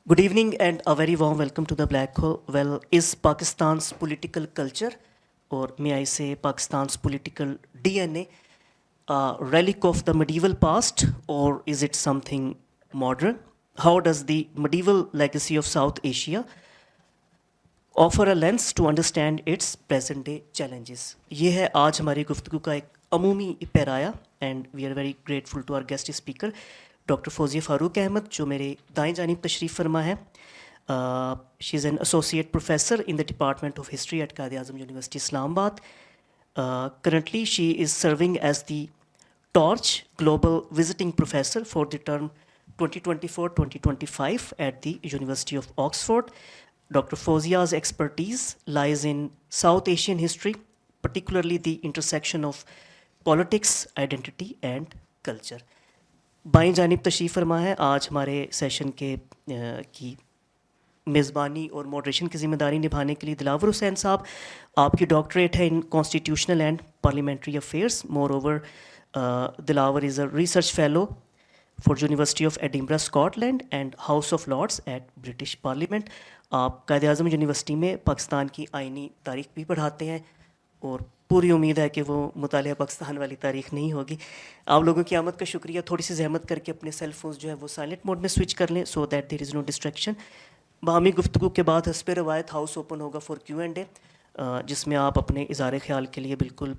Good evening and a very warm welcome to the Black Hole. Well, is Pakistan's political culture, or may I say Pakistan's political DNA, a relic of the medieval past, or is it something modern? How does the medieval legacy of South Asia offer a lens to understand its present day challenges? یہ ہے آج ہماری گفتگو کا ایک عمومی پیرایا and we are very grateful to our guest speaker doctor Fauzia Farooq Ahmed جو میرے دائیں جانب تشریف فرما ہے. She is an associate professor in the department of history at Quaid Azam university اسلام آباد. Currently she is serving as the Torch Global Visiting Professor for the term 2024-2025 at the University of Oxford. Dr. Fauzia's expertise lies in South Asian history, particularly the intersection of politics, identity and culture. بائیں جانب تشریف فرما ہے. آج ہمارے session کی میزبانی اور موڈریشن کی ذمہ داری نبھانے کے لیے دلاور حسین صاحب. آپ کی ڈاکٹریٹ ہے in constitutional and parliamentary affairs. Moreover Dilawar is a research fellow for university of Edinburgh Scotland and house of lords at British parliament. آپ قائد اعظم یونیورسٹی میں پاکستان کی آئینی تاریخ بھی پڑھاتے ہیں اور پوری امید ہے کہ وہ مطالعہ پاکستان والی تاریخ نہیں ہوگی. آپ لوگوں کی آمد کا شکریہ. تھوڑی سی زحمت کر کے اپنے سیل فونز جو ہے وہ سائلنٹ موڈ میں سوئچ کر لیں so that there is know distraction. باہمی گفتگو کے بعد حسب روایت ہاؤس اوپن ہوگا فار کیو اینڈ اے, جس میں آپ اپنے اظہار خیال کے لیے بالکل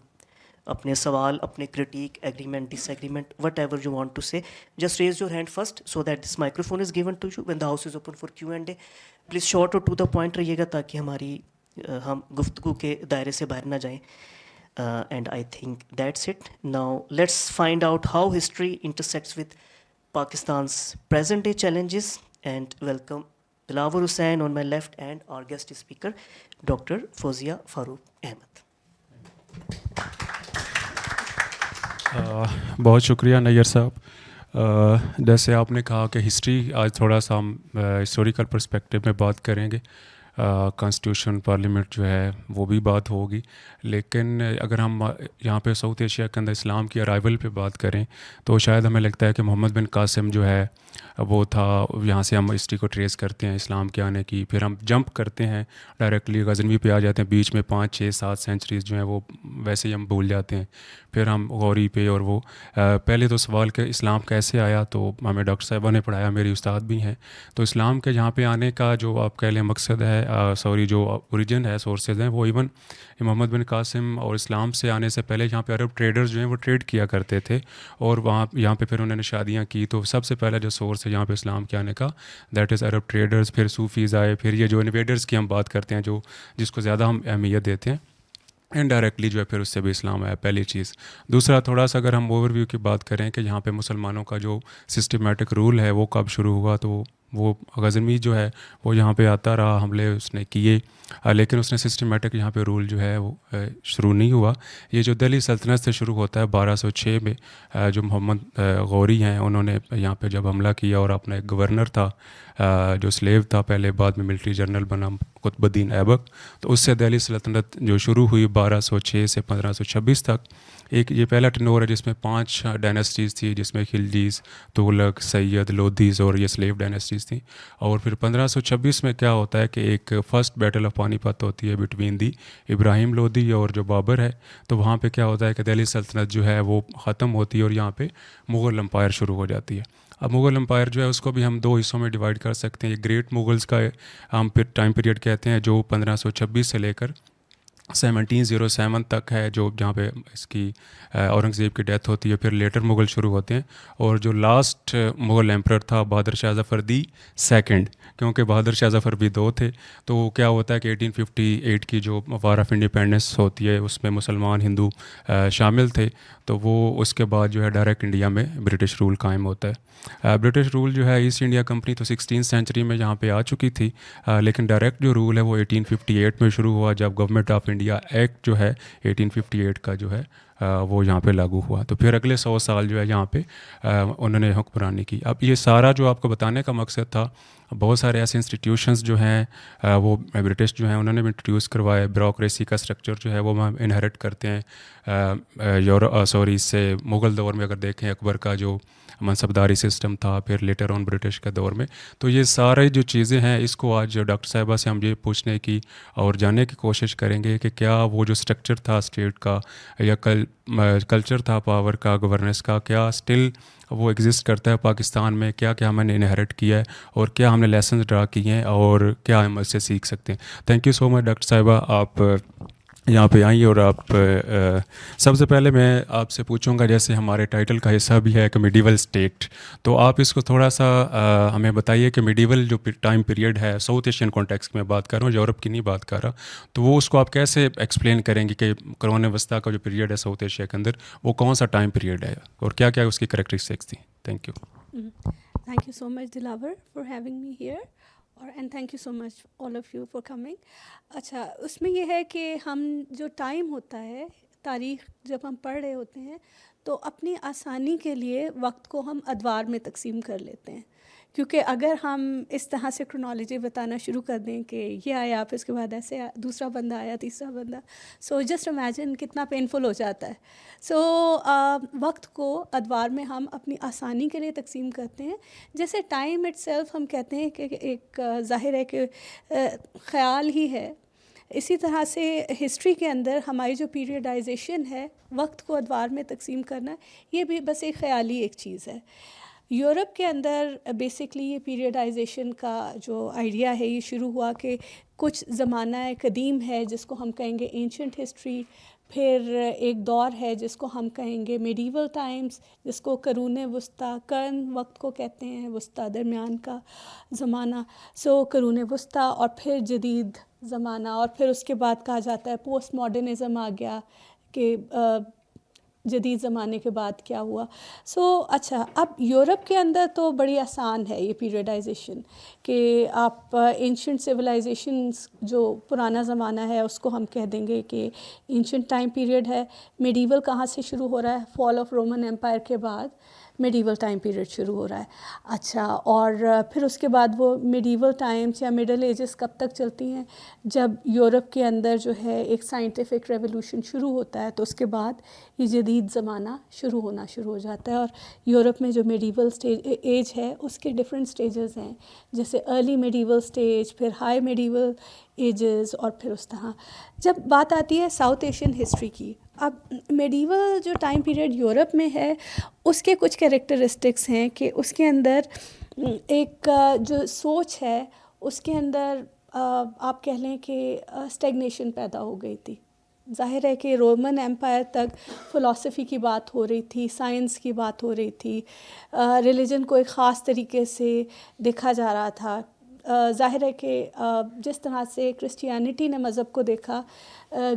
اپنے سوال, اپنے critique, agreement, disagreement, whatever you want to say, just raise your hand first so that this microphone is given to you when the house is open for Q and A. Please short اور to the point رہیے گا تاکہ ہم گفتگو کے دائرے سے باہر نہ جائیں. And I think that's it. Now let's find out how history intersects with Pakistan's present day challenges and welcome Dilawar Hussain on my left and our guest speaker Dr. Fauziya Farooq Ahmed. بہت شکریہ near صاحب. جیسے آپ نے کہا کہ history آج تھوڑا سا ہم ہسٹوریکل پرسپیکٹیو میں بات کریں گے. کانسٹیٹیوشن پارلیمنٹ جو ہے وہ بھی بات ہوگی, لیکن اگر ہم یہاں پہ ساؤتھ ایشیا کے اندر اسلام کی ارائیول پہ بات کریں تو شاید ہمیں لگتا ہے کہ محمد بن قاسم جو ہے وہ تھا. یہاں سے ہم ہسٹری کو ٹریس کرتے ہیں اسلام کے آنے کی, پھر ہم جمپ کرتے ہیں ڈائریکٹلی غزنوی پہ آ جاتے ہیں. بیچ میں 5, 6, 7 سینچریز جو ہیں وہ ویسے ہی ہم بھول جاتے ہیں. پھر ہم غوری پہ اور وہ پہلے تو سوال کہ اسلام کیسے آیا, تو ہمیں ڈاکٹر صاحبہ نے پڑھایا, میری استاد بھی ہیں. تو اسلام کے یہاں پہ آنے کا جو آپ کہہ لیں مقصد ہے, جو اوریجن ہے, سورسز ہیں, وہ ایون محمد بن قاسم اور اسلام سے آنے سے پہلے یہاں پہ عرب ٹریڈرز جو ہیں وہ ٹریڈ کیا کرتے تھے اور یہاں پہ پھر انہوں نے شادیاں کی. تو سب سے پہلا جو سورس ہے یہاں پہ اسلام کے آنے کا دیٹ از عرب ٹریڈرز. پھر صوفیز آئے, پھر یہ جو انویڈرز کی ہم بات کرتے ہیں جس کو زیادہ ہم اہمیت دیتے ہیں, انڈائریکٹلی جو ہے پھر اس سے بھی اسلام آیا, پہلی چیز. دوسرا تھوڑا سا اگر ہم اوور ویو کی بات کریں کہ یہاں پہ مسلمانوں کا جو سسٹمیٹک رول ہے وہ کب شروع ہوا, تو وہ غزنوی جو ہے وہ یہاں پہ آتا رہا, حملے اس نے کیے, لیکن اس نے سسٹمیٹک یہاں پہ رول جو ہے وہ شروع نہیں ہوا. یہ جو دہلی سلطنت سے شروع ہوتا ہے 1206 میں, جو محمد غوری ہیں انہوں نے یہاں پہ جب حملہ کیا اور اپنا ایک گورنر تھا جو سلیو تھا پہلے, بعد میں ملٹری جنرل بنا قطب الدین ایبک, تو اس سے دہلی سلطنت جو شروع ہوئی 1206 سے 1526 تک. ایک یہ پہلا ٹنور ہے جس میں 5 ڈائنیسٹیز تھی, جس میں خلجیز, تغلق, سید, لودھیز اور یہ سلیو ڈائنیسٹیز تھیں. اور پھر 1526 میں کیا ہوتا ہے کہ ایک فرسٹ بیٹل آف پانی پت ہوتی ہے بٹوین دی ابراہیم لودھی اور جو بابر ہے. تو وہاں پہ کیا ہوتا ہے کہ دہلی سلطنت جو ہے وہ ختم ہوتی ہے اور یہاں پہ مغل امپائر شروع ہو جاتی ہے. اب مغل امپائر جو ہے اس کو بھی ہم 2 حصوں میں ڈیوائڈ کر سکتے ہیں. یہ گریٹ مغلز کا ہم پھر ٹائم پیریڈ کہتے ہیں جو 1526 سے لے کر 1707 تک ہے, جو جہاں پہ اس کی اورنگزیب کی ڈیتھ ہوتی ہے. پھر لیٹر مغل شروع ہوتے ہیں, اور جو لاسٹ مغل ایمپرر تھا بہادر شاہ ظفر دی سیکنڈ, کیونکہ بہادر شاہ ظفر بھی 2 تھے. تو کیا ہوتا ہے کہ 1858 کی جو وار آف انڈیپینڈنس ہوتی ہے اس میں مسلمان ہندو شامل تھے, تو وہ اس کے بعد جو ہے ڈائریکٹ انڈیا میں برٹش رول قائم ہوتا ہے. برٹش رول جو ہے ایسٹ انڈیا کمپنی تو 16 سینچری میں یہاں پہ آ چکی تھی, لیکن ڈائریکٹ جو رول ہے وہ 1858 میں شروع ہوا جب گورنمنٹ آف انڈیا ایکٹ جو ہے 1858 کا جو ہے وہ یہاں پہ لاگو ہوا. تو پھر اگلے 100 سال جو ہے یہاں پہ انہوں نے حکمرانی کی. اب یہ سارا جو آپ کو بتانے کا مقصد تھا بہت سارے ایسے انسٹیٹیوشنز جو ہیں وہ برٹش جو ہیں انہوں نے بھی انٹروڈیوس کروائے. بیوروکریسی کا اسٹرکچر جو ہے وہ ہم انہیرٹ کرتے ہیں اس سے مغل دور میں اگر دیکھیں اکبر کا جو منصبداری سسٹم تھا, پھر لیٹر آن برٹش کے دور میں. تو یہ سارے جو چیزیں ہیں اس کو آج ڈاکٹر صاحبہ سے ہم یہ پوچھنے کی اور جاننے کی کوشش کریں گے کہ کیا وہ جو اسٹرکچر تھا اسٹیٹ کا یا کلچر تھا پاور کا, گورننس کا, کیا اسٹل وہ ایگزسٹ کرتا ہے پاکستان میں, کیا کیا ہم نے انہیرٹ کیا ہے اور کیا ہم نے لیسنز ڈرا کیے ہیں اور کیا ہم اس سے سیکھ سکتے ہیں. Thank you so much doctor صاحبہ, آپ یہاں پہ آئیں. اور آپ سب سے پہلے میں آپ سے پوچھوں گا, جیسے ہمارے ٹائٹل کا حصہ بھی ہے کہ میڈیول اسٹیٹ, تو آپ اس کو تھوڑا سا ہمیں بتائیے کہ میڈیول جو ٹائم پیریڈ ہے ساؤتھ ایشین کانٹیکس میں بات کر رہا ہوں, یورپ کی نہیں بات کر رہا, تو وہ اس کو آپ کیسے ایکسپلین کریں گے کہ قرون وسطیٰ کا جو پیریڈ ہے ساؤتھ ایشیا کے اندر وہ کون سا ٹائم پیریڈ ہے اور کیا کیا اس کی کریکٹرسٹکس تھیں. Thank you. Thank you so much, Dilaver, for having me here. And thank you so much all of you for coming. اچھا, اس میں یہ ہے کہ ہم جو ٹائم ہوتا ہے تاریخ جب ہم پڑھ رہے ہوتے ہیں تو اپنی آسانی کے لیے وقت کو ہم ادوار میں تقسیم کر لیتے ہیں, کیونکہ اگر ہم اس طرح سے کرونالوجی بتانا شروع کر دیں کہ یہ آیا پھر اس کے بعد ایسے دوسرا بندہ آیا تیسرا بندہ, سو جسٹ امیجن کتنا پینفل ہو جاتا ہے. سو وقت کو ادوار میں ہم اپنی آسانی کے لیے تقسیم کرتے ہیں. جیسے ٹائم اٹ سیلف ہم کہتے ہیں کہ ایک ظاہر ہے کہ خیال ہی ہے, اسی طرح سے ہسٹری کے اندر ہماری جو پیریڈائزیشن ہے وقت کو ادوار میں تقسیم کرنا, یہ بھی بس ایک خیالی ایک چیز ہے. یورپ کے اندر بیسکلی یہ پیریڈائزیشن کا جو آئیڈیا ہے یہ شروع ہوا کہ کچھ زمانہ قدیم ہے جس کو ہم کہیں گے اینشنٹ ہسٹری, پھر ایک دور ہے جس کو ہم کہیں گے میڈیول ٹائمز, جس کو قرون وسطیٰ, قرن وقت کو کہتے ہیں, وسطیٰ درمیان کا زمانہ, سو قرون وسطیٰ, اور پھر جدید زمانہ, اور پھر اس کے بعد کہا جاتا ہے پوسٹ ماڈرنزم آ گیا کہ جدید زمانے کے بعد کیا ہوا. سو اچھا, اب یورپ کے اندر تو بڑی آسان ہے یہ پیریڈائزیشن کہ آپ اینشنٹ سویلائزیشنز جو پرانا زمانہ ہے اس کو ہم کہہ دیں گے کہ اینشنٹ ٹائم پیریڈ ہے. میڈیول کہاں سے شروع ہو رہا ہے؟ فال آف رومن امپائر کے بعد میڈیول ٹائم پیریڈ شروع ہو رہا ہے. اچھا, اور پھر اس کے بعد وہ میڈیول ٹائمز یا مڈل ایجز کب تک چلتی ہیں؟ جب یورپ کے اندر جو ہے ایک سائنٹیفک ریولوشن شروع ہوتا ہے تو اس کے بعد یہ جدید زمانہ شروع ہو جاتا ہے. اور یورپ میں جو میڈیول ایج ہے اس کے ڈفرینٹ سٹیجز ہیں, جیسے ارلی میڈیول سٹیج, پھر ہائی میڈیول ایجز, اور پھر اس طرح. جب بات آتی ہے ساؤتھ ایشین ہسٹری کی, اب میڈیول جو ٹائم پیریڈ یورپ میں ہے اس کے کچھ کریکٹرسٹکس ہیں کہ اس کے اندر ایک جو سوچ ہے اس کے اندر آپ کہہ لیں کہ اسٹیگنیشن پیدا ہو گئی تھی. ظاہر ہے کہ رومن ایمپائر تک فلاسفی کی بات ہو رہی تھی, سائنس کی بات ہو رہی تھی, ریلیجن کو ایک خاص طریقے سے دیکھا جا رہا تھا. ظاہر ہے کہ جس طرح سے کرسچیانٹی نے مذہب کو دیکھا,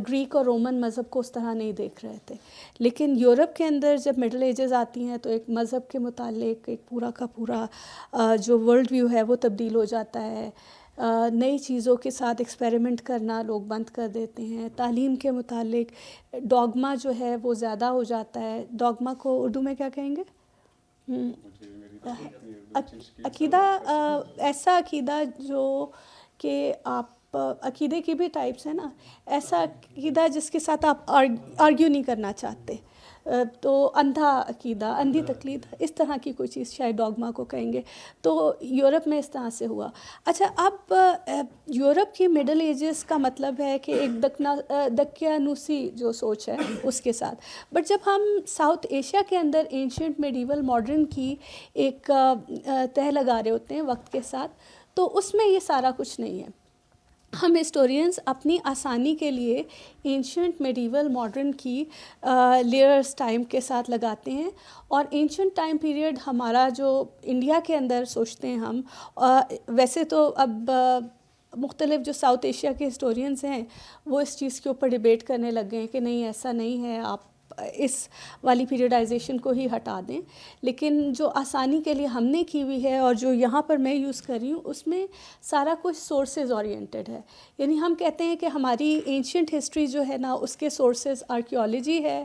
گریک اور رومن مذہب کو اس طرح نہیں دیکھ رہے تھے. لیکن یورپ کے اندر جب مڈل ایجز آتی ہیں تو ایک مذہب کے متعلق ایک پورا کا پورا جو ورلڈ ویو ہے وہ تبدیل ہو جاتا ہے. نئی چیزوں کے ساتھ ایکسپیریمنٹ کرنا لوگ بند کر دیتے ہیں. تعلیم کے متعلق ڈوگما جو ہے وہ زیادہ ہو جاتا ہے. ڈوگما کو اردو میں کیا کہیں گے؟ عقیدہ, ایسا عقیدہ جو کہ آپ عقیدے کی بھی ٹائپس ہیں نا, ایسا عقیدہ جس کے ساتھ آپ آرگیو نہیں کرنا چاہتے, تو اندھا عقیدہ, اندھی تقلید, اس طرح کی کوئی چیز شاید ڈوگما کو کہیں گے. تو یورپ میں اس طرح سے ہوا. اچھا, اب یورپ کی مڈل ایجز کا مطلب ہے کہ ایک دقیانوسی جو سوچ ہے اس کے ساتھ. بٹ جب ہم ساؤتھ ایشیا کے اندر اینشنٹ میڈیول ماڈرن کی ایک تہ لگا رہے ہوتے ہیں وقت کے ساتھ, تو اس میں یہ سارا کچھ نہیں ہے. ہم ہسٹورینز اپنی آسانی کے لیے اینشنٹ میڈیول ماڈرن کی لیئرز ٹائم کے ساتھ لگاتے ہیں. اور اینشنٹ ٹائم پیریڈ ہمارا جو انڈیا کے اندر سوچتے ہیں ہم, ویسے تو اب مختلف جو ساؤتھ ایشیا کے ہسٹورینز ہیں وہ اس چیز کے اوپر ڈیبیٹ کرنے لگ گئے ہیں کہ نہیں ایسا نہیں ہے, آپ اس والی پیریڈائزیشن کو ہی ہٹا دیں. لیکن جو آسانی کے لیے ہم نے کی ہوئی ہے اور جو یہاں پر میں یوز کر رہی ہوں اس میں سارا کچھ سورسز اورینٹڈ ہے. یعنی ہم کہتے ہیں کہ ہماری اینشنٹ ہسٹری جو ہے نا اس کے سورسز آرکیولوجی ہے,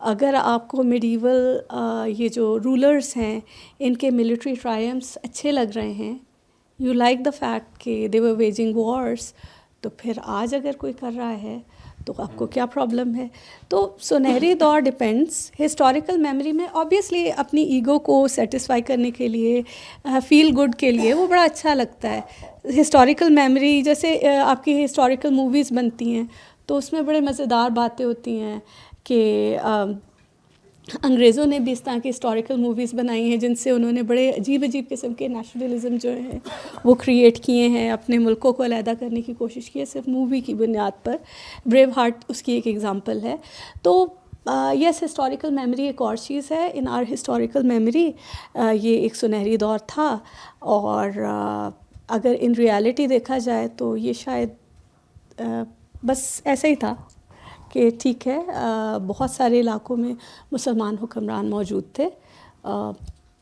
اگر آپ کو میڈیول یہ جو رولرس ہیں ان کے ملٹری ٹرائمپس اچھے لگ رہے ہیں, یو لائک دا فیکٹ کہ دے ور ویجنگ وارس, تو پھر آج اگر کوئی کر رہا ہے تو آپ کو کیا پرابلم ہے؟ تو سنہری دور ڈپینڈس. ہسٹوریکل میموری میں آبویسلی اپنی ایگو کو سیٹسفائی کرنے کے لیے, فیل گڈ کے لیے وہ بڑا اچھا لگتا ہے. ہسٹوریکل میموری جیسے آپ کی ہسٹوریکل موویز بنتی ہیں تو اس میں بڑے مزیدار باتیں ہوتی ہیں کہ انگریزوں نے بھی اس طرح کی ہسٹوریکل موویز بنائی ہیں جن سے انہوں نے بڑے عجیب عجیب قسم کے نیشنلزم جو ہیں وہ کریٹ کیے ہیں, اپنے ملکوں کو علیحدہ کرنے کی کوشش کی ہے صرف مووی کی بنیاد پر. بریو ہارٹ اس کی ایک ایگزامپل ہے. تو یس, ہسٹوریکل میموری ایک اور چیز ہے. ان آر ہسٹوریکل میموری یہ ایک سنہری دور تھا, اور اگر ان ریالٹی دیکھا جائے تو یہ شاید بس ایسا ہی تھا کہ ٹھیک ہے, بہت سارے علاقوں میں مسلمان حکمران موجود تھے,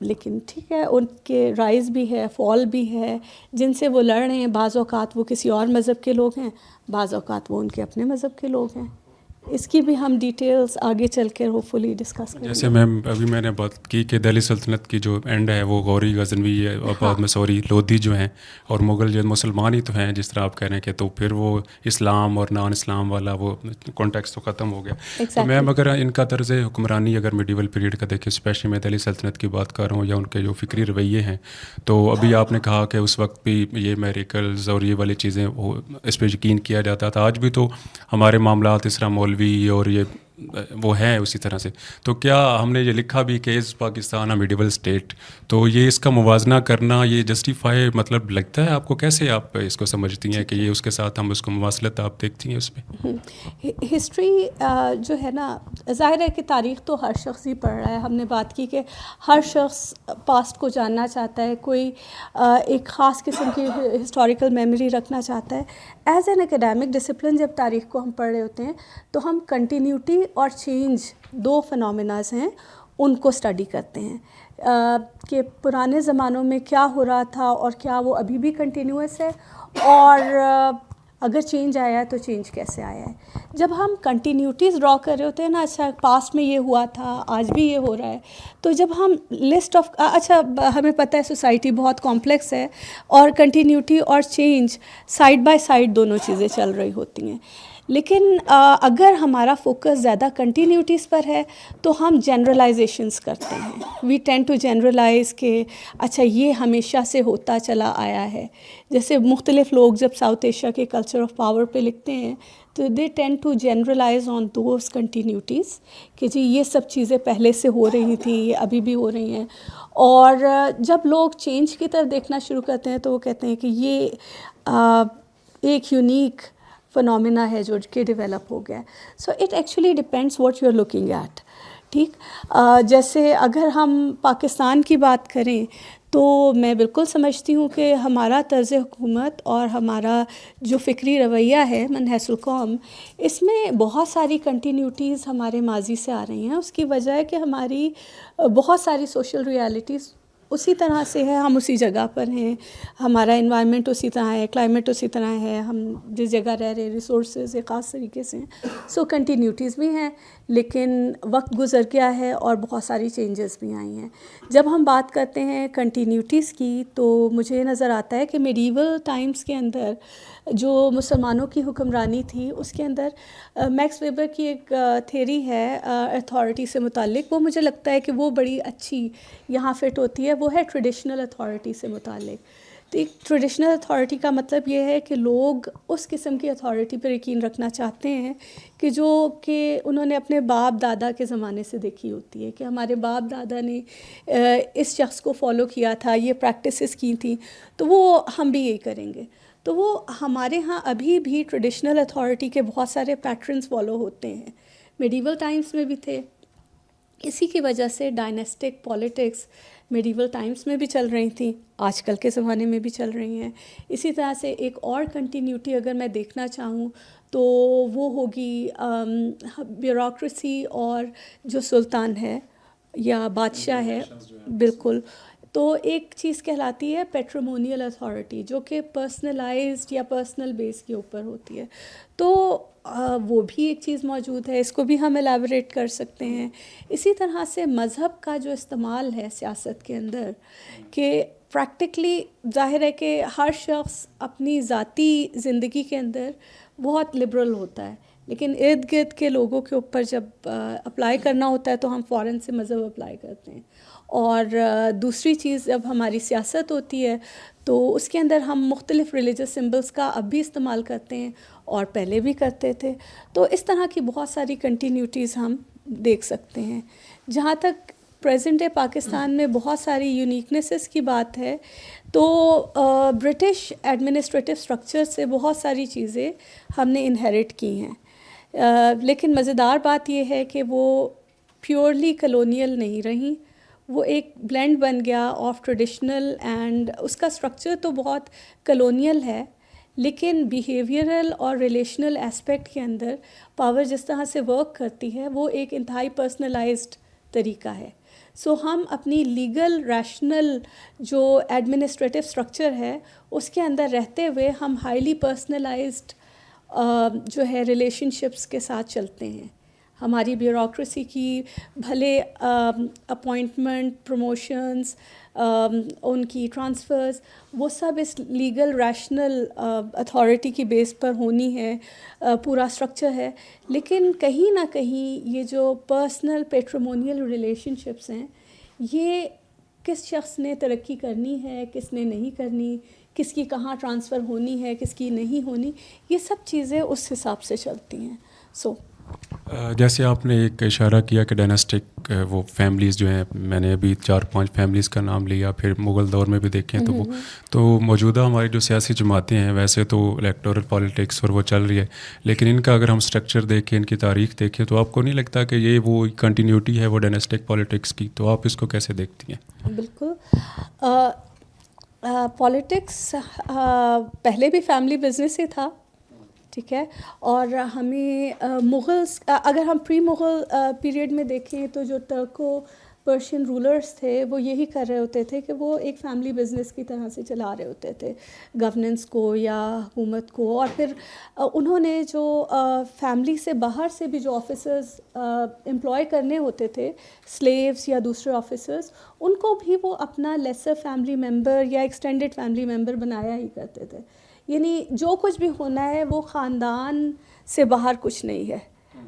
لیکن ٹھیک ہے ان کے رائز بھی ہے, فال بھی ہے, جن سے وہ لڑ رہے ہیں بعض اوقات وہ کسی اور مذہب کے لوگ ہیں, بعض اوقات وہ ان کے اپنے مذہب کے لوگ ہیں. اس کی بھی ہم ڈیٹیلز آگے چل کر ہوپ فلی ڈسکس کریں گے. جیسے میم ابھی میں نے بات کی کہ دہلی سلطنت کی جو اینڈ ہے وہ غوری غزنوی ہے, اور بعد میں سوری لودھی جو ہیں, اور مغل جو مسلمان ہی تو ہیں جس طرح آپ کہہ رہے ہیں کہ تو پھر وہ اسلام اور نان اسلام والا وہ کانٹیکس تو ختم ہو گیا. تو میم اگر ان کا طرز حکمرانی اگر میڈیول پیریڈ کا دیکھیں, اسپیشلی میں دہلی سلطنت کی بات کر رہا ہوں, یا ان کے جو فکری رویے ہیں, تو ابھی آپ نے کہا کہ اس وقت بھی یہ میریکلز اور یہ والی چیزیں وہ اس پہ یقین کیا جاتا تھا. آج بھی تو ہمارے معاملات اس طرح مولوی اور یہ وہ ہیں اسی طرح سے. تو کیا ہم نے یہ لکھا بھی کہ از پاکستان اے میڈیول اسٹیٹ, تو یہ اس کا موازنہ کرنا یہ جسٹیفائی مطلب لگتا ہے آپ کو؟ کیسے آپ اس کو سمجھتی ہیں کہ یہ اس کے ساتھ ہم اس کو مواصلت آپ دیکھتی ہیں اس میں؟ ہسٹری جو ہے نا, ظاہر ہے کہ تاریخ تو ہر شخص ہی پڑھ رہا ہے. ہم نے بات کی کہ ہر شخص پاسٹ کو جاننا چاہتا ہے, کوئی ایک خاص قسم کی ہسٹوریکل میموری رکھنا چاہتا ہے. ایز این اکیڈیمک ڈسپلن جب تاریخ کو ہم پڑھ رہے ہوتے ہیں تو ہم کنٹینیوٹی اور چینج دو فنومیناز ہیں ان کو اسٹڈی کرتے ہیں, کہ پرانے زمانوں میں کیا ہو رہا تھا اور کیا وہ ابھی بھی کنٹینیوس ہے, اور اگر چینج آیا ہے تو چینج کیسے آیا ہے. جب ہم کنٹینیوٹیز ڈرا کر رہے ہوتے ہیں نا, اچھا پاسٹ میں یہ ہوا تھا آج بھی یہ ہو رہا ہے, تو جب ہم لسٹ آف اچھا ہمیں پتہ ہے سوسائٹی بہت کمپلیکس ہے اور کنٹینیوٹی اور چینج سائڈ بائی سائڈ دونوں چیزیں چل رہی ہوتی ہیں, لیکن اگر ہمارا فوکس زیادہ کنٹینیوٹیز پر ہے تو ہم جنرلائزیشنس کرتے ہیں. وی ٹینڈ ٹو جنرلائز کہ اچھا یہ ہمیشہ سے ہوتا چلا آیا ہے. جیسے مختلف لوگ جب ساؤتھ ایشیا کے کلچر آف پاور پہ لکھتے ہیں تو they tend to generalize on those continuities کہ جی یہ سب چیزیں پہلے سے ہو رہی تھیں, یہ ابھی بھی ہو رہی ہیں. اور جب لوگ چینج کی طرف دیکھنا شروع کرتے ہیں تو وہ کہتے ہیں کہ یہ ایک یونیک فنومینا ہے جو کہ ڈیولپ ہو گیا ہے. So it actually depends what you are looking at. ٹھیک, جیسے اگر ہم پاکستان کی بات کریں تو میں بالکل سمجھتی ہوں کہ ہمارا طرز حکومت اور ہمارا جو فکری رویہ ہے من حیث القوم, اس میں بہت ساری کنٹینیوٹیز ہمارے ماضی سے آ رہی ہیں. اس کی وجہ ہے کہ ہماری بہت ساری سوشل ریالٹیز اسی طرح سے ہے, ہم اسی جگہ پر ہیں, ہمارا انوائرمنٹ اسی طرح ہے, کلائمیٹ اسی طرح ہے, ہم جس جگہ رہ رہے ہیں ریسورسز ایک خاص طریقے سے ہیں. سو کنٹینیوٹیز بھی ہیں, لیکن وقت گزر گیا ہے اور بہت ساری چینجز بھی آئی ہیں. جب ہم بات کرتے ہیں کنٹینیوٹیز کی تو مجھے نظر آتا ہے کہ میڈیول ٹائمز کے اندر جو مسلمانوں کی حکمرانی تھی اس کے اندر میکس ویبر کی ایک تھیری ہے اتھارٹی سے متعلق, وہ مجھے لگتا ہے کہ وہ بڑی اچھی یہاں فٹ ہوتی ہے. وہ ہے ٹریڈیشنل اتھارٹی سے متعلق. تو ایک ٹریڈیشنل اتھارٹی کا مطلب یہ ہے کہ لوگ اس قسم کی اتھارٹی پر یقین رکھنا چاہتے ہیں کہ جو کہ انہوں نے اپنے باپ دادا کے زمانے سے دیکھی ہوتی ہے, کہ ہمارے باپ دادا نے اس شخص کو فالو کیا تھا, یہ پریکٹسز کی تھیں, تو وہ ہم بھی یہی کریں گے. تو وہ ہمارے ہاں ابھی بھی ٹریڈیشنل اتھارٹی کے بہت سارے پیٹرنز فالو ہوتے ہیں, میڈیول ٹائمز میں بھی تھے. اسی کی وجہ سے ڈائنیسٹک پالیٹکس میڈیول ٹائمز میں بھی چل رہی تھیں, آج کل کے زمانے میں بھی چل رہی ہیں. اسی طرح سے ایک اور کنٹینیوٹی اگر میں دیکھنا چاہوں تو وہ ہوگی بیوروکریسی اور جو سلطان ہے یا بادشاہ ہے, بالکل تو ایک چیز کہلاتی ہے پیٹریمونیل اتھارٹی، جو کہ پرسنلائزڈ یا پرسنل بیس کے اوپر ہوتی ہے. تو وہ بھی ایک چیز موجود ہے، اس کو بھی ہم ایلیبوریٹ کر سکتے ہیں. اسی طرح سے مذہب کا جو استعمال ہے سیاست کے اندر، کہ پریکٹیکلی ظاہر ہے کہ ہر شخص اپنی ذاتی زندگی کے اندر بہت لبرل ہوتا ہے، لیکن ارد گرد کے لوگوں کے اوپر جب اپلائی کرنا ہوتا ہے تو ہم فوراً سے مذہب اپلائی کرتے ہیں. اور دوسری چیز جب ہماری سیاست ہوتی ہے تو اس کے اندر ہم مختلف ریلیجس سمبلس کا اب بھی استعمال کرتے ہیں اور پہلے بھی کرتے تھے. تو اس طرح کی بہت ساری کنٹینیوٹیز ہم دیکھ سکتے ہیں. جہاں تک پریزنٹ ڈے پاکستان میں بہت ساری یونیکنیسز کی بات ہے تو برٹش ایڈمنسٹریٹو اسٹرکچر سے بہت ساری چیزیں ہم نے انہیرٹ کی ہیں. لیکن مزیدار بات یہ ہے کہ وہ پیورلی کلونیل نہیں رہیں، وہ ایک بلینڈ بن گیا آف ٹریڈیشنل، اینڈ اس کا اسٹرکچر تو بہت کلونیل ہے، لیکن بیہیویئرل اور ریلیشنل اسپیکٹ کے اندر پاور جس طرح سے ورک کرتی ہے وہ ایک انتہائی پرسنلائزڈ طریقہ ہے. سو ہم اپنی لیگل ریشنل جو ایڈمنسٹریٹو اسٹرکچر ہے اس کے اندر رہتے ہوئے ہم ہائیلی پرسنلائزڈ جو ہے ریلیشن شپس کے ساتھ چلتے ہیں. ہماری بیوروکریسی کی بھلے اپوائنٹمنٹ، پروموشنز، ان کی ٹرانسفرز، وہ سب اس لیگل ریشنل اتھارٹی کی بیس پر ہونی ہے، پورا اسٹرکچر ہے. لیکن کہیں نہ کہیں یہ جو پرسنل پیٹریمونیل ریلیشن شپس ہیں، یہ کس شخص نے ترقی کرنی ہے، کس نے نہیں کرنی، کس کی کہاں ٹرانسفر ہونی ہے، کس کی نہیں ہونی، یہ سب چیزیں اس حساب سے چلتی ہیں. جیسے آپ نے ایک اشارہ کیا کہ ڈائناسٹک وہ فیملیز جو ہیں، میں نے ابھی 4-5 فیملیز کا نام لیا، پھر مغل دور میں بھی دیکھیں تو وہ تو موجودہ ہماری جو سیاسی جماعتیں ہیں ویسے تو الیکٹورل پالیٹکس اور وہ چل رہی ہے، لیکن ان کا اگر ہم اسٹرکچر دیکھیں، ان کی تاریخ دیکھیں، تو آپ کو نہیں لگتا کہ یہ وہ کنٹینیوٹی ہے وہ ڈائناسٹک پالیٹکس کی؟ تو آپ اس کو کیسے دیکھتی ہیں؟ بالکل. پالیٹکس پہلے بھی فیملی بزنس ہی تھا، ٹھیک ہے. اور ہمیں مغلس، اگر ہم پری مغل پیریڈ میں دیکھیں تو جو ٹرکو پرشین رولرز تھے وہ یہی کر رہے ہوتے تھے کہ وہ ایک فیملی بزنس کی طرح سے چلا رہے ہوتے تھے گورننس کو یا حکومت کو. اور پھر انہوں نے جو فیملی سے باہر سے بھی جو آفیسرز امپلائی کرنے ہوتے تھے، سلیوز یا دوسرے آفیسرز، ان کو بھی وہ اپنا لیسر فیملی ممبر یا ایکسٹینڈڈ فیملی ممبر بنایا ہی کرتے تھے. یعنی جو کچھ بھی ہونا ہے وہ خاندان سے باہر کچھ نہیں ہے.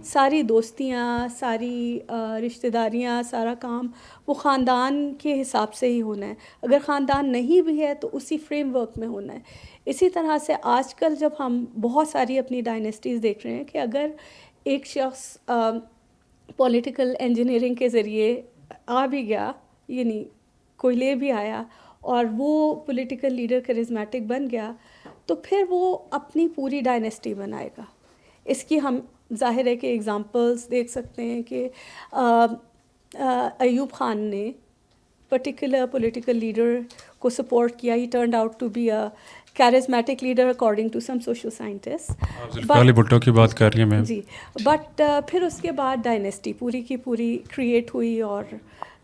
ساری دوستیاں، ساری رشتہ داریاں، سارا کام وہ خاندان کے حساب سے ہی ہونا ہے. اگر خاندان نہیں بھی ہے تو اسی فریم ورک میں ہونا ہے. اسی طرح سے آج کل جب ہم بہت ساری اپنی ڈائنیسٹیز دیکھ رہے ہیں کہ اگر ایک شخص پولیٹیکل انجینئرنگ کے ذریعے آ بھی گیا، یعنی کوئی لے بھی آیا اور وہ پولیٹیکل لیڈر کرزمیٹک بن گیا، تو پھر وہ اپنی پوری ڈائنیسٹی بنائے گا. اس کی ہم ظاہر ہے کہ ایگزامپلس دیکھ سکتے ہیں کہ ایوب خان نے پرٹیکولر پولیٹیکل لیڈر کو سپورٹ کیا. He turned out to be a charismatic leader according to some social scientists. Zulfikar Bhutto کی بات کر رہی ہیں میں. جی، بٹ پھر اس کے بعد ڈائنیسٹی پوری کی پوری کریٹ ہوئی اور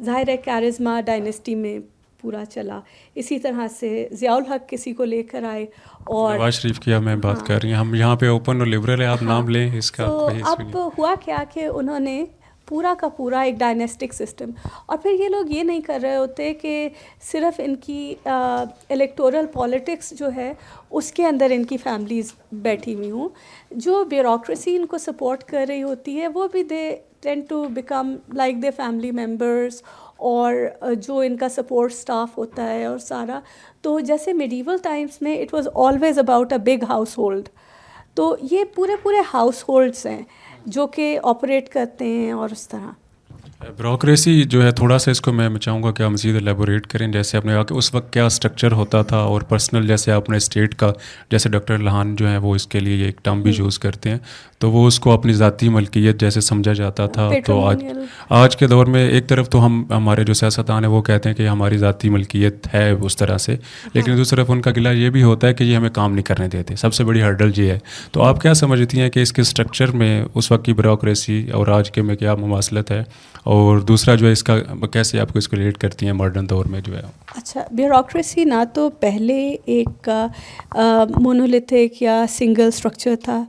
ظاہر ہے کیرزما ڈائنیسٹی میں پورا چلا. اسی طرح سے ضیاء الحق کسی کو لے کر آئے اور نواز شریف کی میں بات کر رہی ہیں. ہم یہاں پہ اوپن اور لبرل ہے، آپ نام لیں اس کا. اب ہوا کیا کہ انہوں نے پورا کا پورا ایک ڈائنیسٹک سسٹم، اور پھر یہ لوگ یہ نہیں کر رہے ہوتے کہ صرف ان کی الیکٹورل پالیٹکس جو ہے اس کے اندر ان کی فیملیز بیٹھی ہوئی ہوں. جو بیوروکریسی ان کو سپورٹ کر رہی ہوتی ہے وہ بھی they tend to become like the family members, اور جو ان کا سپورٹ سٹاف ہوتا ہے اور سارا. تو جیسے میڈیول ٹائمس میں it was always about a big house hold, تو یہ پورے ہاؤس ہولڈس ہیں جو کہ آپریٹ کرتے ہیں. اور اس طرح بیوروکریسی جو ہے، تھوڑا سا اس کو میں چاہوں گا کہ آپ مزید ایلیبوریٹ کریں. جیسے آپ نے کہا کہ اس وقت کیا اسٹرکچر ہوتا تھا، اور پرسنل جیسے آپ نے اسٹیٹ کا، جیسے ڈاکٹر لہان جو ہیں وہ اس کے لیے ایک ٹرم بھی یوز کرتے ہیں. تو وہ اس کو اپنی ذاتی ملکیت جیسے سمجھا جاتا تھا. تو Patrimonial. آج کے دور میں ایک طرف تو ہمارے جو سیاستدان ہیں وہ کہتے ہیں کہ ہماری ذاتی ملکیت ہے اس طرح سے, لیکن دوسری طرف ان کا گلہ یہ بھی ہوتا ہے کہ یہ ہمیں کام نہیں کرنے دیتے. سب سے بڑی ہرڈل یہ ہے. تو آپ کیا سمجھتی ہیں کہ اس کے اسٹرکچر میں اس وقت کی بیوروکریسی اور آج کے میں کیا مماثلت ہے, اور دوسرا جو ہے اس کا کیسے آپ کو اس کو ریلیٹ کرتی ہیں ماڈرن دور میں جو ہے؟ اچھا, بیوروکریسی نہ تو پہلے ایک مونولیتھک یا سنگل اسٹرکچر تھا.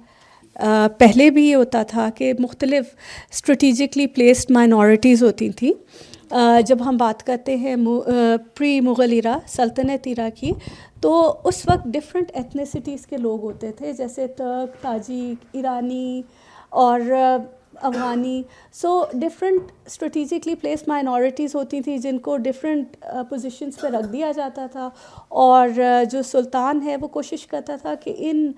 پہلے بھی یہ ہوتا تھا کہ مختلف اسٹریٹجکلی پلیسڈ مائنورٹیز ہوتی تھیں. جب ہم بات کرتے ہیں پری مغل ایرا, سلطنت ایرا کی, تو اس وقت ڈفرینٹ ایتھنیسٹیز کے لوگ ہوتے تھے, جیسے ترک, تاجک, ایرانی اور افغانی. سو ڈفرینٹ اسٹریٹجکلی پلیسڈ مائنورٹیز ہوتی تھیں جن کو ڈفرینٹ پوزیشنس پہ رکھ دیا جاتا تھا, اور جو سلطان ہے وہ کوشش کرتا تھا کہ ان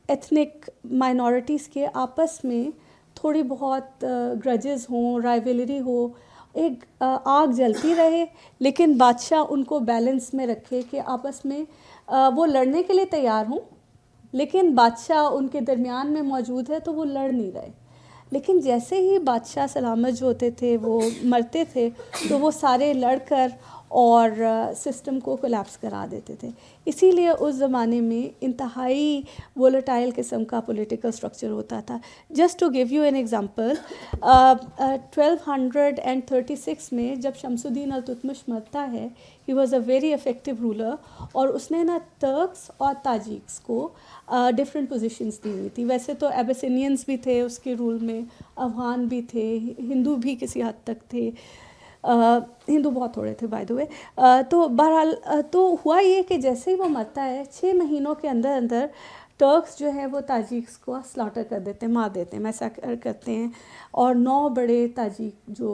ایتھنک مائنورٹیز کے آپس میں تھوڑی بہت گرجز ہوں, رائیولری ہو, ایک آگ جلتی رہے, لیکن بادشاہ ان کو بیلنس میں رکھے کہ آپس میں وہ لڑنے کے لیے تیار ہوں, لیکن بادشاہ ان کے درمیان میں موجود ہے تو وہ لڑ نہیں رہے. لیکن جیسے ہی بادشاہ سلامت جو ہوتے تھے وہ مرتے تھے تو وہ سارے لڑ کر اور سسٹم کو کولیپس کرا دیتے تھے. اسی لیے اس زمانے میں انتہائی وولیٹائل قسم کا پولیٹیکل اسٹرکچر ہوتا تھا. Just to give you an example, 1236 میں جب شمس الدین التتمش مرتا ہے, he was a very effective ruler, اور اس نے نا ترکس اور تاجکس کو ڈفرینٹ پوزیشنس دی ہوئی تھی. ویسے تو ایبیسینینس بھی تھے اس کے رول میں, افغان بھی تھے, ہندو بھی کسی حد تک تھے, ہندو بہت تھوڑے تھے بائی دا وے. تو بہرحال تو ہوا یہ کہ جیسے ہی وہ مرتا ہے 6 مہینوں کے اندر اندر ٹرکس جو ہے وہ تاجکس کو سلاٹر کر دیتے ہیں, مار دیتے ہیں, میسیکر کرتے ہیں, اور 9 بڑے تاجک جو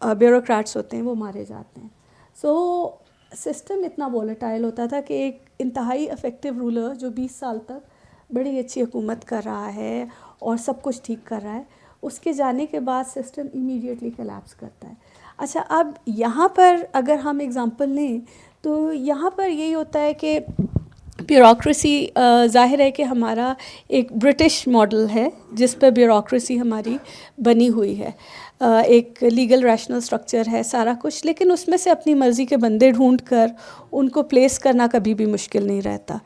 بیوروکریٹس ہوتے ہیں وہ مارے جاتے ہیں. سو سسٹم اتنا وولیٹائل ہوتا تھا کہ ایک انتہائی افیکٹو رولر جو 20 سال تک بڑی اچھی حکومت کر رہا ہے اور سب کچھ ٹھیک کر رہا ہے, اس کے جانے کے بعد سسٹم امیڈیٹلی کلیپس کرتا ہے. اچھا, اب یہاں پر اگر ہم اگزامپل لیں تو یہاں پر یہی ہوتا ہے کہ بیوروکریسی ظاہر ہے کہ ہمارا ایک برٹش ماڈل ہے جس پہ بیوروکریسی ہماری بنی ہوئی ہے. ایک لیگل ریشنل اسٹرکچر ہے سارا کچھ, لیکن اس میں سے اپنی مرضی کے بندے ڈھونڈ کر ان کو پلیس کرنا کبھی بھی مشکل نہیں رہتا.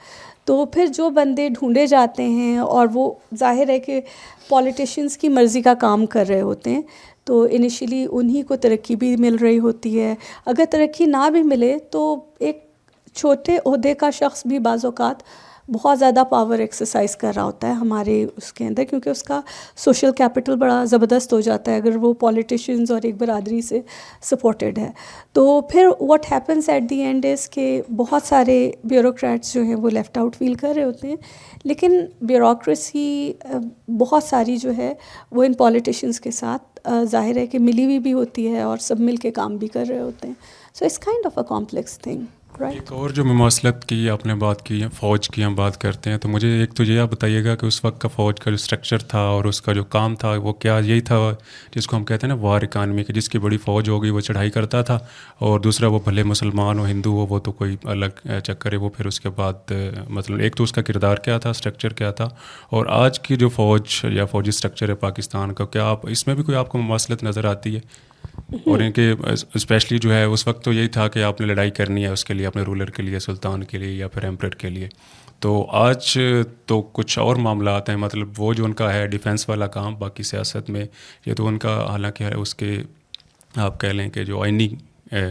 تو پھر جو بندے ڈھونڈے جاتے ہیں اور وہ ظاہر ہے کہ پولیٹیشینس کی مرضی کا کام کر رہے ہوتے ہیں, تو انیشیلی انہی کو ترقی بھی مل رہی ہوتی ہے. اگر ترقی نہ بھی ملے تو ایک چھوٹے عہدے کا شخص بھی بعض اوقات بہت زیادہ پاور ایکسرسائز کر رہا ہوتا ہے ہمارے اس کے اندر, کیونکہ اس کا سوشل کیپٹل بڑا زبردست ہو جاتا ہے اگر وہ پولیٹیشینز اور ایک برادری سے سپورٹڈ ہے. تو پھر what happens at the end is کہ بہت سارے بیوروکریٹس جو ہیں وہ لیفٹ آؤٹ فیل کر رہے ہوتے ہیں, لیکن بیوروکریسی بہت ساری جو ہے وہ ان پولیٹیشینز کے ساتھ ظاہر ہے کہ ملی ہوئی بھی ہوتی ہے اور سب مل کے کام بھی کر رہے ہوتے ہیں. So it's kind of a complex thing. ایک اور جو مماثلت کی آپ نے بات کی, فوج کی ہم بات کرتے ہیں, تو مجھے ایک تو یہ آپ بتائیے گا کہ اس وقت کا فوج کا جو اسٹرکچر تھا اور اس کا جو کام تھا وہ کیا یہی تھا جس کو ہم کہتے ہیں نا وار اکانومی, کہ جس کی بڑی فوج ہوگی وہ چڑھائی کرتا تھا, اور دوسرا وہ بھلے مسلمان ہو ہندو ہو وہ تو کوئی الگ چکر ہے وہ. پھر اس کے بعد مطلب ایک تو اس کا کردار کیا تھا, اسٹرکچر کیا تھا, اور آج کی جو فوج یا فوجی اسٹرکچر ہے پاکستان کا, کیا آپ اس میں بھی کوئی آپ کو مماثلت نظر آتی ہے؟ اور ان کے اسپیشلی جو ہے اس وقت تو یہی تھا کہ آپ نے لڑائی کرنی ہے اس کے لیے, اپنے رولر کے لیے, سلطان کے لیے یا پھر ایمپرر کے لیے. تو آج تو کچھ اور معاملات ہیں, مطلب وہ جو ان کا ہے ڈیفینس والا کام, باقی سیاست میں یہ تو ان کا حالانکہ ہے اس کے آپ کہہ لیں کہ جو آئینی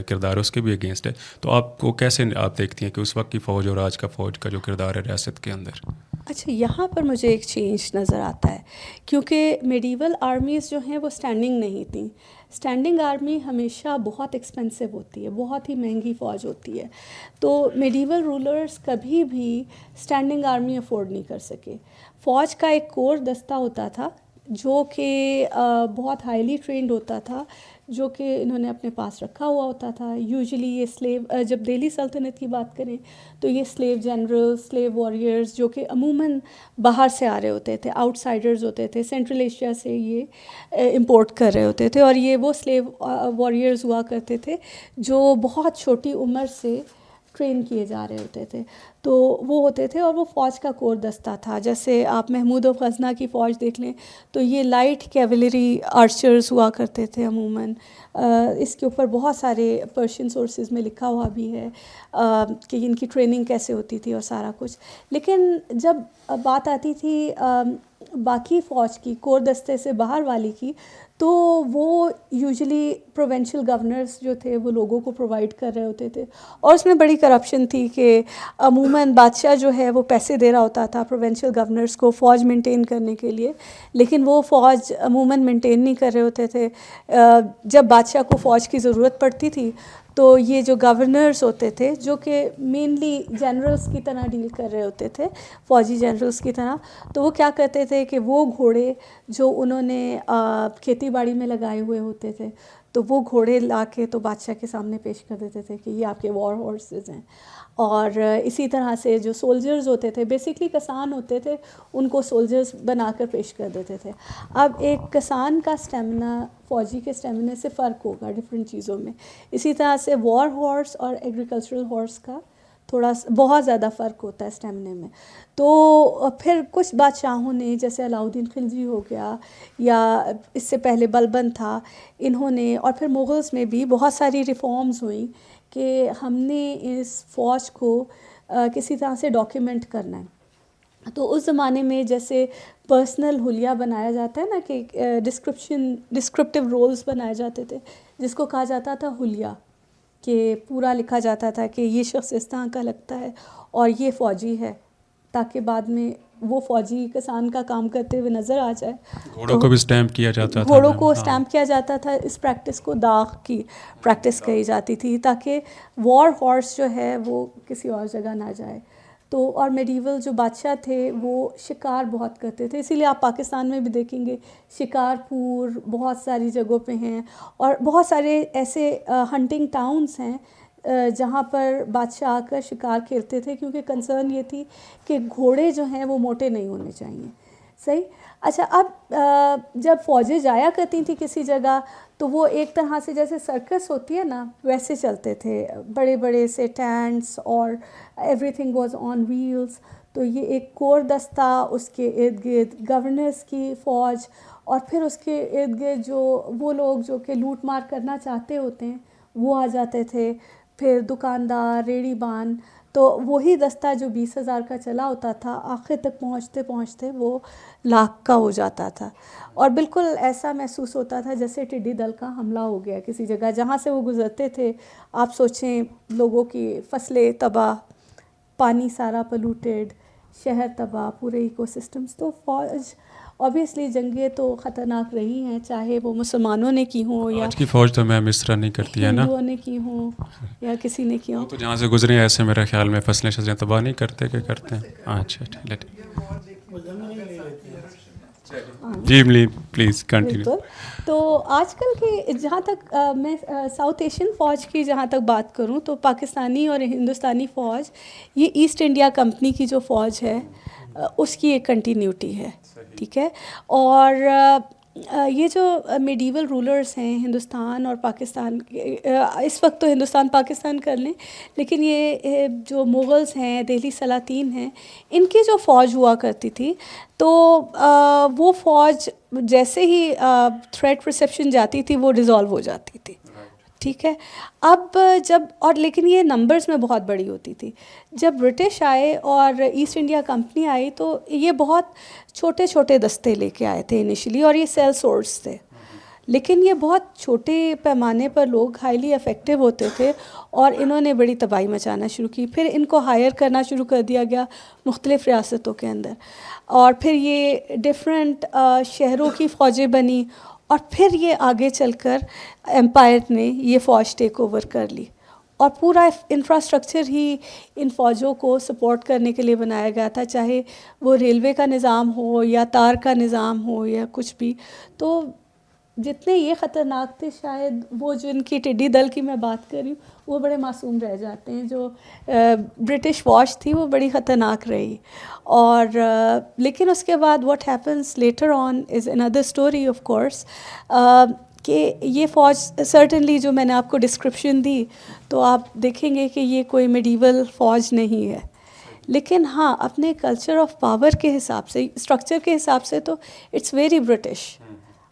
کردار ہے اس کے بھی اگینسٹ ہے. تو آپ کو کیسے آپ دیکھتی ہیں کہ اس وقت کی فوج اور آج کا فوج کا جو کردار ہے ریاست کے اندر؟ اچھا, یہاں پر مجھے ایک چینج نظر آتا ہے, کیونکہ میڈیول آرمیز جو ہیں وہ اسٹینڈنگ نہیں تھیں. اسٹینڈنگ آرمی ہمیشہ بہت ایکسپینسو ہوتی ہے, بہت ہی مہنگی فوج ہوتی ہے. تو میڈیول رولرز کبھی بھی اسٹینڈنگ آرمی افورڈ نہیں کر سکے. فوج کا ایک کور دستہ ہوتا تھا جو کہ بہت ہائیلی ٹرینڈ ہوتا تھا, جو کہ انہوں نے اپنے پاس رکھا ہوا ہوتا تھا. یوزلی یہ سلیو, جب دہلی سلطنت کی بات کریں تو یہ سلیو جنرل, سلیو واریئرز جو کہ عموماً باہر سے آ رہے ہوتے تھے, آؤٹ سائڈرز ہوتے تھے, سینٹرل ایشیا سے یہ امپورٹ کر رہے ہوتے تھے, اور یہ وہ سلیو واریئرز ہوا کرتے تھے جو بہت چھوٹی عمر سے ٹرین کیے جا رہے ہوتے تھے. تو وہ ہوتے تھے اور وہ فوج کا کور دستہ تھا. جیسے آپ محمود و غزنہ کی فوج دیکھ لیں تو یہ لائٹ کیولری آرچرز ہوا کرتے تھے عموماً. اس کے اوپر بہت سارے پرشین سورسز میں لکھا ہوا بھی ہے کہ ان کی ٹریننگ کیسے ہوتی تھی اور سارا کچھ. لیکن جب بات آتی تھی باقی فوج کی کور دستے سے باہر والی کی, تو وہ یوزلی پروونشل گورنرز جو تھے وہ لوگوں کو پرووائڈ کر رہے ہوتے تھے. اور اس میں بڑی کرپشن تھی کہ عموماً بادشاہ جو ہے وہ پیسے دے رہا ہوتا تھا پروونشل گورنرز کو فوج مینٹین کرنے کے لیے, لیکن وہ فوج عموماً مینٹین نہیں کر رہے ہوتے تھے. جب بادشاہ کو فوج کی ضرورت پڑتی تھی تو یہ جو گورنرز ہوتے تھے, جو کہ مینلی جنرلز کی طرح ڈیل کر رہے ہوتے تھے, فوجی جنرلز کی طرح, تو وہ کیا کرتے تھے کہ وہ گھوڑے جو انہوں نے کھیتی باڑی میں لگائے ہوئے ہوتے تھے, تو وہ گھوڑے لا کے تو بادشاہ کے سامنے پیش کر دیتے تھے کہ یہ آپ کے وار ہارسز ہیں. اور اسی طرح سے جو سولجرز ہوتے تھے, بیسکلی کسان ہوتے تھے, ان کو سولجرز بنا کر پیش کر دیتے تھے. اب ایک کسان کا اسٹیمنا فوجی کے اسٹیمنے سے فرق ہوگا ڈفرینٹ چیزوں میں. اسی طرح سے وار ہارس اور ایگریکلچرل ہارس کا بہت زیادہ فرق ہوتا ہے اسٹیمنے میں. تو پھر کچھ بادشاہوں نے, جیسے علاؤ الدین خلجی ہو گیا یا اس سے پہلے بلبن تھا, انہوں نے, اور پھر مغلز میں بھی بہت ساری ریفارمز ہوئیں کہ ہم نے اس فوج کو کسی طرح سے ڈاکیومنٹ کرنا ہے. تو اس زمانے میں جیسے پرسنل حلیہ بنایا جاتا ہے نا, کہ ڈسکرپٹیو رولز بنائے جاتے تھے جس کو کہا جاتا تھا حلیہ, کہ پورا لکھا جاتا تھا کہ یہ شخص اس طرح کا لگتا ہے اور یہ فوجی ہے, تاکہ بعد میں وہ فوجی کسان کا کام کرتے ہوئے نظر آ جائے. گھوڑوں کو بھی اسٹیمپ کیا جاتا تھا. گھوڑوں کو اسٹیمپ کیا جاتا تھا. اس پریکٹس کو داغ کی پریکٹس کہی جاتی تھی, تاکہ وار ہارس جو ہے وہ کسی اور جگہ نہ جائے. تو اور میڈیول جو بادشاہ تھے وہ شکار بہت کرتے تھے, اسی لیے آپ پاکستان میں بھی دیکھیں گے شکارپور بہت ساری جگہوں پہ ہیں, اور بہت سارے ایسے ہنٹنگ ٹاؤنز ہیں جہاں پر بادشاہ آ کر شکار کھیلتے تھے, کیونکہ کنسرن یہ تھی کہ گھوڑے جو ہیں وہ موٹے نہیں ہونے چاہیے. صحیح. اچھا, اب جب فوجیں جایا کرتی تھیں کسی جگہ تو وہ ایک طرح سے جیسے سرکس ہوتی ہے نا ویسے چلتے تھے, بڑے بڑے سے ٹینٹس اور everything was on wheels. تو یہ ایک کور دستہ, اس کے ارد گرد گورنرز کی فوج, اور پھر اس کے ارد گرد جو وہ لوگ جو کہ لوٹ مار کرنا چاہتے ہوتے ہیں وہ آ جاتے تھے, پھر دکاندار, ریڑھی بان. تو وہی دستہ جو 20,000 کا چلا ہوتا تھا آخر تک پہنچتے پہنچتے وہ لاکھ کا ہو جاتا تھا. اور بالکل ایسا محسوس ہوتا تھا جیسے ٹڈی دل کا حملہ ہو گیا کسی جگہ جہاں سے وہ گزرتے تھے. آپ سوچیں, لوگوں کی فصلیں تباہ, پانی سارا پلوٹیڈ, شہر تباہ, پورے ایکو سسٹمز. تو فوج اوبیسلی جنگیں تو خطرناک رہی ہیں, چاہے وہ مسلمانوں نے کی ہوں یا آج کی فوج تو میم اس طرح نہیں کرتی ہے نا, ہندوؤں نے کی ہوں یا کسی نے کی ہوں. تو جہاں سے گزرے ایسے میرے خیال میں فصلیں شصلیں تباہ نہیں کرتے کہ کرتے ہیں. اچھا جی پلیز کنٹینیو. بالکل. تو آج کل کے جہاں تک میں ساؤتھ ایشین فوج کی جہاں تک بات کروں تو پاکستانی اور ہندوستانی فوج, یہ ایسٹ انڈیا کمپنی کی جو فوج ہے اس کی ایک کنٹینیوٹی ہے. ٹھیک ہے. اور یہ جو میڈیول رولرز ہیں ہندوستان اور پاکستان, اس وقت تو ہندوستان پاکستان کر لیں, لیکن یہ جو مغلز ہیں, دہلی سلاطین ہیں, ان کی جو فوج ہوا کرتی تھی تو وہ فوج جیسے ہی تھریٹ پرسیپشن جاتی تھی وہ ڈیزالو ہو جاتی تھی. ٹھیک ہے. اب جب, اور لیکن یہ نمبرز میں بہت بڑی ہوتی تھی. جب برٹش آئے اور ایسٹ انڈیا کمپنی آئی تو یہ بہت چھوٹے چھوٹے دستے لے کے آئے تھے انیشلی, اور یہ سیل سورس تھے, لیکن یہ بہت چھوٹے پیمانے پر لوگ ہائیلی افیکٹو ہوتے تھے, اور انہوں نے بڑی تباہی مچانا شروع کی. پھر ان کو ہائر کرنا شروع کر دیا گیا مختلف ریاستوں کے اندر, اور پھر یہ ڈفرینٹ شہروں کی فوجیں بنی, اور پھر یہ آگے چل کر ایمپائر نے یہ فوج ٹیک اوور کر لی, اور پورا انفراسٹرکچر ہی ان فوجوں کو سپورٹ کرنے کے لیے بنایا گیا تھا, چاہے وہ ریلوے کا نظام ہو یا تار کا نظام ہو یا کچھ بھی. تو جتنے یہ خطرناک تھے, شاید وہ جو ان کی ٹڈی دل کی میں بات کر رہی ہوں وہ بڑے معصوم رہ جاتے ہیں. جو برٹش فوج تھی وہ بڑی خطرناک رہی, اور لیکن اس کے بعد what happens later on is another story of course, کہ یہ فوج سرٹنلی جو میں نے آپ کو ڈسکرپشن دی تو آپ دیکھیں گے کہ یہ کوئی میڈیول فوج نہیں ہے، لیکن ہاں اپنے کلچر آف پاور کے حساب سے، اسٹرکچر کے حساب سے تو اٹس ویری برٹش.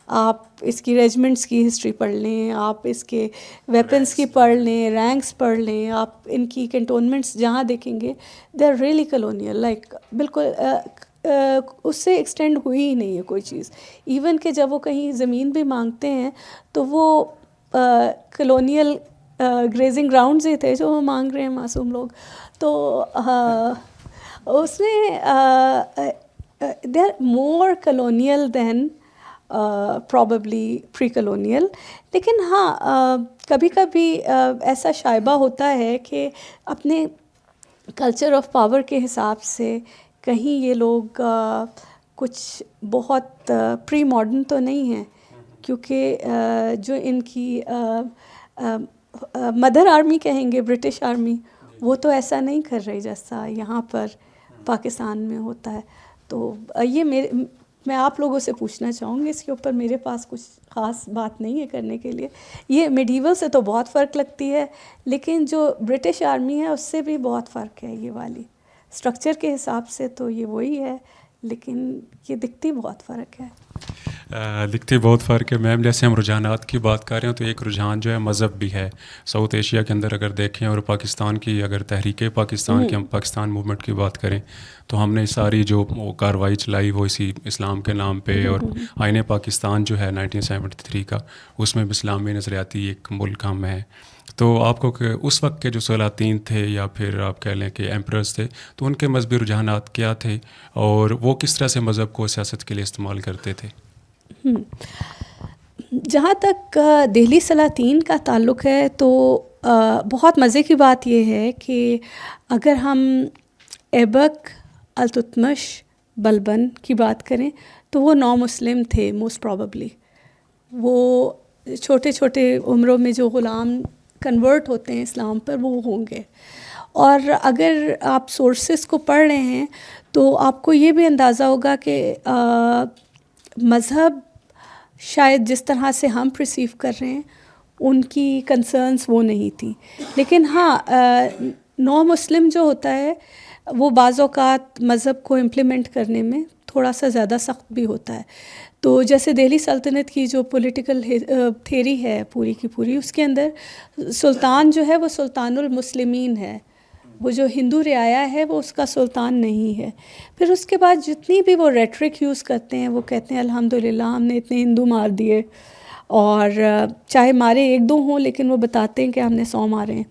آپ اس کی ریجمنٹس کی ہسٹری پڑھ لیں، آپ اس کے ویپنس کی پڑھ لیں، رینکس پڑھ لیں، آپ ان کی کنٹونمنٹس جہاں دیکھیں گے they are really colonial, like بالکل اس سے ایکسٹینڈ ہوئی ہی نہیں ہے کوئی چیز. ایون کہ جب وہ کہیں زمین بھی مانگتے ہیں تو وہ کلونیل گریزنگ گراؤنڈز ہی تھے جو وہ مانگ رہے ہیں معصوم لوگ. تو اس میں they are more colonial than probably pre colonial. لیکن ہاں کبھی کبھی ایسا شائبہ ہوتا ہے کہ اپنے کلچر آف پاور کے حساب سے کہیں یہ لوگ کچھ بہت پری ماڈرن تو نہیں ہیں، کیونکہ جو ان کی مدر آرمی کہیں گے برٹش آرمی، وہ تو ایسا نہیں کر رہی جیسا یہاں پر پاکستان میں ہوتا ہے. تو یہ میں آپ لوگوں سے پوچھنا چاہوں گی، اس کے اوپر میرے پاس کچھ خاص بات نہیں ہے کرنے کے لیے. یہ میڈیول سے تو بہت فرق لگتی ہے، لیکن جو برٹش آرمی ہے اس سے بھی بہت فرق ہے. یہ والی اسٹرکچر کے حساب سے تو یہ وہی ہے، لیکن یہ دکھتی بہت فرق ہے. دکھتی بہت فرق ہے میم. جیسے ہم رجحانات کی بات کر رہے ہیں تو ایک رجحان جو ہے مذہب بھی ہے ساؤتھ ایشیا کے اندر. اگر دیکھیں اور پاکستان کی اگر تحریک پاکستان کی، ہم پاکستان موومنٹ کی بات کریں تو ہم نے ساری جو کارروائی چلائی وہ اسی اسلام کے نام پہ، اور آئین پاکستان جو ہے 1973 کا، اس میں بھی اسلامی نظریاتی ایک ملک ہم ہیں. تو آپ کو کہ اس وقت کے جو سلاطین تھے یا پھر آپ کہہ لیں کہ ایمپررز تھے، تو ان کے مذہبی رجحانات کیا تھے اور وہ کس طرح سے مذہب کو سیاست کے لیے استعمال کرتے تھے؟ جہاں تک دہلی سلاطین کا تعلق ہے تو بہت مزے کی بات یہ ہے کہ اگر ہم ایبک، التتمش، بلبن کی بات کریں تو وہ نو مسلم تھے موسٹ پروبیبلی. وہ چھوٹے چھوٹے عمروں میں جو غلام کنورٹ ہوتے ہیں اسلام پر وہ ہوں گے. اور اگر آپ سورسز کو پڑھ رہے ہیں تو آپ کو یہ بھی اندازہ ہوگا کہ مذہب شاید جس طرح سے ہم پرسیو کر رہے ہیں ان کی کنسرنس وہ نہیں تھیں. لیکن ہاں نو مسلم جو ہوتا ہے وہ بعض اوقات مذہب کو امپلیمنٹ کرنے میں تھوڑا سا زیادہ سخت بھی ہوتا ہے. تو جیسے دہلی سلطنت کی جو پولیٹیکل تھیری ہے پوری کی پوری، اس کے اندر سلطان جو ہے وہ سلطان المسلمین ہے، وہ جو ہندو رعایا ہے وہ اس کا سلطان نہیں ہے. پھر اس کے بعد جتنی بھی وہ ریٹرک یوز کرتے ہیں وہ کہتے ہیں الحمدللہ ہم نے اتنے ہندو مار دیے، اور چاہے مارے ایک دو ہوں لیکن وہ بتاتے ہیں کہ ہم نے 100 مارے ہیں.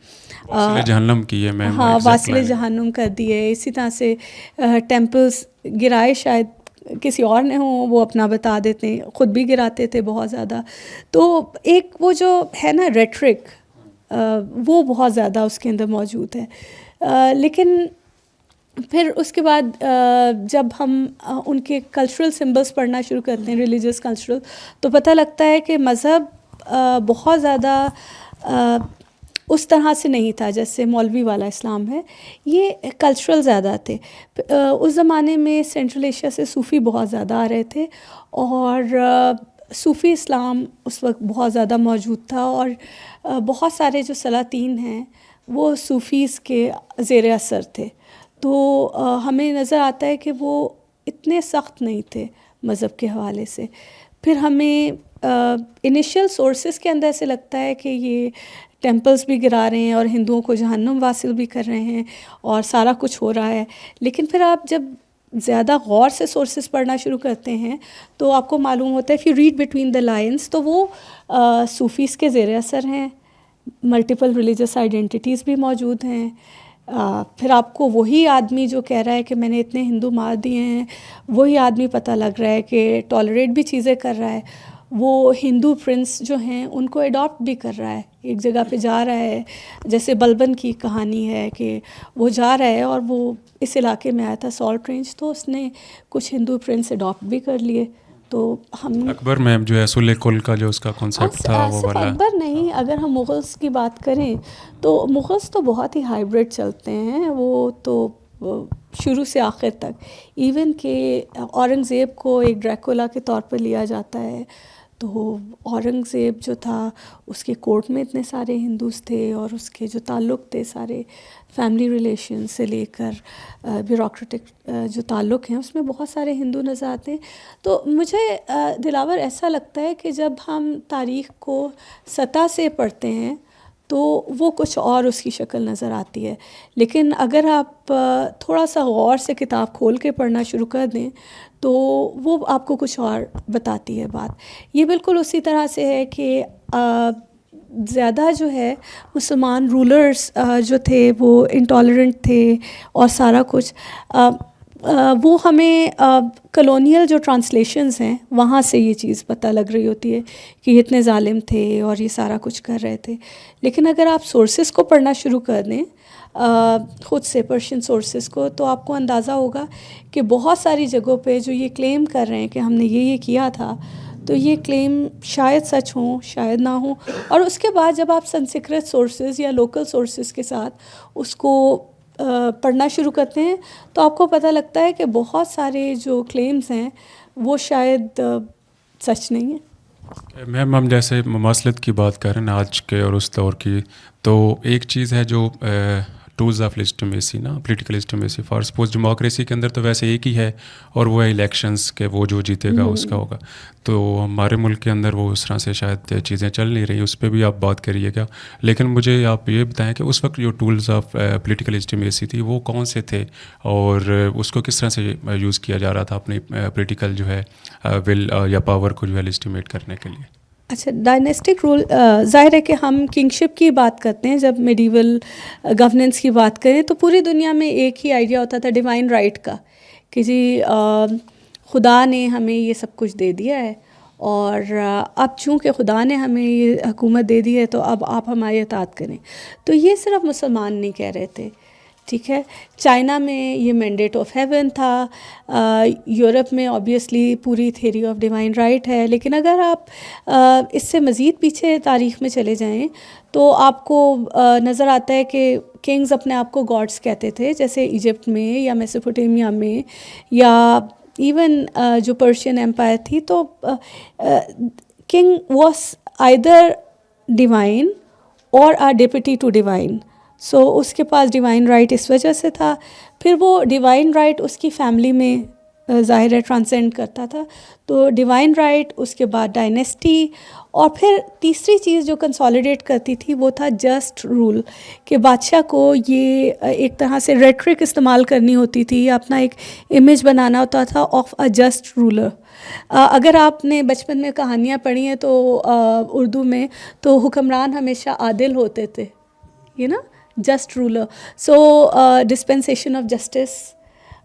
واصل جہنم کی ہے میم. ہاں واصل جہنم کر دیے. اسی طرح سے ٹیمپلز گرائے شاید کسی اور نے ہوں، وہ اپنا بتا دیتے ہیں، خود بھی گراتے تھے بہت زیادہ. تو ایک وہ جو ہے نا ریٹرک، وہ بہت زیادہ اس کے اندر موجود ہے. لیکن پھر اس کے بعد جب ہم ان کے کلچرل سمبلس پڑھنا شروع کرتے ہیں، ریلیجیس کلچرل، تو پتہ لگتا ہے کہ مذہب بہت زیادہ اس طرح سے نہیں تھا جیسے مولوی والا اسلام ہے، یہ کلچرل زیادہ تھے. اس زمانے میں سینٹرل ایشیا سے صوفی بہت زیادہ آ رہے تھے، اور صوفی اسلام اس وقت بہت زیادہ موجود تھا، اور بہت سارے جو سلاطین ہیں وہ صوفیز کے زیر اثر تھے. تو ہمیں نظر آتا ہے کہ وہ اتنے سخت نہیں تھے مذہب کے حوالے سے. پھر ہمیں انیشیل سورسز کے اندر سے لگتا ہے کہ یہ ٹیمپلز بھی گرا رہے ہیں اور ہندوؤں کو جہنم واصل بھی کر رہے ہیں اور سارا کچھ ہو رہا ہے. لیکن پھر آپ جب زیادہ غور سے سورسز پڑھنا شروع کرتے ہیں تو آپ کو معلوم ہوتا ہے کہ ریڈ بٹوین دا لائنس تو وہ صوفیز کے زیر اثر ہیں، ملٹیپل ریلیجس آئیڈینٹیٹیز بھی موجود ہیں. پھر آپ کو وہی آدمی جو کہہ رہا ہے کہ میں نے اتنے ہندو مار دیے ہیں، وہی آدمی پتہ لگ رہا ہے کہ ٹالریٹ بھی چیزیں کر رہا ہے. وہ ہندو پرنس جو ہیں ان کو اڈاپٹ بھی کر رہا ہے، ایک جگہ پہ جا رہا ہے. جیسے بلبن کی کہانی ہے کہ وہ جا رہا ہے اور وہ اس علاقے میں آیا تھا سالٹ رینج، تو اس نے کچھ ہندو پرنس اڈاپٹ بھی کر لیے. تو ہم اکبر میں جو ہے سلح کل کا جو اس کا کانسیپٹ تھا وہ صرف والا. اکبر نہیں، اگر ہم مغلس کی بات کریں تو مغلس تو بہت ہی ہائیبرڈ چلتے ہیں. وہ تو شروع سے آخر تک، ایون کہ اورنگزیب کو ایک ڈریکولا کے طور پر لیا جاتا ہے تو اورنگزیب جو تھا اس کے کورٹ میں اتنے سارے ہندوز تھے اور اس کے جو تعلق تھے سارے فیملی ریلیشن سے لے کر بیوروکریٹک جو تعلق ہیں اس میں بہت سارے ہندو نظر آتے ہیں. تو مجھے دلاور ایسا لگتا ہے کہ جب ہم تاریخ کو سطح سے پڑھتے ہیں تو وہ کچھ اور اس کی شکل نظر آتی ہے, لیکن اگر آپ تھوڑا سا غور سے کتاب کھول کے پڑھنا شروع کر دیں تو وہ آپ کو کچھ اور بتاتی ہے بات. یہ بالکل اسی طرح سے ہے کہ زیادہ جو ہے مسلمان رولرز جو تھے وہ انٹالرنٹ تھے اور سارا کچھ وہ ہمیں کلونیل جو ٹرانسلیشنز ہیں وہاں سے یہ چیز پتہ لگ رہی ہوتی ہے کہ یہ اتنے ظالم تھے اور یہ سارا کچھ کر رہے تھے. لیکن اگر آپ سورسز کو پڑھنا شروع کر دیں خود سے پرشین سورسز کو تو آپ کو اندازہ ہوگا کہ بہت ساری جگہوں پہ جو یہ کلیم کر رہے ہیں کہ ہم نے یہ کیا تھا تو یہ کلیم شاید سچ ہوں شاید نہ ہوں. اور اس کے بعد جب آپ سنسکرت سورسز یا لوکل سورسز کے ساتھ اس کو پڑھنا شروع کرتے ہیں تو آپ کو پتہ لگتا ہے کہ بہت سارے جو کلیمز ہیں وہ شاید سچ نہیں ہیں. میم ہم جیسے مماثلت کی بات کر رہے ہیں آج کے اور اس دور کی, تو ایک چیز ہے جو ٹولز آف لیجٹمیسی نا پولیٹیکل لیجٹمیسی فار سپوز ڈیموکریسی کے اندر تو ویسے ایک ہی ہے اور وہ ہے الیکشنز کہ وہ جو جیتے گا اس کا ہوگا. تو ہمارے ملک کے اندر وہ اس طرح سے شاید چیزیں چل نہیں رہی, اس پہ بھی آپ بات کریے گا. لیکن مجھے آپ یہ بتائیں کہ اس وقت جو ٹولز آف پولیٹیکل لیجٹمیسی تھی وہ کون سے تھے اور اس کو کس طرح سے یوز کیا جا رہا تھا اپنی پولیٹیکل جو ہے ول یا پاور کو جو ہے لیجٹمیٹ کرنے کے لیے؟ اچھا, ڈائنیسٹک رول ظاہر ہے کہ ہم کنگشپ کی بات کرتے ہیں جب میڈیول گورننس کی بات کریں تو پوری دنیا میں ایک ہی آئیڈیا ہوتا تھا ڈیوائن رائٹ کا کہ جی خدا نے ہمیں یہ سب کچھ دے دیا ہے اور اب چونکہ خدا نے ہمیں یہ حکومت دے دی ہے تو اب آپ ہماری اطاعت کریں. تو یہ صرف مسلمان نہیں کہہ رہے تھے, ٹھیک ہے. چائنا میں یہ مینڈیٹ آف ہیون تھا, یورپ میں آبویسلی پوری تھیوری آف ڈیوائن رائٹ ہے. لیکن اگر آپ اس سے مزید پیچھے تاریخ میں چلے جائیں تو آپ کو نظر آتا ہے کہ کنگز اپنے آپ کو گاڈس کہتے تھے, جیسے ایجپٹ میں یا میسوپوٹیمیا میں یا ایون جو پرشین ایمپائر تھی تو کنگ واز آئیدر ڈیوائن اور آ ڈیپٹی ٹو ڈیوائن. سو اس کے پاس ڈیوائن رائٹ اس وجہ سے تھا. پھر وہ ڈیوائن رائٹ اس کی فیملی میں ظاہر ہے ٹرانسینڈ کرتا تھا. تو ڈیوائن رائٹ, اس کے بعد ڈائنیسٹی, اور پھر تیسری چیز جو کنسالیڈیٹ کرتی تھی وہ تھا جسٹ رول, کہ بادشاہ کو یہ ایک طرح سے ریٹرک استعمال کرنی ہوتی تھی یا اپنا ایک امیج بنانا ہوتا تھا آف اے جسٹ رولر. اگر آپ نے بچپن میں کہانیاں پڑھی ہیں تو اردو میں تو حکمران ہمیشہ عادل ہوتے تھے, یہ نا just ruler. So dispensation of justice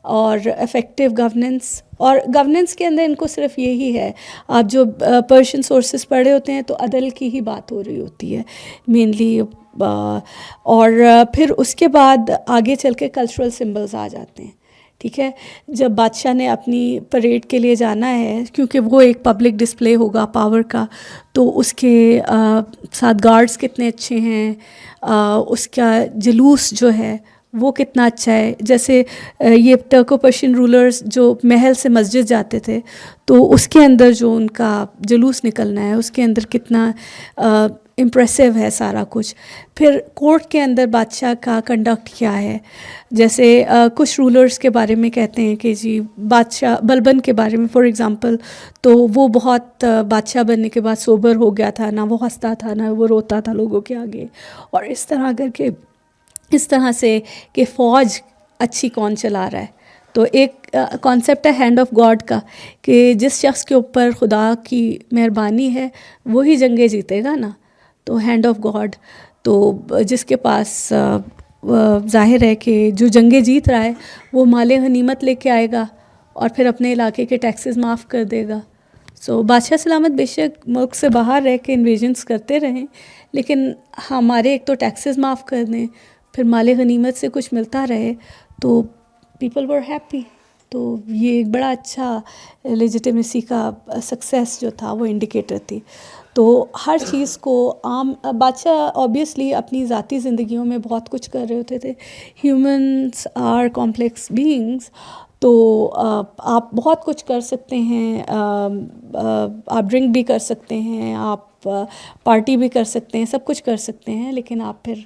اور افیکٹو گورننس, اور گورننس کے اندر ان کو صرف یہی ہے. آپ جو پرشین سورسز پڑھے ہوتے ہیں تو عدل کی ہی بات ہو رہی ہوتی ہے مینلی. اور پھر اس کے بعد آگے چل کے کلچرل سمبلز آ جاتے ہیں, ٹھیک ہے. جب بادشاہ نے اپنی پریڈ کے لیے جانا ہے کیونکہ وہ ایک پبلک ڈسپلے ہوگا پاور کا, تو اس کے ساتھ گارڈز کتنے اچھے ہیں, اس کا جلوس جو ہے وہ کتنا اچھا ہے. جیسے یہ ٹرکو پرشین رولرز جو محل سے مسجد جاتے تھے تو اس کے اندر جو ان کا جلوس نکلنا ہے اس کے اندر کتنا امپریسو ہے سارا کچھ. پھر کورٹ کے اندر بادشاہ کا کنڈکٹ کیا ہے. جیسے کچھ رولرز کے بارے میں کہتے ہیں کہ جی بادشاہ بلبن کے بارے میں فار ایگزامپل, تو وہ بہت بادشاہ بننے کے بعد سوبر ہو گیا تھا, نہ وہ ہنستا تھا نہ وہ روتا تھا لوگوں کے آگے. اور اس طرح کر کے اس طرح سے کہ فوج اچھی کون چلا رہا ہے. تو ایک کانسیپٹ ہے ہینڈ آف گاڈ کا کہ جس شخص کے اوپر خدا کی مہربانی ہے وہی جنگیں جیتے گا نا. تو ہینڈ آف گاڈ, تو جس کے پاس ظاہر ہے کہ جو جنگیں جیت رہا ہے وہ مال غنیمت لے کے آئے گا اور پھر اپنے علاقے کے ٹیکسز معاف کر دے گا. سو بادشاہ سلامت بے شک ملک سے باہر رہ کے انویژنس کرتے رہیں, لیکن ہمارے ایک تو ٹیکسز معاف کر دیں, پھر مال غنیمت سے کچھ ملتا رہے, تو پیپل ور ہیپی. تو یہ ایک بڑا اچھا لیجیٹمیسی کا سکسیس جو تھا وہ انڈیکیٹر تھی. تو ہر چیز کو عام بادشاہ آبویسلی اپنی ذاتی زندگیوں میں بہت کچھ کر رہے ہوتے تھے. ہیومنس آر کمپلیکس بینگس, تو آپ بہت کچھ کر سکتے ہیں، آپ ڈرنک بھی کر سکتے ہیں، آپ پارٹی بھی کر سکتے ہیں، سب کچھ کر سکتے ہیں، لیکن آپ پھر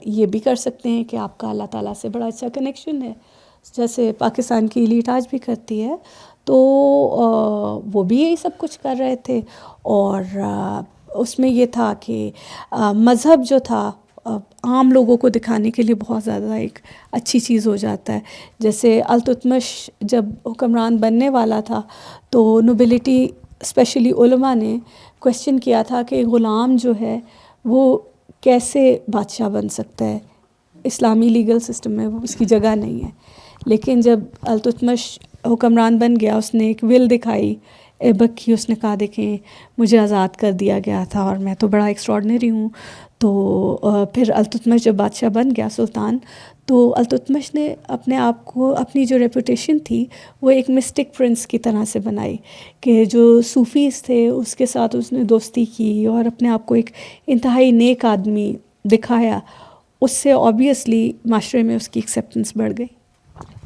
یہ بھی کر سکتے ہیں کہ آپ کا اللہ تعالیٰ سے بڑا اچھا کنیکشن ہے، جیسے پاکستان کی ایلیٹ آج بھی کرتی ہے. تو وہ بھی یہی سب کچھ کر رہے تھے، اور اس میں یہ تھا کہ مذہب جو تھا عام لوگوں کو دکھانے کے لیے بہت زیادہ ایک اچھی چیز ہو جاتا ہے. جیسے التتمش جب حکمران بننے والا تھا تو نوبلٹی اسپیشلی علماء نے کویشچن کیا تھا کہ غلام جو ہے وہ کیسے بادشاہ بن سکتا ہے، اسلامی لیگل سسٹم میں اس کی جگہ نہیں ہے. لیکن جب التتمش حکمران بن گیا، اس نے ایک ول دکھائی ایبک کی، اس نے کہا دیکھیں مجھے آزاد کر دیا گیا تھا اور میں تو بڑا ایکسٹراڈنری ہوں. تو پھر التتمش جب بادشاہ بن گیا سلطان، تو التتمش نے اپنے آپ کو، اپنی جو ریپوٹیشن تھی وہ ایک مسٹک پرنس کی طرح سے بنائی کہ جو صوفیز تھے اس کے ساتھ اس نے دوستی کی اور اپنے آپ کو ایک انتہائی نیک آدمی دکھایا. اس سے آبویسلی معاشرے میں اس کی ایکسیپٹنس بڑھ گئی.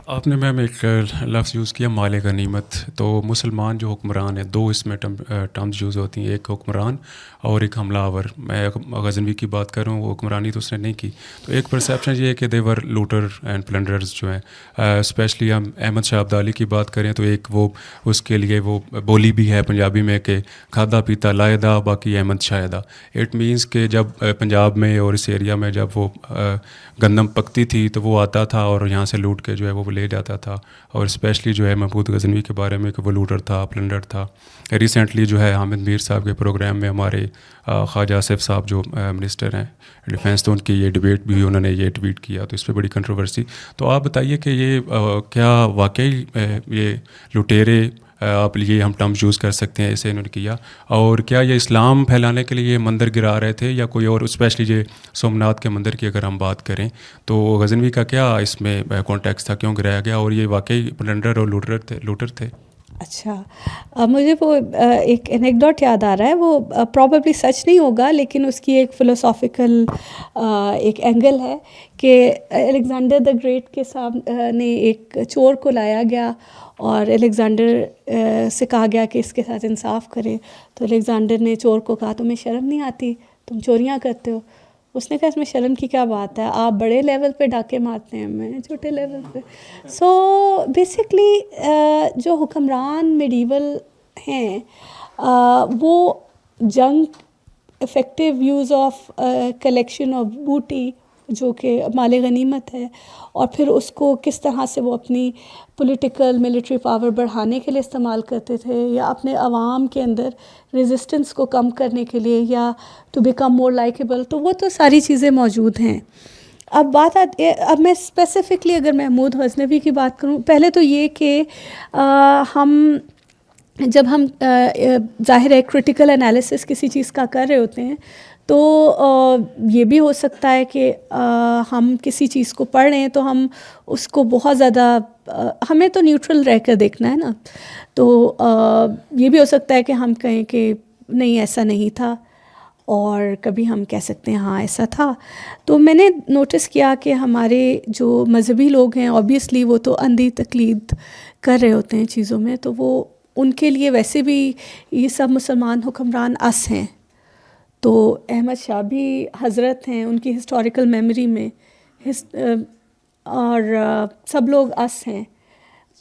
آپ نے میم ایک لفظ یوز کیا مال غنیمت. تو مسلمان جو حکمران ہیں، دو اس میں ٹرمز یوز ہوتی ہیں، ایک حکمران اور ایک حملہ آور. میں غزنوی کی بات کر رہا ہوں، وہ حکمرانی تو اس نے نہیں کی. تو ایک پرسیپشن یہ ہے کہ دیور لوٹر اینڈ پلنڈرز جو ہیں. اسپیشلی ہم احمد شاہ ابدالی کی بات کریں تو ایک وہ اس کے لیے وہ بولی بھی ہے پنجابی میں کہ کھادا پیتا لائدہ باقی احمد شاہدہ. اٹ مینس کہ جب پنجاب میں اور اس ایریا میں جب وہ گندم پکتی تھی تو وہ آتا تھا اور یہاں سے لوٹ کے جو ہے وہ لے جاتا تھا. اور اسپیشلی جو ہے محمود غزنوی کے بارے میں کہ وہ لوٹر تھا، پلنڈر تھا. ریسنٹلی جو ہے حامد میر صاحب کے پروگرام میں ہمارے خواجہ آصف صاحب جو منسٹر ہیں ڈیفینس، تو ان کی یہ ڈبیٹ بھی انہوں نے یہ ٹویٹ کیا، تو اس پہ بڑی کنٹروورسی. تو آپ بتائیے کہ یہ کیا واقعی یہ لٹیرے، آپ یہ ہم ٹرمز یوز کر سکتے ہیں، اسے انہوں نے کیا، اور کیا یہ اسلام پھیلانے کے لیے یہ مندر گرا رہے تھے یا کوئی اور؟ اسپیشلی یہ سومناتھ کے مندر کی اگر ہم بات کریں تو غزنوی کا کیا اس میں کانٹیکس تھا، کیوں گرایا گیا، اور یہ واقعی پلنڈر اور لوٹر تھے؟ اچھا، مجھے وہ ایک انیکڈوٹ یاد آ رہا ہے، وہ پروبیبلی سچ نہیں ہوگا لیکن اس کی ایک فلوسافیکل ایک اینگل ہے کہ الیگزینڈر دا گریٹ کے سامنے ایک چور کو لایا گیا اور الیگزینڈر سے کہا گیا کہ اس کے ساتھ انصاف کرے. تو الیگزینڈر نے چور کو کہا تمہیں شرم نہیں آتی، تم چوریاں کرتے ہو؟ اس نے کہا اس میں شرم کی کیا بات ہے، آپ بڑے لیول پہ ڈاکے مارتے ہیں، میں چھوٹے لیول پہ. سو بیسکلی جو حکمران میڈیول ہیں وہ جنگ، effective use of collection of بوٹی جو کہ مال غنیمت ہے، اور پھر اس کو کس طرح سے وہ اپنی پولیٹیکل ملٹری پاور بڑھانے کے لیے استعمال کرتے تھے، یا اپنے عوام کے اندر ریزسٹنس کو کم کرنے کے لیے، یا ٹو بیکم مور لائکیبل. تو وہ تو ساری چیزیں موجود ہیں. اب بات آتی ہے، اب میں اسپیسیفکلی اگر محمود غزنوی کی بات کروں، پہلے تو یہ کہ جب ہم ظاہر ہے کرٹیکل انالیسس کسی چیز کا کر رہے ہوتے ہیں تو یہ بھی ہو سکتا ہے کہ ہم کسی چیز کو پڑھ رہے ہیں تو ہم اس کو بہت زیادہ، ہمیں تو نیوٹرل رہ کر دیکھنا ہے نا. تو یہ بھی ہو سکتا ہے کہ ہم کہیں کہ نہیں ایسا نہیں تھا، اور کبھی ہم کہہ سکتے ہیں ہاں ایسا تھا. تو میں نے نوٹس کیا کہ ہمارے جو مذہبی لوگ ہیں اوبیسلی وہ تو اندھی تقلید کر رہے ہوتے ہیں چیزوں میں، تو وہ ان کے لیے ویسے بھی یہ سب مسلمان حکمران اس ہیں. تو احمد شاہ بھی حضرت ہیں ان کی ہسٹوریکل میموری میں، اور سب لوگ اس ہیں،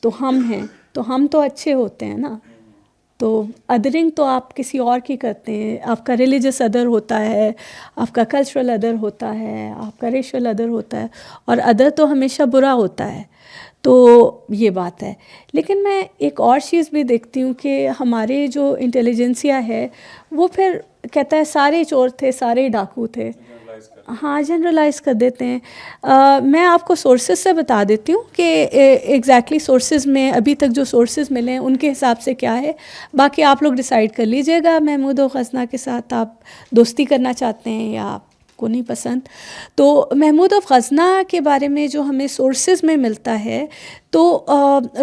تو ہم ہیں، تو ہم تو اچھے ہوتے ہیں نا. تو ادرنگ تو آپ کسی اور کی کرتے ہیں، آپ کا ریلیجس ادر ہوتا ہے، آپ کا کلچرل ادر ہوتا ہے، آپ کا ریشل ادر ہوتا ہے، اور ادر تو ہمیشہ برا ہوتا ہے. تو یہ بات ہے. لیکن میں ایک اور چیز بھی دیکھتی ہوں کہ ہمارے جو انٹیلیجنسیا ہے وہ پھر کہتا ہے سارے چور تھے، سارے ڈاکو تھے. ہاں جنرلائز کر دیتے ہیں. میں آپ کو سورسز سے بتا دیتی ہوں کہ ایگزیکٹلی سورسز میں ابھی تک جو سورسز ملے ہیں ان کے حساب سے کیا ہے. باقی آپ لوگ ڈیسائیڈ کر لیجئے گا محمود و غزنہ کے ساتھ آپ دوستی کرنا چاہتے ہیں یا آپ کو نہیں پسند. تو محمود آف غزنہ کے بارے میں جو ہمیں سورسز میں ملتا ہے، تو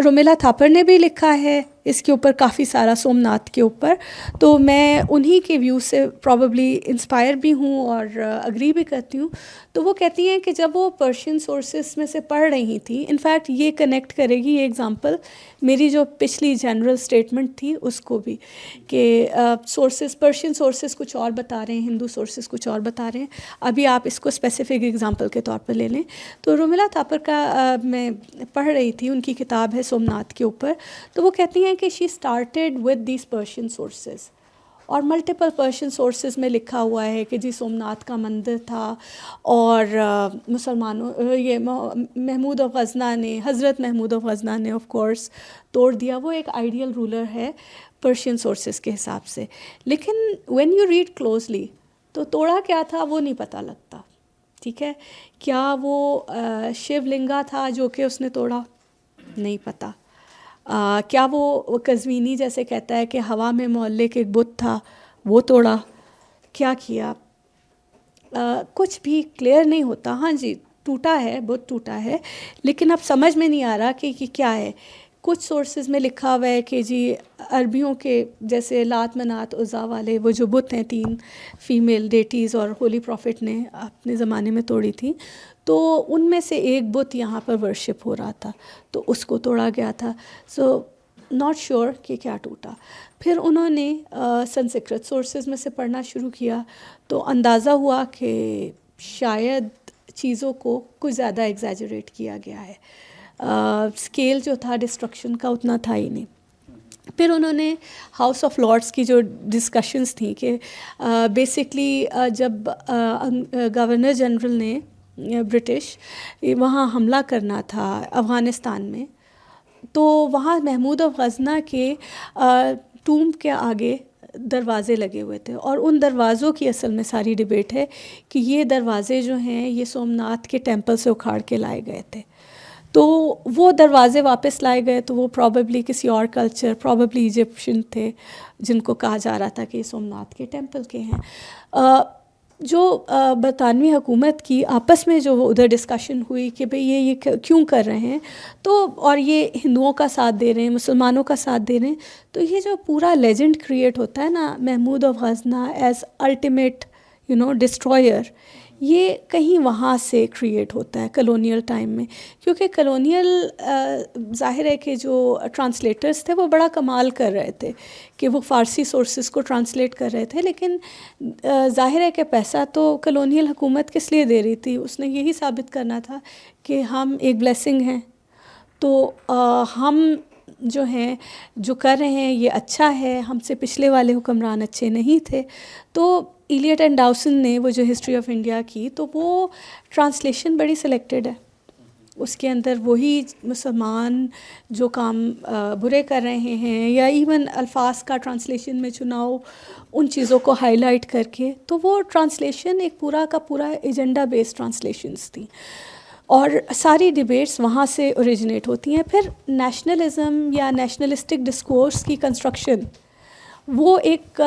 رومیلا تھاپر نے بھی لکھا ہے اس کے اوپر کافی سارا سومناتھ کے اوپر. تو میں انہی کے ویو سے پرابیبلی انسپائر بھی ہوں اور اگری بھی کرتی ہوں. تو وہ کہتی ہیں کہ جب وہ پرشین سورسز میں سے پڑھ رہی تھیں, انفیکٹ یہ کنیکٹ کرے گی یہ ایگزامپل میری جو پچھلی جنرل اسٹیٹمنٹ تھی اس کو بھی, کہ سورسز پرشین سورسز کچھ اور بتا رہے ہیں, ہندو سورسز کچھ اور بتا رہے ہیں. ابھی آپ اس کو اسپیسیفک ایگزامپل کے طور پر لے لیں تو رومیلا تھاپر کا میں پڑھ رہی تھی, ان کی کتاب ہے سومناتھ کے اوپر. تو وہ کہتی ہیں کہ she started with these Persian sources, اور ملٹیپل پرشین سورسز میں لکھا ہوا ہے کہ جی سومناتھ کا مندر تھا اور مسلمانوں یہ محمود آف غزنہ نے, حضرت محمود آف غزنہ نے آف کورس توڑ دیا. وہ ایک آئیڈیل رولر ہے پرشین سورسز کے حساب سے, لیکن وین یو ریڈ کلوزلی تو توڑا کیا تھا وہ نہیں پتہ لگتا. ٹھیک ہے, کیا وہ شیو لنگا تھا جو کہ اس نے توڑا, نہیں پتہ. کیا وہ قزوینی جیسے کہتا ہے کہ ہوا میں محلے کے ایک بت تھا وہ توڑا, کیا کیا, کچھ بھی کلیئر نہیں ہوتا. ہاں جی ٹوٹا ہے, بت ٹوٹا ہے, لیکن اب سمجھ میں نہیں آ رہا کہ کیا ہے. کچھ سورسز میں لکھا ہوا ہے کہ جی عربیوں کے جیسے لات منات عزا والے وہ جو بت ہیں 3 فیمیل ڈیٹیز اور ہولی پروفٹ نے اپنے زمانے میں توڑی تھیں, تو ان میں سے ایک بت یہاں پر ورشپ ہو رہا تھا تو اس کو توڑا گیا تھا. سو ناٹ شیور کہ کیا ٹوٹا. پھر انہوں نے سنسکرت سورسز میں سے پڑھنا شروع کیا تو اندازہ ہوا کہ شاید چیزوں کو کچھ زیادہ ایگزیجریٹ کیا گیا ہے. اسکیل جو تھا ڈسٹرکشن کا اتنا تھا ہی نہیں. پھر انہوں نے ہاؤس آف لارڈس کی جو ڈسکشنز تھیں کہ بیسکلی جب گورنر جنرل نے برٹش وہاں حملہ کرنا تھا افغانستان میں, تو وہاں محمود آف غزنہ کے ٹومب کے آگے دروازے لگے ہوئے تھے, اور ان دروازوں کی اصل میں ساری ڈبیٹ ہے کہ یہ دروازے جو ہیں یہ سومناتھ کے ٹیمپل سے اکھاڑ کے لائے گئے تھے. تو وہ دروازے واپس لائے گئے تو وہ پرابیبلی کسی اور کلچر, پرابیبلی ایجپشن تھے جن کو کہا جا رہا تھا کہ یہ سومناتھ کے ٹیمپل کے ہیں. جو برطانوی حکومت کی آپس میں جو ادھر ڈسکشن ہوئی کہ بھئی یہ کیوں کر رہے ہیں, تو اور یہ ہندوؤں کا ساتھ دے رہے ہیں, مسلمانوں کا ساتھ دے رہے ہیں, تو یہ جو پورا لیجنڈ کریٹ ہوتا ہے نا Mahmud of Ghazna as ultimate destroyer, یہ کہیں وہاں سے کریٹ ہوتا ہے کلونیل ٹائم میں. کیونکہ کلونیل ظاہر ہے کہ جو ٹرانسلیٹرز تھے وہ بڑا کمال کر رہے تھے کہ وہ فارسی سورسز کو ٹرانسلیٹ کر رہے تھے, لیکن ظاہر ہے کہ پیسہ تو کلونیل حکومت کس لیے دے رہی تھی, اس نے یہی ثابت کرنا تھا کہ ہم ایک بلیسنگ ہیں, تو ہم جو ہیں جو کر رہے ہیں یہ اچھا ہے, ہم سے پچھلے والے حکمران اچھے نہیں تھے. تو ایلیٹ اینڈ ڈاؤسن نے وہ جو ہسٹری آف انڈیا کی تو وہ ٹرانسلیشن بڑی سلیکٹڈ ہے, اس کے اندر وہی مسلمان جو کام برے کر رہے ہیں یا ایون الفاظ کا ٹرانسلیشن میں چناؤ ان چیزوں کو ہائی لائٹ کر کے, تو وہ ٹرانسلیشن ایک پورا کا پورا ایجنڈا بیسڈ ٹرانسلیشنز تھیں, اور ساری ڈیبیٹس وہاں سے اوریجنیٹ ہوتی ہیں. پھر نیشنلزم یا نیشنلسٹک ڈسکورس کی کنسٹرکشن وہ ایک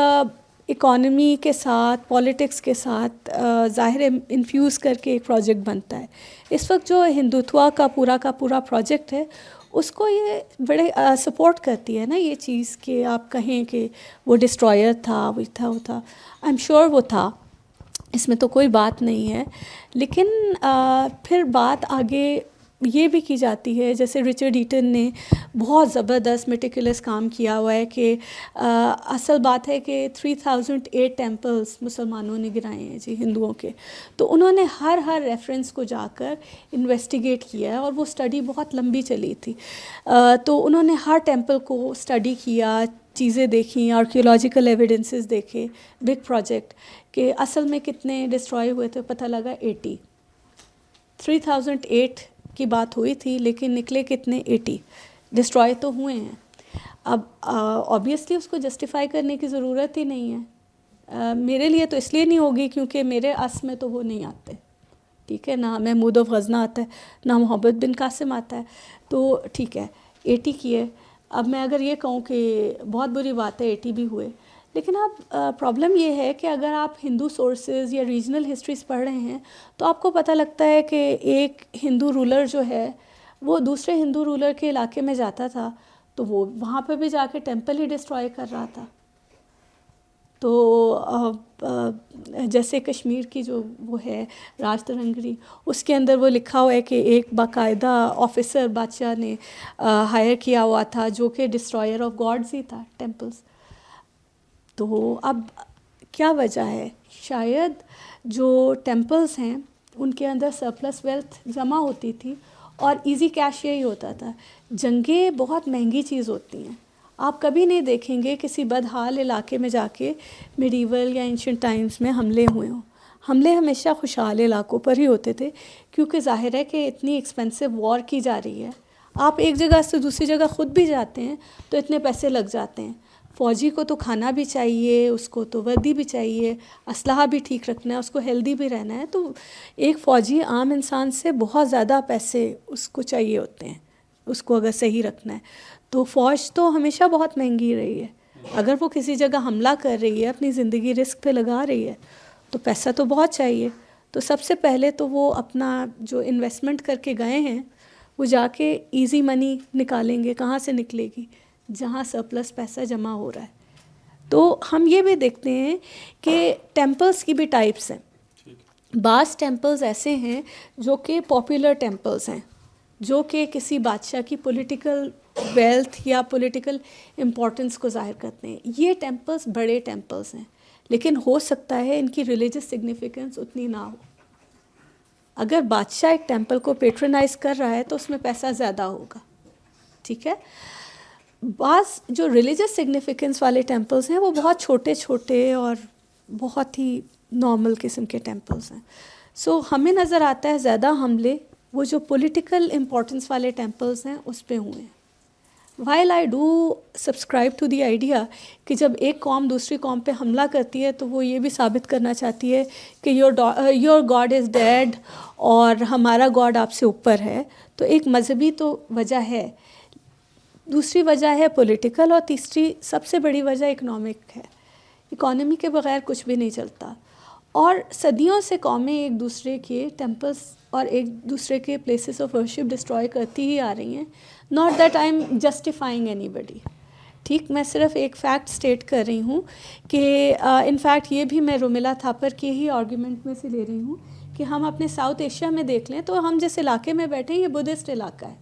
اکانومی کے ساتھ پالیٹکس کے ساتھ ظاہر انفیوز کر کے ایک پروجیکٹ بنتا ہے. اس وقت جو ہندوتوا کا پورا پروجیکٹ ہے اس کو یہ بڑے سپورٹ کرتی ہے نا یہ چیز کہ آپ کہیں کہ وہ ڈسٹرائر تھا, وہ تھا آئی ایم شیور وہ تھا, اس میں تو کوئی بات نہیں ہے. لیکن پھر بات آگے یہ بھی کی جاتی ہے, جیسے رچرڈ ایٹن نے بہت زبردست میٹیکولس کام کیا ہوا ہے کہ اصل بات ہے کہ 3008 ٹیمپلز مسلمانوں نے گرائے ہیں جی ہندوؤں کے, تو انہوں نے ہر ریفرنس کو جا کر انویسٹیگیٹ کیا ہے, اور وہ اسٹڈی بہت لمبی چلی تھی. تو انہوں نے ہر ٹیمپل کو اسٹڈی کیا, چیزیں دیکھیں, آرکیولوجیکل ایویڈنسز دیکھے, بگ پروجیکٹ کہ اصل میں کتنے ڈسٹرائے ہوئے تھے, پتہ لگا 80. 3008 کی بات ہوئی تھی لیکن نکلے کتنے 80 ڈسٹرائے تو ہوئے ہیں. اب آبویسلی اس کو جسٹیفائی کرنے کی ضرورت ہی نہیں ہے, میرے لیے تو اس لیے نہیں ہوگی کیونکہ میرے اس میں تو وہ نہیں آتے, ٹھیک ہے, نہ محمود آف غزنہ آتا ہے نہ محمد بن قاسم آتا ہے, تو ٹھیک ہے 80 کی ہے. اب میں اگر یہ کہوں کہ بہت بری بات ہے 80 بھی ہوئے, لیکن اب پرابلم یہ ہے کہ اگر آپ ہندو سورسز یا ریجنل ہسٹریز پڑھ رہے ہیں تو آپ کو پتہ لگتا ہے کہ ایک ہندو رولر جو ہے وہ دوسرے ہندو رولر کے علاقے میں جاتا تھا تو وہ وہاں پہ بھی جا کے ٹیمپل ہی ڈسٹرائے کر رہا تھا. تو جیسے کشمیر کی جو وہ ہے راج ترنگری, اس کے اندر وہ لکھا ہوا ہے کہ ایک باقاعدہ آفیسر بادشاہ نے ہائر کیا ہوا تھا جو کہ ڈسٹرائر آف گاڈز ہی تھا, ٹیمپلز. تو اب کیا وجہ ہے؟ شاید جو ٹیمپلز ہیں ان کے اندر سرپلس ویلتھ جمع ہوتی تھی اور ایزی کیش یہی ہوتا تھا. جنگیں بہت مہنگی چیز ہوتی ہیں. آپ کبھی نہیں دیکھیں گے کسی بدحال علاقے میں جا کے میڈیول یا اینشنٹ ٹائمز میں حملے ہوئے ہوں. حملے ہمیشہ خوشحال علاقوں پر ہی ہوتے تھے, کیونکہ ظاہر ہے کہ اتنی ایکسپینسو وار کی جا رہی ہے. آپ ایک جگہ سے دوسری جگہ خود بھی جاتے ہیں تو اتنے پیسے لگ جاتے ہیں. فوجی کو تو کھانا بھی چاہیے, اس کو تو وردی بھی چاہیے, اسلحہ بھی ٹھیک رکھنا ہے, اس کو ہیلدی بھی رہنا ہے. تو ایک فوجی عام انسان سے بہت زیادہ پیسے اس کو چاہیے ہوتے ہیں, اس کو اگر صحیح رکھنا ہے. تو فوج تو ہمیشہ بہت مہنگی رہی ہے. اگر وہ کسی جگہ حملہ کر رہی ہے, اپنی زندگی رسک پہ لگا رہی ہے, تو پیسہ تو بہت چاہیے. تو سب سے پہلے تو وہ اپنا جو انویسٹمنٹ کر کے گئے ہیں وہ جا کے ایزی منی نکالیں گے. کہاں سے نکلے گی؟ جہاں سرپلس پیسہ جمع ہو رہا ہے. تو ہم یہ بھی دیکھتے ہیں کہ ٹیمپلز کی بھی ٹائپس ہیں. بعض ٹیمپلز ایسے ہیں جو کہ پاپولر ٹیمپلز ہیں, جو کہ کسی بادشاہ کی پولیٹیکل ویلتھ یا پولیٹیکل امپورٹنس کو ظاہر کرتے ہیں. یہ ٹیمپلز بڑے ٹیمپلز ہیں, لیکن ہو سکتا ہے ان کی ریلیجس سگنیفیکنس اتنی نہ ہو. اگر بادشاہ ایک ٹیمپل کو پیٹرنائز کر رہا ہے تو اس میں پیسہ زیادہ ہوگا, ٹھیک ہے. بعض جو ریلیجس سگنیفیکنس والے ٹیمپلز ہیں وہ بہت چھوٹے چھوٹے اور بہت ہی نارمل قسم کے ٹیمپلز ہیں. سو ہمیں نظر آتا ہے زیادہ حملے وہ جو پولیٹیکل امپورٹنس والے ٹیمپلز ہیں اس پہ ہوئے ہیں. While I do subscribe to the idea کہ جب ایک قوم دوسری قوم پہ حملہ کرتی ہے تو وہ یہ بھی ثابت کرنا چاہتی ہے کہ یور گاڈ از ڈیڈ اور ہمارا گاڈ آپ سے اوپر ہے, تو ایک مذہبی تو وجہ ہے. دوسری وجہ ہے پولیٹیکل, اور تیسری سب سے بڑی وجہ اکنامک ہے. اکانومی کے بغیر کچھ بھی نہیں چلتا, اور صدیوں سے قومیں ایک دوسرے کے ٹیمپلز اور ایک دوسرے کے پلیسز آف ورشپ ڈسٹرائے کرتی ہی آ رہی ہیں. Not that I am justifying anybody, ٹھیک, میں صرف ایک فیکٹ اسٹیٹ کر رہی ہوں کہ ان فیکٹ یہ بھی میں رومیلا تھاپر کے ہی آرگیومنٹ میں سے لے رہی ہوں کہ ہم اپنے ساؤتھ ایشیا میں دیکھ لیں تو ہم جس علاقے میں بیٹھے ہیں یہ بدھسٹ علاقہ ہے,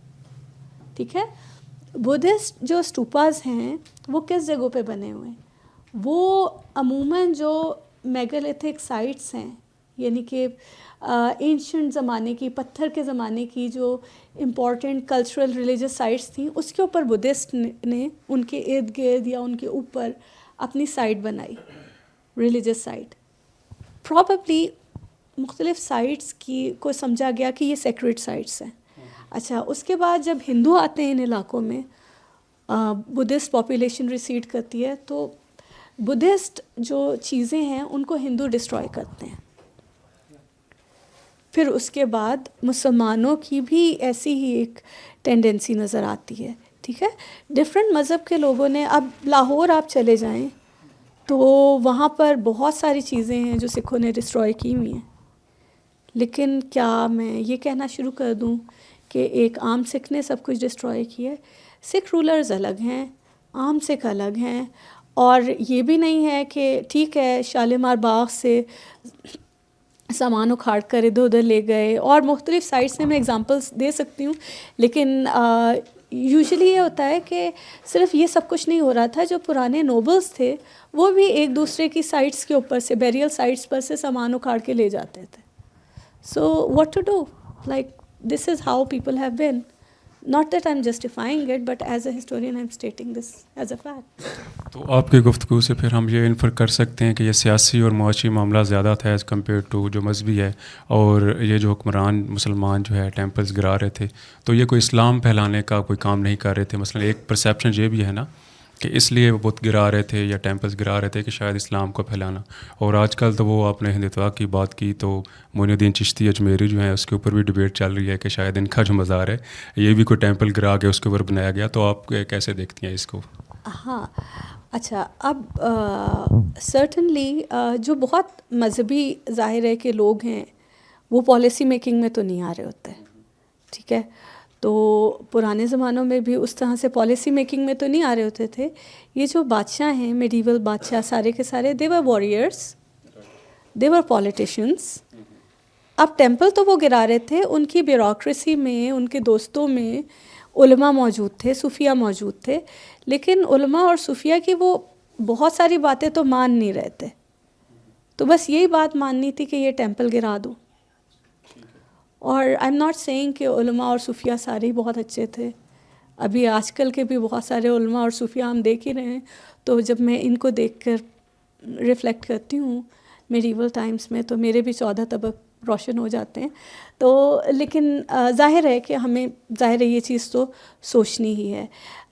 ٹھیک ہے. بدھسٹ جو اسٹوپاز ہیں وہ کس جگہوں پہ بنے ہوئے ہیں؟ وہ عموماً جو میگالیتھک سائٹس ہیں, یعنی کہ اینشنٹ زمانے کی, پتھر کے زمانے کی جو امپورٹنٹ کلچرل ریلیجس سائٹس تھیں, اس کے اوپر بدھسٹ نے ان کے ارد گرد یا ان کے اوپر اپنی سائٹ بنائی, ریلیجس سائٹ. پرابیبلی مختلف سائٹس کی کو سمجھا گیا کہ یہ سیکریٹ سائٹس ہیں. اچھا, اس کے بعد جب ہندو آتے ہیں ان علاقوں میں, بدھسٹ پاپولیشن ریسیڈ کرتی ہے, تو بدھسٹ جو چیزیں ہیں ان کو ہندو ڈسٹرائے کرتے ہیں. پھر اس کے بعد مسلمانوں کی بھی ایسی ہی ایک ٹینڈنسی نظر آتی ہے, ٹھیک ہے. ڈفرینٹ مذہب کے لوگوں نے, اب لاہور آپ چلے جائیں تو وہاں پر بہت ساری چیزیں ہیں جو سکھوں نے ڈسٹرائے کی ہوئی ہیں. لیکن کیا میں یہ کہنا شروع کر دوں کہ ایک عام سکھ نے سب کچھ ڈسٹرائے کیا ہے؟ سکھ رولرز الگ ہیں, عام سکھ الگ ہیں. اور یہ بھی نہیں ہے کہ ٹھیک ہے شالیمار باغ سے سامان اکھاڑ کر ادھر ادھر لے گئے, اور مختلف سائٹس سے میں ایگزامپلس دے سکتی ہوں, لیکن یوزلی یہ ہوتا ہے کہ صرف یہ سب کچھ نہیں ہو رہا تھا. جو پرانے نوبلز تھے وہ بھی ایک دوسرے کی سائٹس کے اوپر سے, بیریل سائٹس پر سے سامان اکھاڑ کے لے جاتے تھے. So what to do, like this is how people have been. Not that I'm justifying it, but as a historian I'm stating this as a fact. تو آپ کی گفتگو سے پھر ہم یہ انفر کر سکتے ہیں کہ یہ سیاسی اور معاشی معاملہ زیادہ تھا ایز کمپیئر ٹو جو مذہبی ہے, اور یہ جو حکمران مسلمان جو ہے ٹیمپلز گرا رہے تھے تو یہ کوئی اسلام پھیلانے کا کوئی کام نہیں کر رہے تھے. مثلا ایک پرسیپشن یہ بھی ہے نا کہ اس لیے وہ بت گرا رہے تھے یا ٹیمپلز گرا رہے تھے کہ شاید اسلام کو پھیلانا. اور آج کل تو وہ آپ نے ہندوتوا کی بات کی تو معین الدین چشتی اجمیری جو ہیں اس کے اوپر بھی ڈبیٹ چل رہی ہے کہ شاید ان کا جو مزار ہے یہ بھی کوئی ٹیمپل گرا کے اس کے اوپر بنایا گیا. تو آپ کیسے دیکھتی ہیں اس کو؟ ہاں اچھا, اب سرٹنلی جو بہت مذہبی ظاہر ہے کہ لوگ ہیں وہ پالیسی میکنگ میں تو نہیں آ رہے ہوتے, ٹھیک ہے. تو پرانے زمانوں میں بھی اس طرح سے پالیسی میکنگ میں تو نہیں آ رہے ہوتے تھے. یہ جو بادشاہ ہیں میڈیول بادشاہ سارے کے سارے دے ور واریئرس, دے ور پولیٹیشنس. اب ٹیمپل تو وہ گرا رہے تھے, ان کی بیوروکریسی میں ان کے دوستوں میں علماء موجود تھے, صوفیہ موجود تھے, لیکن علماء اور صوفیہ کی وہ بہت ساری باتیں تو مان نہیں رہے تھے. تو بس یہی بات ماننی تھی کہ یہ ٹیمپل گرا دو. اور آئی ایم ناٹ سیئنگ کہ علماء اور صوفیہ سارے ہی بہت اچھے تھے. ابھی آج کل کے بھی بہت سارے علماء اور صوفیہ ہم دیکھ ہی رہے ہیں. تو جب میں ان کو دیکھ کر ریفلیکٹ کرتی ہوں میڈیول ٹائمز میں تو میرے بھی 14 طبق روشن ہو جاتے ہیں. تو لیکن ظاہر ہے کہ ہمیں ظاہر ہے یہ چیز تو سوچنی ہی ہے.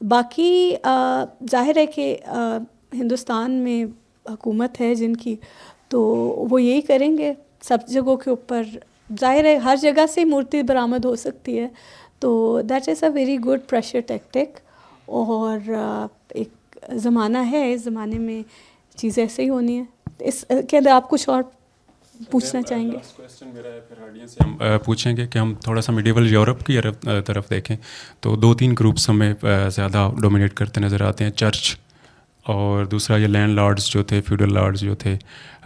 باقی ظاہر ہے کہ ہندوستان میں حکومت ہے جن کی, تو وہ یہی کریں گے سب جگہوں کے اوپر. ظاہر ہے ہر جگہ سے مورتی برآمد ہو سکتی ہے, تو that is a very good pressure tactic. اور ایک زمانہ ہے, اس زمانے میں چیزیں ایسے ہی ہونی ہیں. اس کے اندر آپ کچھ اور پوچھنا چاہیں گے؟ لاسٹ کویسچن میرا ہے, پھر آڈینس سے ہم پوچھیں گے کہ ہم تھوڑا سا میڈیول یورپ کی طرف دیکھیں تو 2-3 گروپس ہمیں زیادہ ڈومینیٹ کرتے نظر آتے ہیں, چرچ اور دوسرا یہ لینڈ لارڈز جو تھے, فیوڈل لارڈز جو تھے.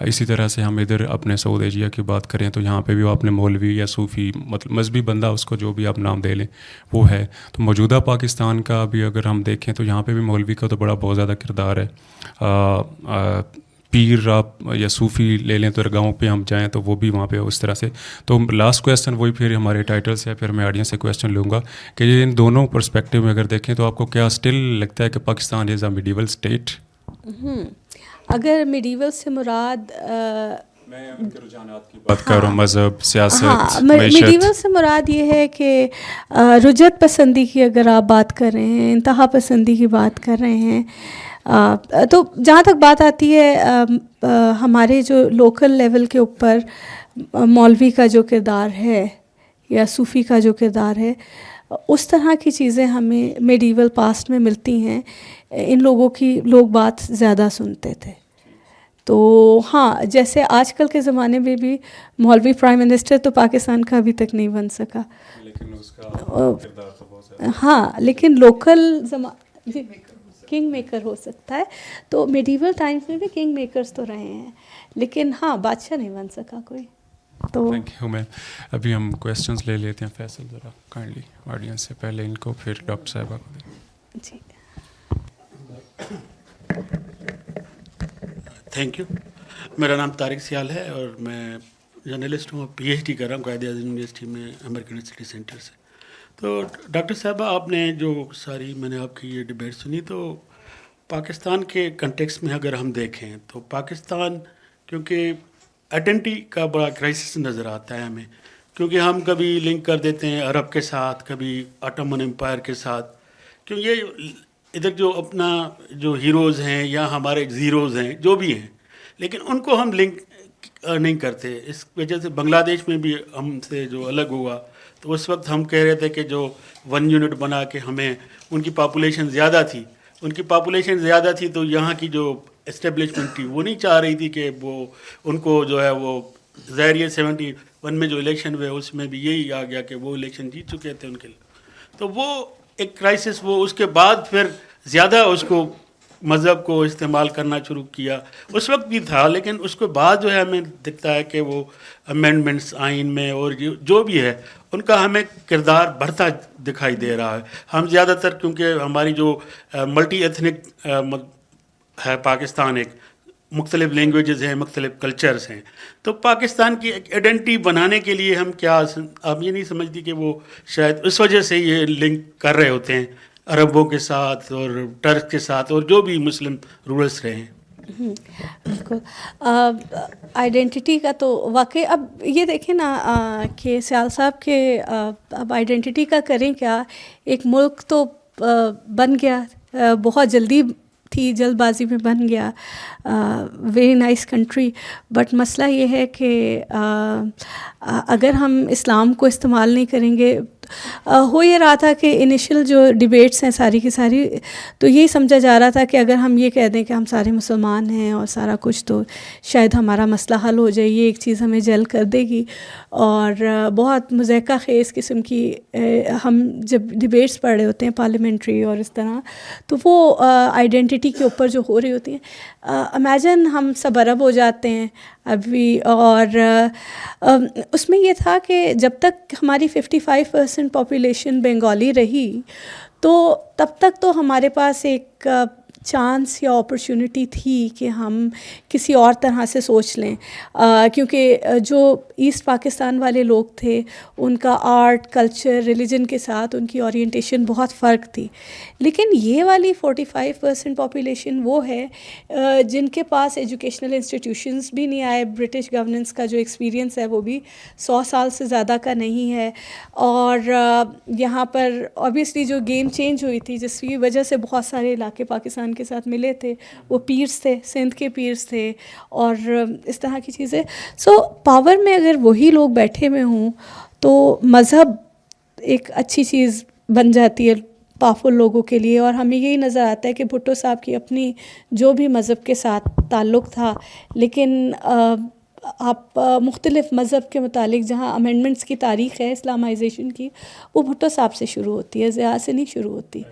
اسی طرح سے ہم ادھر اپنے سعود ایشیا کی بات کریں تو یہاں پہ بھی آپ نے مولوی یا صوفی مطلب مذہبی بندہ, اس کو جو بھی آپ نام دے لیں وہ ہے. تو موجودہ پاکستان کا بھی اگر ہم دیکھیں تو یہاں پہ بھی مولوی کا تو بہت زیادہ کردار ہے. پیر آپ یا صوفی لے لیں تو گاؤں پہ ہم جائیں تو وہ بھی وہاں پہ اس طرح سے. تو لاسٹ کویسچن وہی پھر ہمارے ٹائٹل سے, پھر میں آڈینس سے کویسچن لوں گا کہ یہ ان دونوں پرسپیکٹیو میں اگر دیکھیں تو آپ کو کیا اسٹل لگتا ہے کہ پاکستان از اے میڈیول اسٹیٹ؟ اگر میڈیول سے مراد میں ان کے رجحانات کی بات کر رہا ہوں, مذہب, سیاست, میڈیول سے مراد یہ ہے کہ رجعت پسندی کی اگر آپ بات کر رہے ہیں, انتہا پسندی کی بات کر رہے ہیں, تو جہاں تک بات آتی ہے ہمارے جو لوکل لیول کے اوپر مولوی کا جو کردار ہے یا صوفی کا جو کردار ہے, اس طرح کی چیزیں ہمیں میڈیول پاسٹ میں ملتی ہیں. ان لوگوں کی لوگ بات زیادہ سنتے تھے. تو ہاں, جیسے آج کل کے زمانے میں بھی مولوی پرائم منسٹر تو پاکستان کا ابھی تک نہیں بن سکا, لیکن اس کا کردار تو بہت زیادہ. ہاں, لیکن لوکل کنگ میکر ہو سکتا ہے. تو میڈیول ٹائمز میں بھی کنگ میکرز تو رہے ہیں, لیکن ہاں بادشاہ نہیں بن سکا کوئی. تو تھینک یو میم. ابھی ہم کویسچنس لے لیتے ہیں. فیصل ذرا کائنڈلی آڈینس سے پہلے ان کو, پھر ڈاکٹر صاحبہ کو دیں. جی, تھینک یو. میرا نام طارق سیال ہے اور میں جرنلسٹ ہوں, پی ایچ ڈی کر رہا ہوں قائد اعظم یونیورسٹی میں, امریکن یونیورسٹی سینٹر سے. تو ڈاکٹر صاحبہ, آپ نے جو ساری میں نے آپ کی یہ ڈبیٹ سنی, تو پاکستان کے کنٹیکس میں اگر ہم دیکھیں تو پاکستان کیونکہ آئیڈینٹی کا بڑا کرائسس نظر آتا ہے ہمیں, کیونکہ ہم کبھی لنک کر دیتے ہیں عرب کے ساتھ, کبھی آٹومن امپائر کے ساتھ. کیوں یہ ادھر جو اپنا جو ہیروز ہیں یا ہمارے زیروز ہیں جو بھی ہیں, لیکن ان کو ہم لنک نہیں کرتے. اس وجہ سے بنگلہ دیش میں بھی ہم سے جو الگ ہوا تو اس وقت ہم کہہ رہے تھے کہ جو 1 یونٹ بنا کے ہمیں, ان کی پاپولیشن زیادہ تھی, تو یہاں کی جو اسٹیبلشمنٹ تھی وہ نہیں چاہ رہی تھی کہ وہ ان کو جو ہے وہ ظاہر 71 میں جو الیکشن ہوئے اس میں بھی یہی آ گیا کہ وہ الیکشن جیت چکے تھے ان کے لیے. تو وہ ایک کرائسس, وہ اس کے بعد پھر زیادہ اس کو مذہب کو استعمال کرنا شروع کیا. اس وقت بھی تھا, لیکن اس کے بعد جو ہے ہمیں دکھتا ہے کہ وہ امینڈمنٹس آئین میں اور جو بھی ہے ان کا ہمیں کردار بڑھتا دکھائی دے رہا ہے. ہم زیادہ تر کیونکہ ہماری جو ملٹی ایتھنک ہے پاکستان, ایک مختلف لینگویجز ہیں, مختلف کلچرز ہیں, تو پاکستان کی ایک آئیڈینٹی بنانے کے لیے ہم کیا, آپ یہ نہیں سمجھتی کہ وہ شاید اس وجہ سے یہ لنک کر رہے ہوتے ہیں عربوں کے ساتھ اور ٹرک کے ساتھ اور جو بھی مسلم رولرس رہے ہیں؟ بالکل. آئیڈینٹی کا تو واقعی اب یہ دیکھیں نا کہ سیال صاحب کے اب آئیڈینٹی کا کریں کیا. ایک ملک تو بن گیا, بہت جلدی تھی, جلد بازی میں بن گیا, ویری نائس کنٹری. بٹ مسئلہ یہ ہے کہ اگر ہم اسلام کو استعمال نہیں کریں گے ہو یہ رہا تھا کہ انیشل جو ڈبیٹس ہیں ساری کی ساری تو یہی سمجھا جا رہا تھا کہ اگر ہم یہ کہہ دیں کہ ہم سارے مسلمان ہیں اور سارا کچھ تو شاید ہمارا مسئلہ حل ہو جائے، یہ ایک چیز ہمیں جل کر دے گی. اور بہت مضحکہ خیز قسم کی ہم جب ڈبیٹس پڑھ رہے ہوتے ہیں پارلیمنٹری اور اس طرح تو وہ آئیڈینٹی کے اوپر جو ہو رہی ہوتی ہیں، امیجن ہم سب عرب ہو جاتے ہیں ابھی. اور اس میں یہ تھا کہ جب تک ہماری 55% پاپولیشن بنگالی رہی تو تب تک تو ہمارے پاس ایک چانس یا اپرچونٹی تھی کہ ہم کسی اور طرح سے سوچ لیں، کیونکہ جو ایسٹ پاکستان والے لوگ تھے ان کا آرٹ، کلچر، ریلیجن کے ساتھ ان کی اورینٹیشن بہت فرق تھی. لیکن یہ والی 45% پاپولیشن وہ ہے جن کے پاس ایجوکیشنل انسٹیٹیوشنز بھی نہیں آئے، برٹش گورننس کا جو ایکسپیرینس ہے وہ بھی 100 سال سے زیادہ کا نہیں ہے. اور یہاں پر اوبیسلی جو گیم چینج ہوئی تھی جس کی وجہ سے بہت سارے علاقے پاکستان کے ساتھ ملے تھے، وہ پیرس تھے، سندھ کے پیرس تھے اور اس طرح کی چیزیں. سو پاور میں اگر وہی لوگ بیٹھے ہوئے ہوں تو مذہب ایک اچھی چیز بن جاتی ہے پاورفل لوگوں کے لیے. اور ہمیں یہی نظر آتا ہے کہ بھٹو صاحب کی اپنی جو بھی مذہب کے ساتھ تعلق تھا، لیکن آپ مختلف مذہب کے متعلق جہاں امینڈمنٹس کی تاریخ ہے اسلامائزیشن کی، وہ بھٹو صاحب سے شروع ہوتی ہے، ضیاء سے نہیں شروع ہوتی.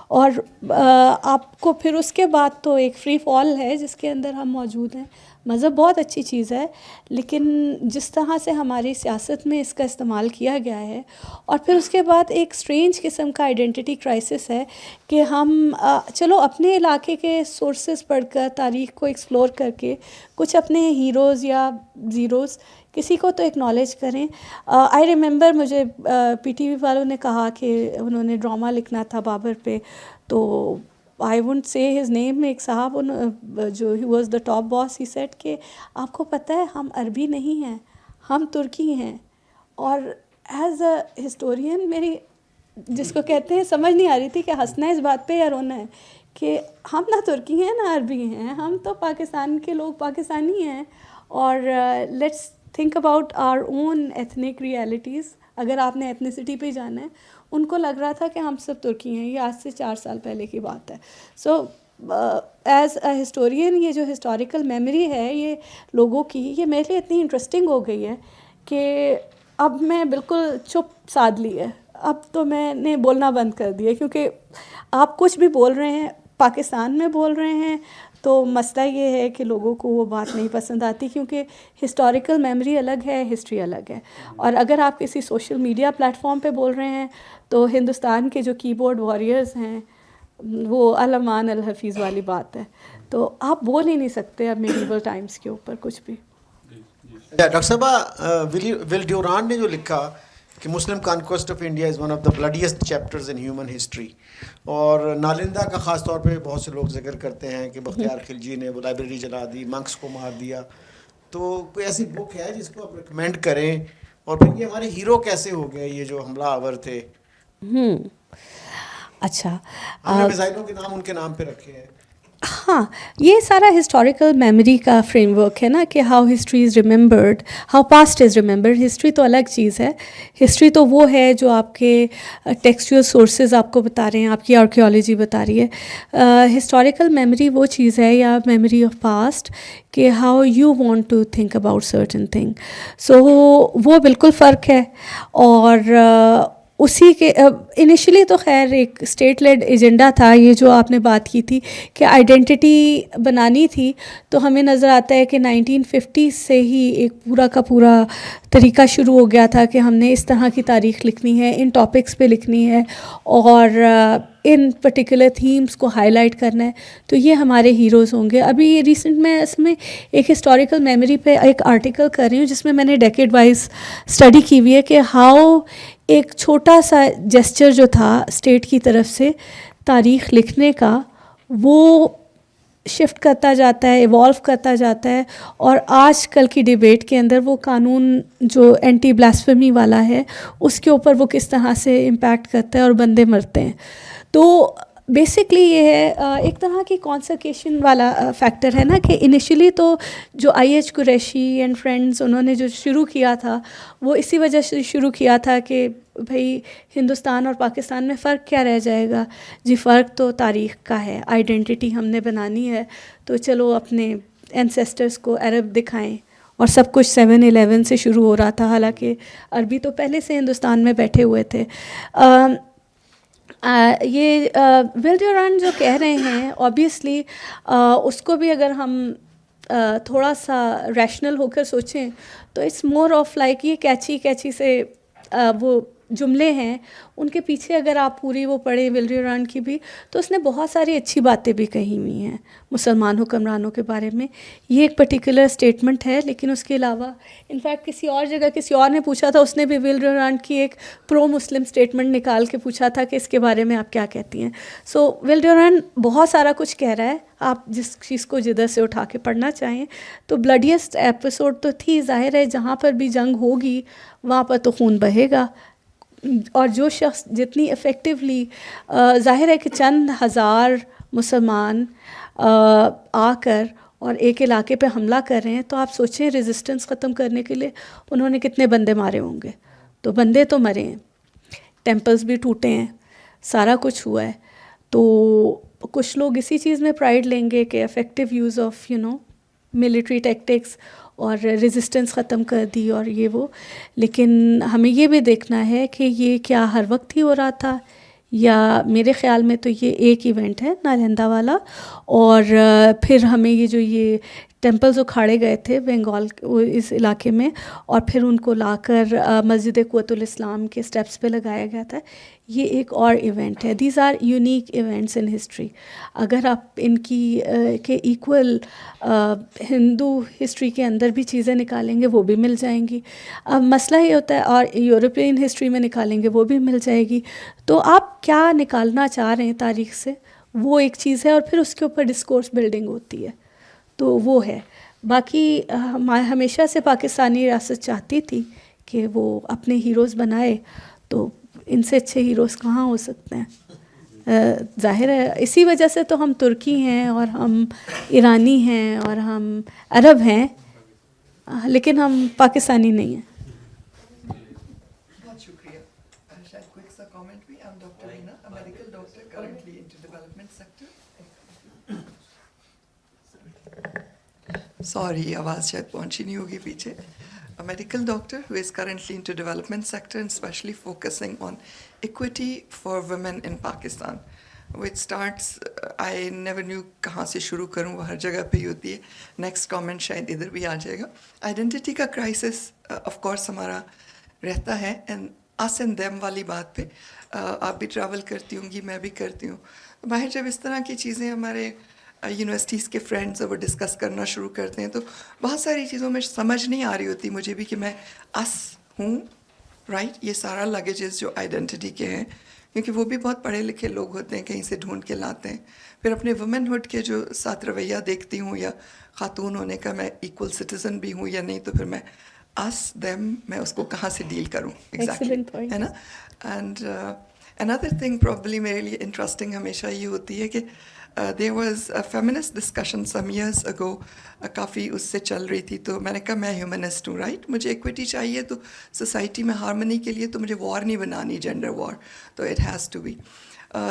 اور آپ کو پھر اس کے بعد تو ایک فری فال ہے جس کے اندر ہم موجود ہیں. مذہب بہت اچھی چیز ہے، لیکن جس طرح سے ہماری سیاست میں اس کا استعمال کیا گیا ہے، اور پھر اس کے بعد ایک سٹرینج قسم کا آئیڈینٹی کرائسس ہے کہ ہم چلو اپنے علاقے کے سورسز پڑھ کر، تاریخ کو ایکسپلور کر کے کچھ اپنے ہیروز یا زیروز کسی کو تو ایکنالج کریں. آئی ریممبر مجھے پی ٹی وی والوں نے کہا کہ انہوں نے ڈرامہ لکھنا تھا بابر پہ، تو I won't say his name, ایک صاحب جو he was the top boss, he said کہ آپ کو پتہ ہے ہم عربی نہیں ہیں، ہم ترکی ہیں. اور ایز اے ہسٹورین میری جس کو کہتے ہیں سمجھ نہیں آ رہی تھی کہ ہنسنا ہے اس بات پہ یا رونا ہے کہ ہم نہ ترکی ہیں نہ عربی ہیں، ہم تو پاکستان کے لوگ پاکستانی ہیں. اور let's think about our own ethnic realities. اگر آپ نے ایتھنیسٹی پہ جانا ہے، ان کو لگ رہا تھا کہ ہم سب ترکی ہیں. یہ آج سے 4 سال پہلے کی بات ہے. سو ایز اے ہسٹورین یہ جو ہسٹوریکل میموری ہے یہ لوگوں کی، یہ میرے لیے اتنی انٹرسٹنگ ہو گئی ہے کہ اب میں بالکل چپ سادھ لی ہے. اب تو میں نے بولنا بند کر دیا، کیونکہ آپ کچھ بھی بول رہے ہیں، پاکستان میں بول رہے ہیں، تو مسئلہ یہ ہے کہ لوگوں کو وہ بات نہیں پسند آتی، کیونکہ ہسٹوریکل میموری الگ ہے، ہسٹری الگ ہے. اور اگر آپ کسی سوشل میڈیا پلیٹ فارم پہ بول رہے ہیں تو ہندوستان کے جو کی بورڈ واریئرز ہیں وہ الامان الحفیظ والی بات ہے. تو آپ بول ہی نہیں سکتے اب میڈیول ٹائمز کے اوپر کچھ بھی. ڈاکٹر صاحبہ، ول ڈیورانٹ نے جو لکھا کہ Muslim conquest of India is one of the bloodiest chapters in human history, اور نالندہ کا خاص طور پہ بہت سے لوگ ذکر کرتے ہیں کہ بختیار خلجی نے وہ لائبریری جلا دی، منکس کو مار دیا. تو کوئی ایسی بک ہے جس کو آپ ریکمینڈ کریں؟ اور پھر یہ ہمارے ہیرو کیسے ہو گئے یہ جو حملہ آور تھے؟ اچھا، ہم نے میزائلوں کے نام ان کے نام پہ رکھے ہیں. ہاں، یہ سارا ہسٹوریکل میموری کا فریم ورک ہے نا کہ how history is remembered, how past is remembered. History تو الگ چیز ہے. ہسٹری تو وہ ہے جو آپ کے ٹیکسچوئل سورسز آپ کو بتا رہے ہیں، آپ کی آرکیولوجی بتا رہی ہے. ہسٹوریکل میموری وہ چیز ہے، یا میموری آف پاسٹ، کہ how you want to think about certain thing. So وہ بالکل فرق ہے. اور اسی کے انیشلی تو خیر ایک اسٹیٹ لیڈ ایجنڈا تھا. یہ جو آپ نے بات کی تھی کہ آئیڈینٹی بنانی تھی، تو ہمیں نظر آتا ہے کہ 1950 سے ہی ایک پورا کا پورا طریقہ شروع ہو گیا تھا کہ ہم نے اس طرح کی تاریخ لکھنی ہے، ان ٹاپکس پہ لکھنی ہے، اور ان پرٹیکولر تھیمز کو ہائی لائٹ کرنا ہے. تو یہ ہمارے ہیروز ہوں گے. ابھی ریسنٹ میں اس میں ایک ہسٹوریکل میموری پہ ایک آرٹیکل کر رہی ہوں جس میں میں نے ڈیکیڈ وائز اسٹڈی کی ہوئی ہے کہ ہاؤ ایک چھوٹا سا جیسچر جو تھا اسٹیٹ کی طرف سے تاریخ لکھنے کا، وہ شفٹ کرتا جاتا ہے، ایوالو کرتا جاتا ہے. اور آج کل کی ڈیبیٹ کے اندر وہ قانون جو اینٹی بلاسفیمی والا ہے اس کے اوپر وہ کس طرح سے امپیکٹ کرتا ہے اور بندے مرتے ہیں. تو بیسکلی یہ ہے ایک طرح کی کانسرکیشن والا فیکٹر ہے نا کہ انیشلی تو جو I H Qureshi and friends انہوں نے جو شروع کیا تھا وہ اسی وجہ سے شروع کیا تھا کہ بھئی ہندوستان اور پاکستان میں فرق کیا رہ جائے گا، جی فرق تو تاریخ کا ہے، آئیڈینٹی ہم نے بنانی ہے تو چلو اپنے اینسیسٹرز کو عرب دکھائیں، اور سب کچھ 7/11 سے شروع ہو رہا تھا، حالانکہ عربی تو پہلے سے ہندوستان میں بیٹھے ہوئے تھے. یہ ول ڈیورانٹ جو کہہ رہے ہیں اوبیسلی اس کو بھی اگر ہم تھوڑا سا ریشنل ہو کر سوچیں تو اٹس مور آف لائک یہ کیچی سے وہ جملے ہیں، ان کے پیچھے اگر آپ پوری وہ پڑھیں ول ڈیورانٹ کی بھی تو اس نے بہت ساری اچھی باتیں بھی کہی ہوئی ہیں مسلمان حکمرانوں کے بارے میں. یہ ایک پرٹیکولر اسٹیٹمنٹ ہے، لیکن اس کے علاوہ انفیکٹ کسی اور جگہ کسی اور نے پوچھا تھا، اس نے بھی ول ڈیورانٹ کی ایک پرو مسلم اسٹیٹمنٹ نکال کے پوچھا تھا کہ اس کے بارے میں آپ کیا کہتی ہیں. سو ول ڈیورانٹ بہت سارا کچھ کہہ رہا ہے، آپ جس چیز کو جدھر سے اٹھا کے پڑھنا چاہیں. تو بلڈیسٹ ایپیسوڈ تو تھی، ظاہر ہے جہاں پر بھی جنگ ہوگی وہاں پر تو خون بہے گا، اور جو شخص جتنی افیکٹولی ظاہر ہے کہ چند ہزار مسلمان آ کر اور ایک علاقے پہ حملہ کر رہے ہیں، تو آپ سوچیں ریزسٹنس ختم کرنے کے لیے انہوں نے کتنے بندے مارے ہوں گے. تو بندے تو مرے ہیں، ٹیمپلز بھی ٹوٹے ہیں، سارا کچھ ہوا ہے. تو کچھ لوگ اسی چیز میں پرائڈ لیں گے کہ effective use of military tactics اور ریزسٹنس ختم کر دی اور یہ وہ. لیکن ہمیں یہ بھی دیکھنا ہے کہ یہ کیا ہر وقت ہی ہو رہا تھا، یا میرے خیال میں تو یہ ایک ایونٹ ہے نالندہ والا. اور پھر ہمیں یہ ٹیمپلز اکھاڑے گئے تھے بنگال اس علاقے میں، اور پھر ان کو لا کر مسجد قوت الاسلام کے سٹیپس پہ لگایا گیا تھا، یہ ایک اور ایونٹ ہے. These are unique events in history. اگر آپ ان کی کے ایکول ہندو ہسٹری کے اندر بھی چیزیں نکالیں گے وہ بھی مل جائیں گی. اب مسئلہ یہ ہوتا ہے، اور یورپین ہسٹری میں نکالیں گے وہ بھی مل جائے گی. تو آپ کیا نکالنا چاہ رہے ہیں تاریخ سے، وہ ایک چیز ہے، اور پھر اس کے اوپر ڈسکورس بلڈنگ ہوتی ہے. تو وہ ہے. باقی ہمیشہ سے پاکستانی ریاست چاہتی تھی کہ وہ اپنے ہیروز بنائے، تو ان سے اچھے ہیروز کہاں ہو سکتے ہیں. ظاہر ہے اسی وجہ سے تو ہم ترکی ہیں اور ہم ایرانی ہیں اور ہم عرب ہیں، لیکن ہم پاکستانی نہیں ہیں. بہت شکریہ. شاید کوئی سا کامنٹ بھی. I'm Dr. Reena, a medical doctor currently into development sector. Sorry, آواز شاید پہنچی نہیں ہوگی پیچھے. A medical doctor who is currently into development sector and especially focusing on equity for women in Pakistan, which starts, I never knew کہاں سے شروع کروں، وہ ہر جگہ پہ ہی ہوتی ہے. نیکسٹ کامنٹ شاید ادھر بھی آ جائے گا. آئیڈینٹی کا کرائسس آف کورس ہمارا رہتا ہے، اینڈ us and them والی بات پہ آپ بھی ٹریول کرتی ہوں گی، میں بھی کرتی ہوں. باہر جب اس طرح کی چیزیں ہمارے یونیورسٹیز کے فرینڈز وہ ڈسکس کرنا شروع کرتے ہیں تو بہت ساری چیزوں میں سمجھ نہیں آ رہی ہوتی مجھے بھی کہ میں اس ہوں، رائٹ. یہ سارا لگیجز جو آئیڈینٹی کے ہیں، کیونکہ وہ بھی بہت پڑھے لکھے لوگ ہوتے ہیں، کہیں سے ڈھونڈ کے لاتے ہیں. پھر اپنے وومن ہوڈ کے جو ساتھ رویہ دیکھتی ہوں، یا خاتون ہونے کا میں ایکول سٹیزن بھی ہوں یا نہیں، تو پھر میں اس دیم میں اس کو کہاں سے ڈیل کروں ایگزیکٹلی، ہے نا. اینڈ another thing probably میرے لیے انٹرسٹنگ ہمیشہ یہ ہوتی ہے کہ there was a feminist discussion some years ago, کافی اس سے چل رہی تھی. تو میں نے کہا میں ہیومنسٹ ہوں، رائٹ. مجھے ایکویٹی چاہیے، تو سوسائٹی میں ہارمنی کے لیے تو مجھے وار نہیں بنانی، جینڈر وار، تو اٹ ہیز ٹو بی.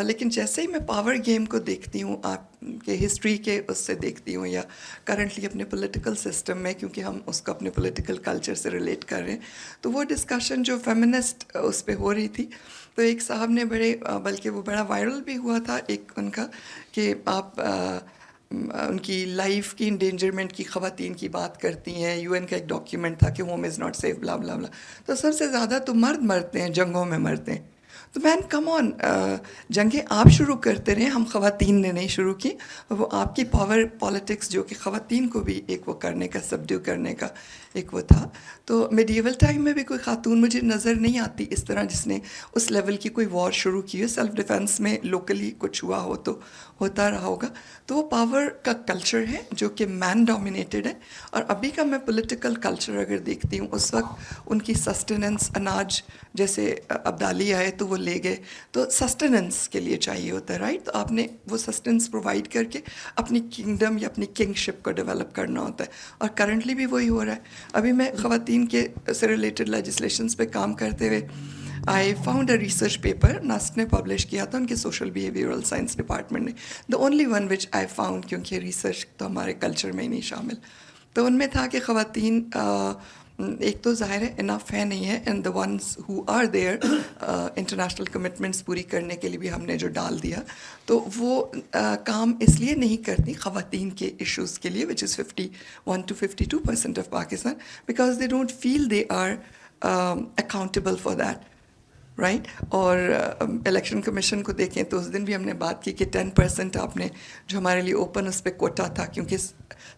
لیکن جیسے ہی میں پاور گیم کو دیکھتی ہوں، آپ کے ہسٹری کے اس سے دیکھتی ہوں، یا کرنٹلی اپنے پولیٹیکل سسٹم میں، کیونکہ ہم اس کو اپنے پولیٹیکل کلچر سے ریلیٹ کر رہے ہیں، تو وہ ڈسکشن جو فیمنسٹ اس پہ ہو رہی تھی، تو ایک صاحب نے بلکہ وہ بڑا وائرل بھی ہوا تھا ایک ان کا، کہ آپ ان کی لائف کی انڈینجرمنٹ کی خواتین کی بات کرتی ہیں. UN کا ایک ڈاکیومنٹ تھا کہ ہوم از ناٹ سیف، بلا بلا بلا. تو سب سے زیادہ تو مرد مرتے ہیں، جنگوں میں مرتے ہیں. تو مین کم آن، جنگیں آپ شروع کرتے رہے، ہم خواتین نے نہیں شروع کی. وہ آپ کی پاور پالیٹکس جو کہ خواتین کو بھی ایک وہ کرنے کا، سبڈیو کرنے کا ایک وہ تھا. تو میڈیول ٹائم میں بھی کوئی خاتون مجھے نظر نہیں آتی اس طرح جس نے اس لیول کی کوئی وار شروع کی ہو. سیلف ڈیفینس میں لوکلی کچھ ہوا ہو تو ہوتا رہا ہوگا. تو وہ پاور کا کلچر ہے جو کہ مین ڈومینیٹڈ ہے. اور ابھی کا میں پولیٹیکل کلچر اگر دیکھتی ہوں، اس وقت ان کی سسٹیننس، اناج جیسے ابدالی آئے تو وہ وہ لے گئے تو سسٹیننس کے لیے چاہیے ہوتا ہے رائٹ. تو آپ نے وہ سسٹیننس پرووائڈ کر کے اپنی کنگڈم یا اپنی کنگ شپ کو ڈیولپ کرنا ہوتا ہے, اور کرنٹلی بھی وہی ہو رہا ہے. ابھی میں خواتین کے سے ریلیٹڈ لیجسلیشنس پہ کام کرتے ہوئے I found a research paper NUST نے پبلش کیا تھا ان کے سوشل بیہیویئرل سائنس ڈپارٹمنٹ نے, the only one which I found, کیونکہ ریسرچ تو ہمارے کلچر میں ہی نہیں شامل. تو ان میں تھا کہ خواتین ایک تو ظاہر ہے انف ہے نہیں ہے, and the ones who are there international commitments پوری کرنے کے لیے بھی ہم نے جو ڈال دیا تو وہ کام اس لیے نہیں کرتی خواتین کے ایشوز کے لیے, which is 51 to 52% of Pakistan, because they don't feel they are accountable for that right. اور الیکشن کمیشن کو دیکھیں تو اس دن بھی ہم نے بات کی کہ 10% آپ نے جو ہمارے لیے اوپن اس پہ کوٹا تھا, کیونکہ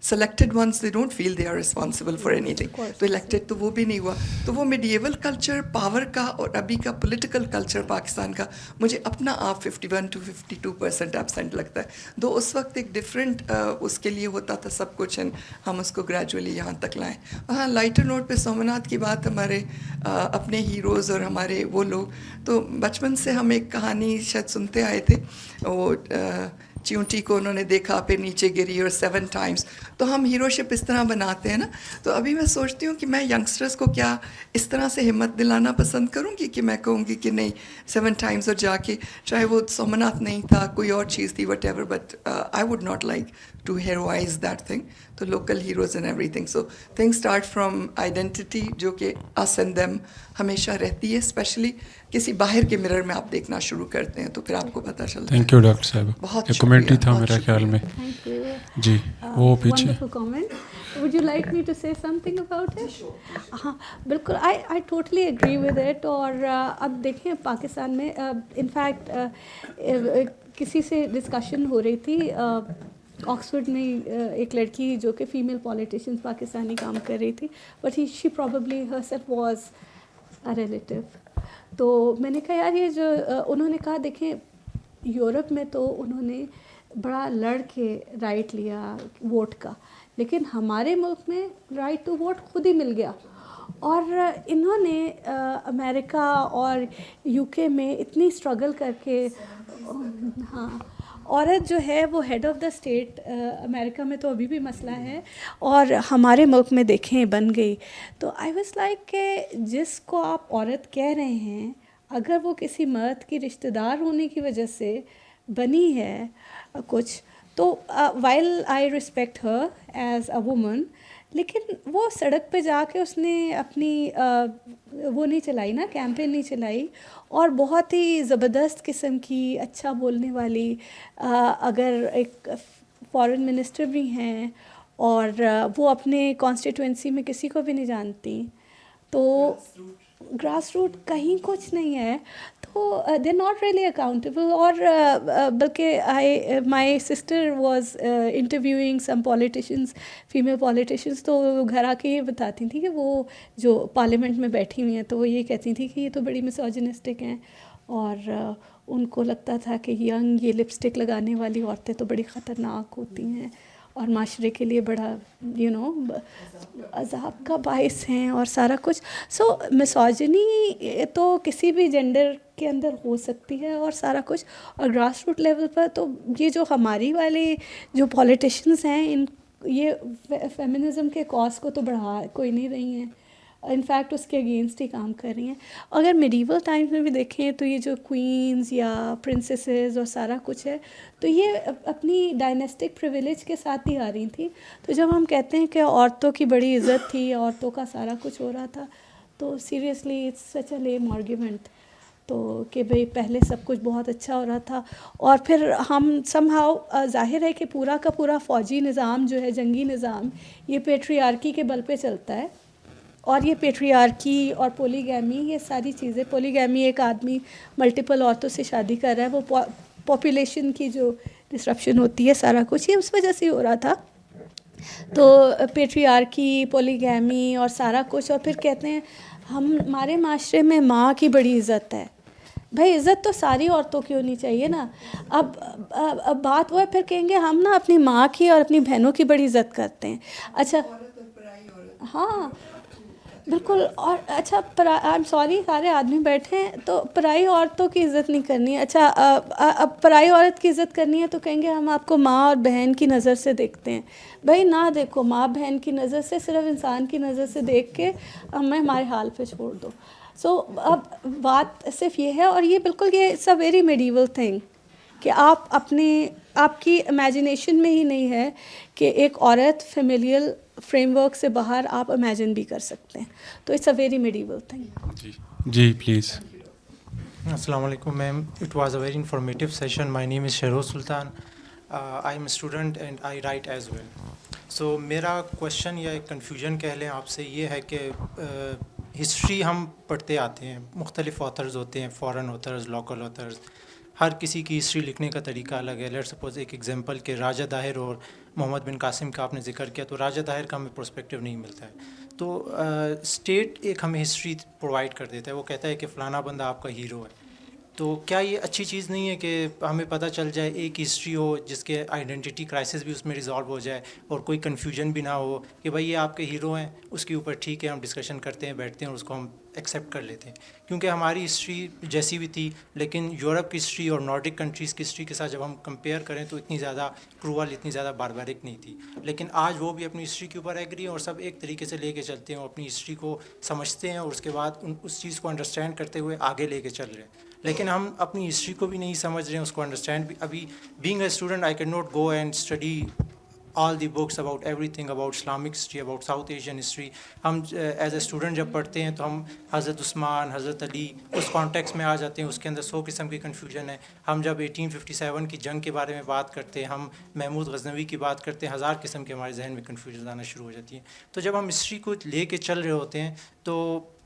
selected ones they don't feel they are responsible for anything, تو الیکٹڈ تو وہ بھی نہیں ہوا. تو وہ میڈیول کلچر پاور کا اور ابھی کا پولیٹیکل کلچر پاکستان کا مجھے اپنا آپ 51 to 52% ایبسینٹ لگتا ہے. دو اس وقت ایک ڈفرینٹ اس کے لیے ہوتا تھا سب کچھ, ہم اس کو گریجولی یہاں تک لائیں. ہاں لائٹر نوٹ پہ سومناتھ کی بات, ہمارے اپنے ہیروز اور ہمارے وہ لوگ, تو بچپن سے ہم ایک کہانی شاید سنتے آئے تھے, وہ چیونٹی کو انہوں نے دیکھا پھر نیچے گری اور 7 times, تو ہم ہیرو شپ اس طرح بناتے ہیں نا. تو ابھی میں سوچتی ہوں کہ میں ینگسٹرس کو کیا اس طرح سے ہمت دلانا پسند کروں گی کہ میں کہوں گی کہ نہیں 7 times اور جا کے, چاہے وہ سومناتھ نہیں تھا کوئی اور چیز تھی whatever, but I would not like to heroize that thing. تو local heroes and everything. So thing start from identity جو کہ اس اینڈ دیم ہمیشہ رہتی ہے, اسپیشلی کسی باہر کے مرر میں آپ دیکھنا شروع کرتے ہیں تو پھر آپ کو پتہ چلتا ہے. تھینک یو ڈاکٹر صاحب. بہت ایک کمنٹری تھا بہت میرا خیال میں. Thank you. جی وہ پیچھے. Wonderful comment. Would you like me to say something about it? ہاں بالکل, I totally agree with it. اور اب دیکھیں پاکستان میں انفیکٹ کسی سے ڈسکشن ہو رہی تھی آکسفورڈ میں, ایک لڑکی جو کہ فیمیل پولیٹیشینس پاکستانی کام کر رہی تھی, but she probably her self was a relative. تو میں نے کہا یار یہ جو انہوں نے کہا دیکھیں یورپ میں تو انہوں نے بڑا لڑ کے رائٹ لیا ووٹ کا, لیکن ہمارے ملک میں رائٹ ٹو ووٹ خود ہی مل گیا. اور انہوں نے امریکہ اور یو کے میں اتنی اسٹرگل کر کے, ہاں عورت جو ہے وہ ہیڈ آف دا اسٹیٹ, امریکہ میں تو ابھی بھی مسئلہ ہے, اور ہمارے ملک میں دیکھیں بن گئی. تو آئی واز لائک کہ جس کو آپ عورت کہہ رہے ہیں اگر وہ کسی مرد کی رشتہ دار ہونے کی وجہ سے بنی ہے کچھ, تو while I respect her as a woman, لیکن وہ سڑک پہ جا کے اس نے اپنی وہ نہیں چلائی نا, کیمپین نہیں چلائی, اور بہت ہی زبردست قسم کی اچھا بولنے والی, اگر ایک فارن منسٹر بھی ہیں اور وہ اپنے کانسٹیٹوئنسی میں کسی کو بھی نہیں جانتی, تو گراس روٹ کہیں کچھ نہیں ہے, تو دے ناٹ ریئلی اکاؤنٹیبل. اور بلکہ my sister was interviewing some politicians, female politicians, تو گھر آ کے یہ بتاتی تھیں کہ وہ جو پارلیمنٹ میں بیٹھی ہوئی ہیں تو وہ یہ کہتی تھیں کہ یہ تو بڑی مسوجنسٹک ہیں, اور ان کو لگتا تھا کہ ینگ یہ لپسٹک لگانے والی عورتیں تو بڑی خطرناک ہوتی ہیں اور معاشرے کے لیے بڑا عذاب کا باعث ہیں اور سارا کچھ. سو مسوجنی تو کسی بھی جینڈر کے اندر ہو سکتی ہے اور سارا کچھ, اور گراس روٹ لیول پر تو یہ جو ہماری والی جو پولیٹیشنز ہیں ان یہ فیمنزم کے کاز کو تو بڑھا کوئی نہیں رہی ہیں, انفیکٹ اس کے اگینسٹ ہی کام کر رہی ہیں. اگر میڈیول ٹائمز میں بھی دیکھیں تو یہ جو کوئینز یا پرنسیسز اور سارا کچھ ہے تو یہ اپنی ڈائنیسٹک پریویلیج کے ساتھ ہی آ رہی تھیں. تو جب ہم کہتے ہیں کہ عورتوں کی بڑی عزت تھی, عورتوں کا سارا کچھ ہو رہا تھا, تو seriously it's such a lame argument. تو کہ بھئی پہلے سب کچھ بہت اچھا ہو رہا تھا, اور پھر ہم سم ہاؤ ظاہر ہے کہ پورا کا پورا فوجی نظام جو ہے, جنگی نظام, یہ پیٹریارکی کے بل پہ چلتا ہے. اور یہ پیٹریارکی اور پولیگیمی, یہ ساری چیزیں, پولیگیمی ایک آدمی ملٹیپل عورتوں سے شادی کر رہا ہے, وہ پاپولیشن کی جو ڈسرپشن ہوتی ہے سارا کچھ یہ اس وجہ سے ہو رہا تھا. تو پیٹریارکی, پولیگیمی اور سارا کچھ, اور پھر کہتے ہیں ہمارے معاشرے میں ماں کی بڑی عزت ہے. بھائی عزت تو ساری عورتوں کی ہونی چاہیے نا. اب بات وہ ہے, پھر کہیں گے ہم نا اپنی ماں کی اور اپنی بہنوں کی بڑی عزت کرتے ہیں. اچھا ہاں بالکل. اور اچھا آئی ایم سوری سارے آدمی بیٹھے ہیں تو پرائی عورتوں کی عزت نہیں کرنی ہے. اچھا اب پرائی عورت کی عزت کرنی ہے تو کہیں گے ہم آپ کو ماں اور بہن کی نظر سے دیکھتے ہیں. بھائی نہ دیکھو ماں بہن کی نظر سے, صرف انسان کی نظر سے دیکھ کے ہمیں ہمارے حال پہ چھوڑ دو. سو اب بات صرف یہ ہے, اور یہ بالکل یہ it's a very medieval thing کہ آپ کی امیجنیشن میں ہی نہیں ہے کہ ایک عورت فیملیل فریم ورک سے باہر آپ امیجن بھی کر سکتے ہیں. تو it's a very medieval thing. جی پلیز. السلام علیکم ma'am. It was a very informative session. My name is Shahroz Sultan. I am a student and I write as well. So میرا کوشچن یا ایک کنفیوژن کہہ لیں آپ سے یہ ہے کہ ہسٹری ہم پڑھتے آتے ہیں, مختلف آتھرز ہوتے ہیں, فارن آتھرز, لوکل آتھرز, ہر کسی کی ہسٹری لکھنے کا طریقہ الگ ہے. لیٹ سپوز ایک ایگزامپل کہ راجہ داہر اور محمد بن قاسم کا آپ نے ذکر کیا, تو راجہ داہر کا ہمیں پرسپیکٹیو نہیں ملتا ہے. تو اسٹیٹ ایک ہمیں ہسٹری پرووائڈ کر دیتا ہے, وہ کہتا ہے کہ فلانا بندہ آپ کا ہیرو ہے. تو کیا یہ اچھی چیز نہیں ہے کہ ہمیں پتہ چل جائے ایک ہسٹری ہو جس کے آئیڈینٹی کرائسس بھی اس میں ریزالو ہو جائے اور کوئی کنفیوژن بھی نہ ہو کہ بھائی یہ آپ کے ہیرو ہیں, اس کے اوپر ٹھیک ہے ہم ڈسکشن کرتے ہیں, بیٹھتے ہیں اور اس کو ہم ایکسیپٹ کر لیتے ہیں. کیونکہ ہماری ہسٹری جیسی بھی تھی, لیکن یورپ کی ہسٹری اور نارڈک کنٹریز کی ہسٹری کے ساتھ جب ہم کمپیئر کریں تو اتنی زیادہ کرول, اتنی زیادہ باربیرک نہیں تھی. لیکن آج وہ بھی اپنی ہسٹری کے اوپر ایگری ہیں اور سب ایک طریقے سے لے کے چلتے ہیں, اور اپنی ہسٹری کو سمجھتے ہیں اور اس کے بعد اس چیز کو انڈرسٹینڈ کرتے ہوئے آگے لے کے چل رہے ہیں. لیکن ہم اپنی ہسٹری کو بھی نہیں سمجھ رہے ہیں, اس کو انڈرسٹینڈ بھی. ابھی being a student I can not go and study all the books about every thing, about Islamic history, about south Asian history. ہم ایز اے اسٹوڈنٹ جب پڑھتے ہیں تو ہم حضرت عثمان, حضرت علی اس کانٹیکس میں آ جاتے ہیں, اس کے اندر 100 قسم کی کنفیوژن ہے. ہم جب 1857 کی جنگ کے بارے میں بات کرتے ہیں, ہم محمود غزنوی کی بات کرتے ہیں, 1000 قسم کے ہمارے ذہن میں کنفیوژن آنا شروع ہو جاتی ہیں. تو جب ہم ہسٹری کو لے کے چل رہے ہوتے ہیں تو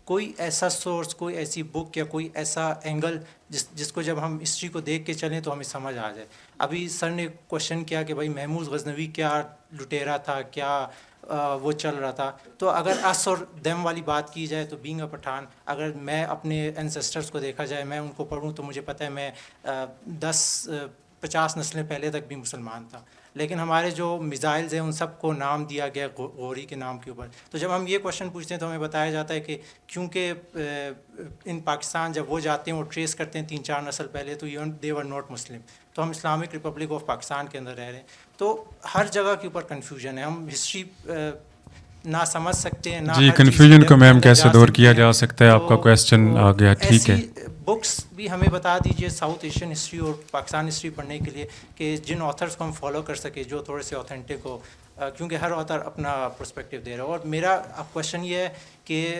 کوئی ایسا سورس, کوئی ایسی بک یا کوئی ایسا اینگل جس کو جب ہم ہسٹری کو دیکھ کے چلیں تو ہمیں سمجھ آ جائے. ابھی سر نے کوشچن کیا کہ بھائی محمود غزنوی کیا لٹیرا تھا, کیا وہ چل رہا تھا. تو اگر اس اور دیم والی بات کی جائے تو بینگ اے پٹھان, اگر میں اپنے اینسسٹرس کو دیکھا جائے, میں ان کو پڑھوں تو مجھے پتہ ہے میں 10-50 نسلیں پہلے تک بھی مسلمان تھا. لیکن ہمارے جو میزائلز ہیں ان سب کو نام دیا گیا غوری کے نام کے اوپر. تو جب ہم یہ کوشچن پوچھتے ہیں تو ہمیں بتایا جاتا ہے کہ کیونکہ ان پاکستان جب وہ جاتے ہیں وہ ٹریس کرتے ہیں 3-4 نسل پہلے, تو دے ور ناٹ مسلم. تو ہم اسلامک ریپبلک آف پاکستان کے اندر رہ رہے ہیں. تو ہر جگہ کے اوپر کنفیوژن ہے, ہم ہسٹری نہ سمجھ سکتے ہیں, نہ جی کنفیوژن کو میم کیسے دور کیا جا سکتا ہے, آپ کا کویسچن آ گیا, ٹھیک ہے. بکس بھی ہمیں بتا دیجیے ساؤتھ ایشین ہسٹری اور پاکستان ہسٹری پڑھنے کے لیے کہ جن آتھرس کو ہم فالو کر سکیں جو تھوڑے سے آتھینٹک ہو, کیونکہ ہر آتھر اپنا پرسپیکٹیو دے رہا ہے. اور میرا اب کویشچن یہ ہے کہ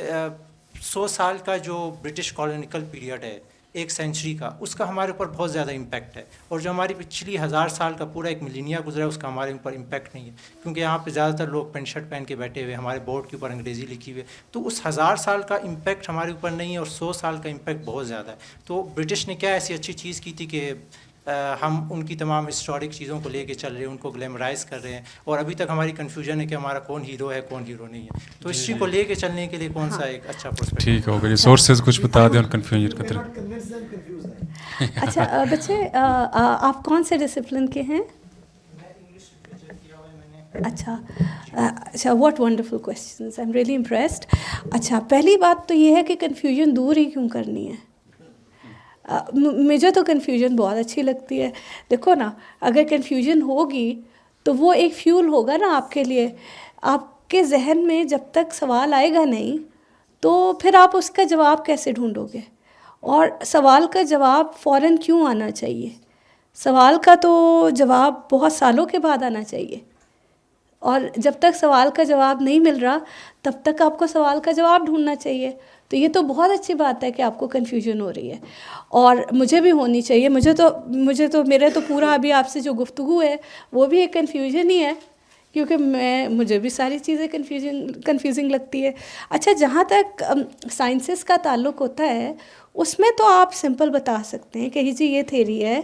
100 سال کا جو برٹش کالونیکل پیریڈ ہے, 1 سینچری کا, اس کا ہمارے اوپر بہت زیادہ امپیکٹ ہے. اور جو ہماری پچھلی 1000 سال کا پورا ایک ملینیا گزرا ہے اس کا ہمارے اوپر امپیکٹ نہیں ہے, کیونکہ یہاں پہ زیادہ تر لوگ پینٹ شرٹ پہن کے بیٹھے ہوئے, ہمارے بورڈ کے اوپر انگریزی لکھی ہوئی ہے. تو اس 1000 سال کا امپیکٹ ہمارے اوپر نہیں ہے اور 100 سال کا امپیکٹ بہت زیادہ ہے. تو برٹش نے کیا ایسی اچھی چیز کی تھی کہ ہم ان کی تمام ہسٹورک چیزوں کو لے کے چل رہے ہیں, ان کو گلیمرائز کر رہے ہیں, اور ابھی تک ہماری کنفیوژن ہے کہ ہمارا کون ہیرو ہے کون ہیرو نہیں ہے. تو ہسٹری کو لے کے چلنے کے لیے کون سا ایک اچھا پرسپیکٹیو؟ ٹھیک ہو گیا, سورسز کچھ بتا دیں اور کنفیوژن کی طرف. اچھا بچے آپ کون سے ڈسپلن کے ہیں؟ اچھا what wonderful questions, I am really impressed. اچھا پہلی بات تو یہ ہے کہ کنفیوژن دور ہی کیوں کرنی ہے. مجھے تو کنفیوژن بہت اچھی لگتی ہے. دیکھو نا, اگر کنفیوژن ہوگی تو وہ ایک فیول ہوگا نا آپ کے لیے. آپ کے ذہن میں جب تک سوال آئے گا نہیں تو پھر آپ اس کا جواب کیسے ڈھونڈو گے؟ اور سوال کا جواب فوراً کیوں آنا چاہیے؟ سوال کا تو جواب بہت سالوں کے بعد آنا چاہیے, اور جب تک سوال کا جواب نہیں مل رہا تب تک آپ کو سوال کا جواب ڈھونڈنا چاہیے. تو یہ تو بہت اچھی بات ہے کہ آپ کو کنفیوژن ہو رہی ہے, اور مجھے بھی ہونی چاہیے. مجھے تو میرے تو پورا ابھی آپ سے جو گفتگو ہے وہ بھی ایک کنفیوژن ہی ہے, کیونکہ مجھے بھی ساری چیزیں کنفیوزنگ لگتی ہے. اچھا جہاں تک سائنسز کا تعلق ہوتا ہے اس میں تو آپ سمپل بتا سکتے ہیں کہ جی یہ تھیری ہے,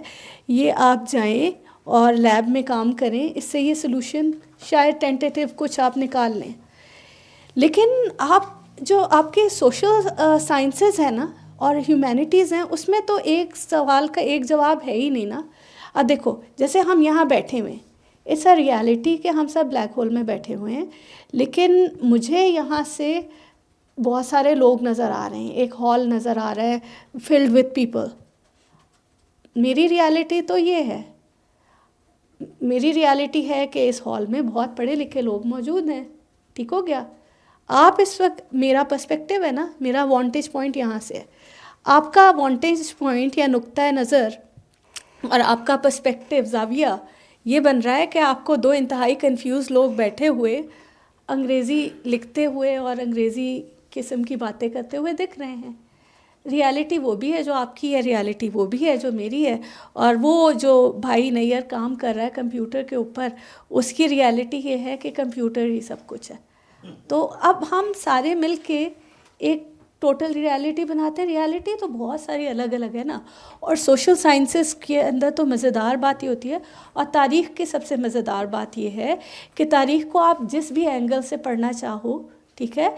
یہ آپ جائیں اور لیب میں کام کریں, اس سے یہ سلوشن شاید ٹینٹیٹیو کچھ آپ نکال لیں. لیکن آپ جو آپ کے سوشل سائنسز ہیں نا اور ہیومینٹیز ہیں, اس میں تو ایک سوال کا ایک جواب ہے ہی نہیں نا. اب دیکھو جیسے ہم یہاں بیٹھے ہوئے ہیں, اٹس اے ریالٹی کہ ہم سب بلیک ہول میں بیٹھے ہوئے ہیں, لیکن مجھے یہاں سے بہت سارے لوگ نظر آ رہے ہیں, ایک ہال نظر آ رہا ہے فلڈ وتھ پیپل. میری ریالٹی تو یہ ہے, میری ریالٹی ہے کہ اس ہال میں بہت پڑھے لکھے لوگ موجود ہیں. ٹھیک ہو گیا. آپ اس وقت, میرا پرسپیکٹیو ہے نا, میرا وانٹیج پوائنٹ یہاں سے ہے. آپ کا وانٹیج پوائنٹ یا نقطۂ نظر اور آپ کا پرسپیکٹیو زاویہ یہ بن رہا ہے کہ آپ کو دو انتہائی کنفیوز لوگ بیٹھے ہوئے انگریزی لکھتے ہوئے اور انگریزی قسم کی باتیں کرتے ہوئے دکھ رہے ہیں. ریالٹی وہ بھی ہے جو آپ کی ہے, ریالٹی وہ بھی ہے جو میری ہے, اور وہ جو بھائی نیئر کام کر رہا ہے کمپیوٹر کے اوپر, اس کی ریالٹی یہ ہے کہ کمپیوٹر ہی سب کچھ ہے. تو اب ہم سارے مل کے ایک ٹوٹل ریالٹی بناتے ہیں. ریالٹی تو بہت ساری الگ الگ ہے نا, اور سوشل سائنسز کے اندر تو مزیدار بات یہ ہوتی ہے, اور تاریخ کی سب سے مزیدار بات یہ ہے کہ تاریخ کو آپ جس بھی اینگل سے پڑھنا چاہو, ٹھیک ہے,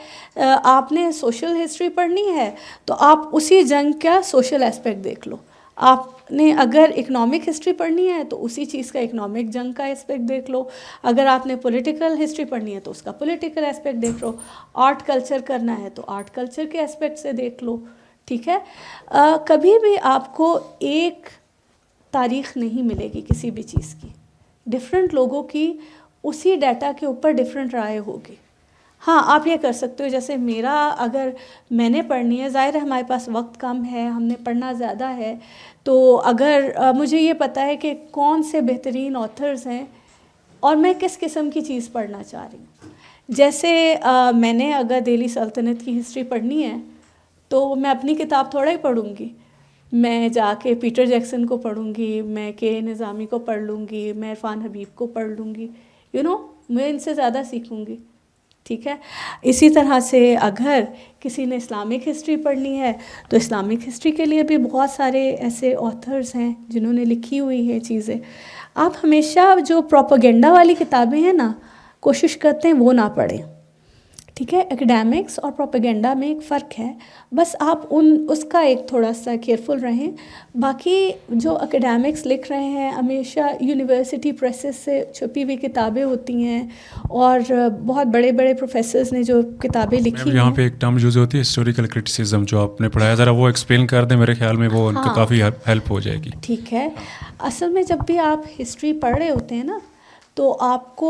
آپ نے سوشل ہسٹری پڑھنی ہے تو آپ اسی جنگ کا سوشل اسپیکٹ دیکھ لو. آپ نے اگر اکنامک ہسٹری پڑھنی ہے تو اسی چیز کا اکنامک جنگ کا اسپیکٹ دیکھ لو. اگر آپ نے پولیٹیکل ہسٹری پڑھنی ہے تو اس کا پولیٹیکل اسپیکٹ دیکھ لو. آرٹ کلچر کرنا ہے تو آرٹ کلچر کے اسپیکٹ سے دیکھ لو. ٹھیک ہے. کبھی بھی آپ کو ایک تاریخ نہیں ملے گی کسی بھی چیز کی. ڈفرینٹ لوگوں کی اسی ڈیٹا کے اوپر ڈفرینٹ رائے ہوگی. ہاں, آپ یہ کر سکتے ہو, جیسے میرا اگر میں نے پڑھنی ہے, ظاہر ہے ہمارے پاس وقت کم ہے, ہم نے پڑھنا زیادہ ہے, تو اگر مجھے یہ پتہ ہے کہ کون سے بہترین آتھرز ہیں اور میں کس قسم کی چیز پڑھنا چاہ رہی ہوں. جیسے میں نے اگر دہلی سلطنت کی ہسٹری پڑھنی ہے تو میں اپنی کتاب تھوڑا ہی پڑھوں گی. میں جا کے پیٹر جیکسن کو پڑھوں گی, میں کے نظامی کو پڑھ لوں گی, میں عرفان حبیب کو پڑھ لوں گی. میں ان سے زیادہ سیکھوں گی. ٹھیک ہے. اسی طرح سے اگر کسی نے اسلامک ہسٹری پڑھنی ہے تو اسلامک ہسٹری کے لیے بھی بہت سارے ایسے آتھرز ہیں جنہوں نے لکھی ہوئی ہیں چیزیں. آپ ہمیشہ جو پروپیگنڈا والی کتابیں ہیں نا, کوشش کرتے ہیں وہ نہ پڑھیں. ٹھیک ہے. ایکڈیمکس اور پروپیگنڈا میں ایک فرق ہے, بس آپ اس کا ایک تھوڑا سا کیئرفل رہیں. باقی جو اکیڈیمکس لکھ رہے ہیں ہمیشہ یونیورسٹی پریسز سے چھپی ہوئی کتابیں ہوتی ہیں, اور بہت بڑے بڑے پروفیسرز نے جو کتابیں لکھی ہیں. یہاں پہ ایک ٹرم یوز ہوتی ہے ہسٹوریکل کرٹیسزم, جو آپ نے پڑھایا, ذرا وہ ایکسپلین کر دیں, میرے خیال میں وہ ان کو کافی ہیلپ ہو جائے گی. ٹھیک ہے. اصل میں جب بھی آپ ہسٹری پڑھ رہے ہوتے ہیں نا, تو آپ کو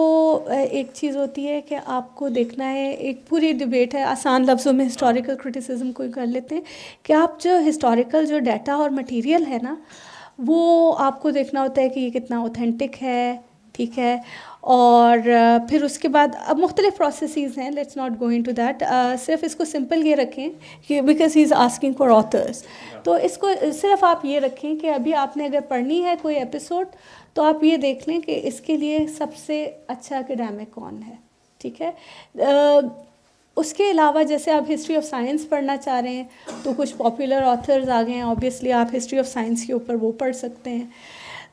ایک چیز ہوتی ہے کہ آپ کو دیکھنا ہے, ایک پوری ڈبیٹ ہے, آسان لفظوں میں ہسٹوریکل کرٹیسزم کو کر لیتے ہیں, کہ آپ جو ہسٹوریکل جو ڈیٹا اور مٹیریل ہے نا, وہ آپ کو دیکھنا ہوتا ہے کہ یہ کتنا اوتھینٹک ہے. ٹھیک ہے. اور پھر اس کے بعد اب مختلف پروسیسز ہیں, let's not go into that. صرف اس کو سمپل یہ رکھیں کہ because he is asking for authors, تو اس کو صرف آپ یہ رکھیں کہ ابھی آپ نے اگر پڑھنی ہے کوئی ایپیسوڈ تو آپ یہ دیکھ لیں کہ اس کے لیے سب سے اچھا اکیڈیمک کون ہے. ٹھیک ہے. اس کے علاوہ جیسے آپ ہسٹری آف سائنس پڑھنا چاہ رہے ہیں تو کچھ پاپولر آتھرز آ گئے ہیں, آبویسلی آپ ہسٹری آف سائنس کے اوپر وہ پڑھ سکتے ہیں.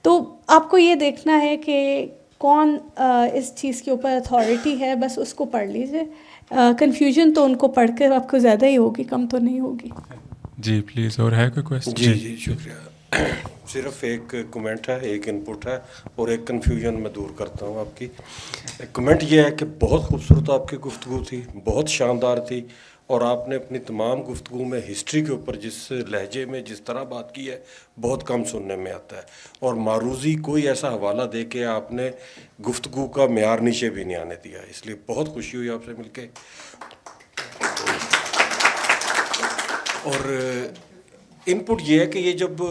تو آپ کو یہ دیکھنا ہے کہ کون اس چیز کے اوپر اتھارٹی ہے, بس اس کو پڑھ لیجیے. کنفیوژن تو ان کو پڑھ کر آپ کو زیادہ ہی ہوگی, کم تو نہیں ہوگی. جی پلیز, اور ہے کوئی کویسچن؟ جی شکریہ. صرف ایک کمنٹ ہے, ایک ان پٹ ہے, اور ایک کنفیوژن میں دور کرتا ہوں آپ کی. کمنٹ یہ ہے کہ بہت خوبصورت آپ کی گفتگو تھی, بہت شاندار تھی, اور آپ نے اپنی تمام گفتگو میں ہسٹری کے اوپر جس لہجے میں جس طرح بات کی ہے بہت کم سننے میں آتا ہے, اور معروضی کوئی ایسا حوالہ دے کے آپ نے گفتگو کا معیار نیچے بھی نہیں آنے دیا, اس لیے بہت خوشی ہوئی آپ سے مل کے. اور ان پٹ یہ ہے کہ یہ جب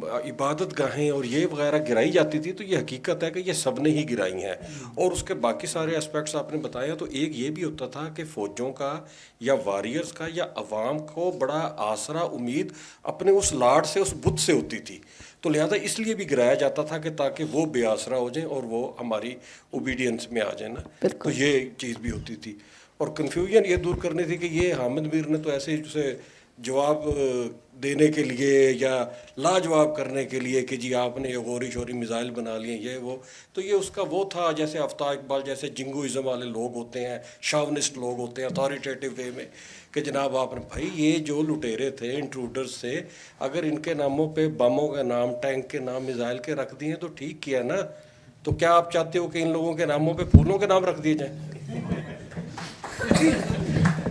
عبادت گاہیں اور یہ وغیرہ گرائی جاتی تھی تو یہ حقیقت ہے کہ یہ سب نے ہی گرائی ہیں, اور اس کے باقی سارے اسپیکٹس آپ نے بتایا. تو ایک یہ بھی ہوتا تھا کہ فوجوں کا یا واریئرز کا یا عوام کو بڑا آسرا امید اپنے اس لاڈ سے, اس بت سے ہوتی تھی, تو لہذا اس لیے بھی گرایا جاتا تھا کہ تاکہ وہ بے آسرا ہو جائیں اور وہ ہماری اوبیڈینس میں آ جائیں نا. تو یہ چیز بھی ہوتی تھی. اور کنفیوژن یہ دور کرنی تھی کہ یہ حامد میر نے تو ایسے ہی جسے جواب دینے کے لیے یا لاجواب کرنے کے لیے کہ جی آپ نے یہ غوری شوری میزائل بنا لیے یہ وہ, تو یہ اس کا وہ تھا جیسے آفتاب اقبال جیسے جنگوازم والے لوگ ہوتے ہیں, شاونسٹ لوگ ہوتے ہیں اتھارٹیٹیو وے میں, کہ جناب آپ نے بھائی یہ جو لٹیرے تھے انٹروڈرز سے, اگر ان کے ناموں پہ بموں کا نام, ٹینک کے نام, میزائل کے رکھ دیے تو ٹھیک کیا نا. تو کیا آپ چاہتے ہو کہ ان لوگوں کے ناموں پہ پھولوں کے نام رکھ دیے جائیں؟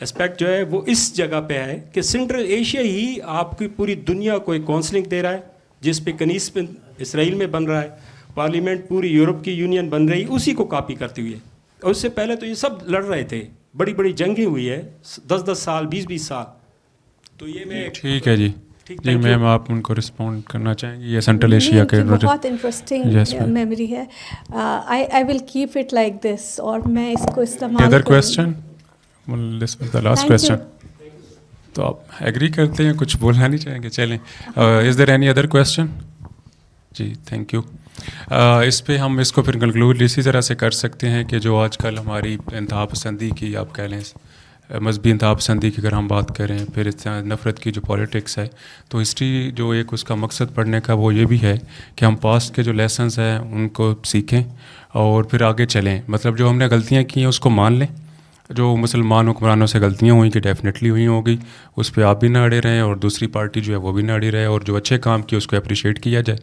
اسپیکٹ جو ہے وہ اس جگہ پہ ہے کہ سینٹرل ایشیا ہی آپ کی پوری دنیا کو ایک کونسلنگ دے رہا ہے، جس پہ کنیس پہ اسرائیل میں بن رہا ہے، پارلیمنٹ پوری یورپ کی یونین بن رہی، اسی کو کاپی کرتی ہوئی ہے. اور اس سے پہلے تو یہ سب لڑ رہے تھے، بڑی بڑی جنگیں ہوئی ہے 10 سال 20 سال. تو یہ میں ٹھیک ہے جی جی میم آپ ان کو رسپونڈ کرنا چاہیں گے یہ سینٹرل نہیں، ایشیا کے بہت انٹرسٹنگ Yes, ma'am. میموری ہے. I will keep it like this, اور میں اس کو استعمال ادر کروں گی. Question this was the last Thank you. Question. تو آپ ایگری کرتے ہیں کچھ بولنا نہیں چاہیں گے؟ چلیں is there any other question? جی تھینک یو. اس پہ ہم اس کو پھر کنکلوڈ اسی طرح سے کر سکتے ہیں کہ جو آج کل ہماری انتہا پسندی کی آپ کہہ لیں مذہبی انتہا پسندی کی اگر ہم بات کریں، پھر اس طرح نفرت کی جو پولیٹکس ہے، تو ہسٹری جو ایک اس کا مقصد پڑھنے کا وہ یہ بھی ہے کہ ہم پاسٹ کے جو لیسنز ہیں ان کو سیکھیں اور پھر آگے چلیں. مطلب جو ہم نے غلطیاں کی ہیں اس کو مان لیں. جو مسلمان حکمرانوں سے غلطیاں ہوئیں کہ ڈیفینیٹلی ہوئی ہوگی، اس پہ آپ بھی نہ اڑے رہیں اور دوسری پارٹی جو ہے وہ بھی نہ اڑی رہے، اور جو اچھے کام کیے اس کو اپریشیٹ کیا جائے،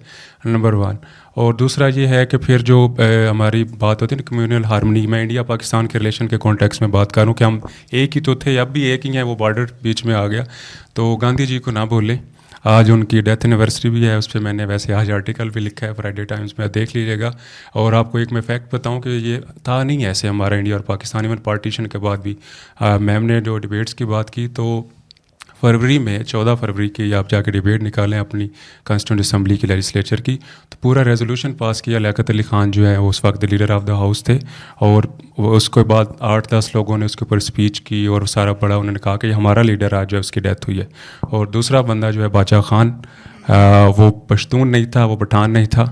نمبر 1. اور دوسرا یہ ہے کہ پھر جو ہماری بات ہوتی ہے نا کمیونل ہارمنی، میں انڈیا پاکستان کے ریلیشن کے کانٹیکس میں بات کروں کہ ہم ایک ہی تو تھے، اب بھی ایک ہی ہیں، وہ بارڈر بیچ میں آ گیا. تو گاندھی جی کو نہ بھولیں. آج ان کی ڈیتھ اینیورسری بھی ہے، اس پہ میں نے ویسے آج آرٹیکل بھی لکھا ہے فرائیڈے ٹائمز میں، دیکھ لیجیے گا. اور آپ کو ایک میں فیکٹ بتاؤں کہ یہ تھا نہیں ایسے ہمارا انڈیا اور پاکستان، ایون پارٹیشن کے بعد بھی. میم نے جو ڈبیٹس کی بات کی تو فروری میں 14 فروری کی آپ جا کے ڈبیٹ نکالیں اپنی کانسٹیٹیوئنٹ اسمبلی کی لیجسلیچر کی، تو پورا ریزولوشن پاس کیا. لیاقت علی خان جو ہے اس وقت لیڈر آف دا ہاؤس تھے، اور اس کے بعد 8-10 لوگوں نے اس کے اوپر اسپیچ کی اور سارا پڑھا. انہوں نے کہا کہ ہمارا لیڈر آج جو ہے اس کی ڈیتھ ہوئی ہے. اور دوسرا بندہ جو ہے باچا خان، وہ پشتون نہیں تھا، وہ پٹھان نہیں تھا،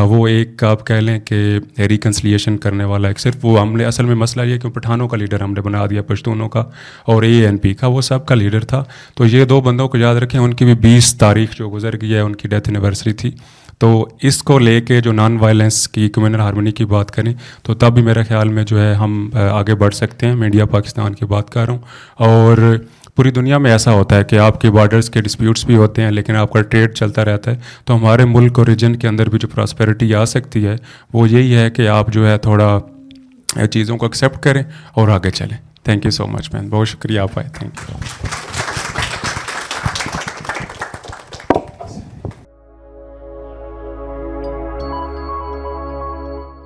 وہ ایک آپ کہہ لیں کہ ریکنسلیشن کرنے والا ایک صرف وہ ہم نے اصل میں مسئلہ یہ کہ پٹھانوں کا لیڈر ہم نے بنا دیا پشتونوں کا، اور ANP کا وہ سب کا لیڈر تھا. تو یہ 2 بندوں کو یاد رکھیں، ان کی بھی 20 تاریخ جو گزر گئی ہے ان کی ڈیتھ اینیورسری تھی. تو اس کو لے کے جو نان وائلنس کی کمیونل ہارمونی کی بات کریں تو تب بھی میرے خیال میں جو ہے ہم آگے بڑھ سکتے ہیں. میں انڈیا پاکستان کی بات کر رہا ہوں، اور پوری دنیا میں ایسا ہوتا ہے کہ آپ کے بارڈرز کے ڈسپیوٹس بھی ہوتے ہیں لیکن آپ کا ٹریڈ چلتا رہتا ہے. تو ہمارے ملک اور ریجن کے اندر بھی جو پراسپیرٹی آ سکتی ہے وہ یہی ہے کہ آپ جو ہے تھوڑا چیزوں کو ایکسیپٹ کریں اور آگے چلیں. تھینک یو سو مچ مین، بہت شکریہ آپ آئے. Thank you.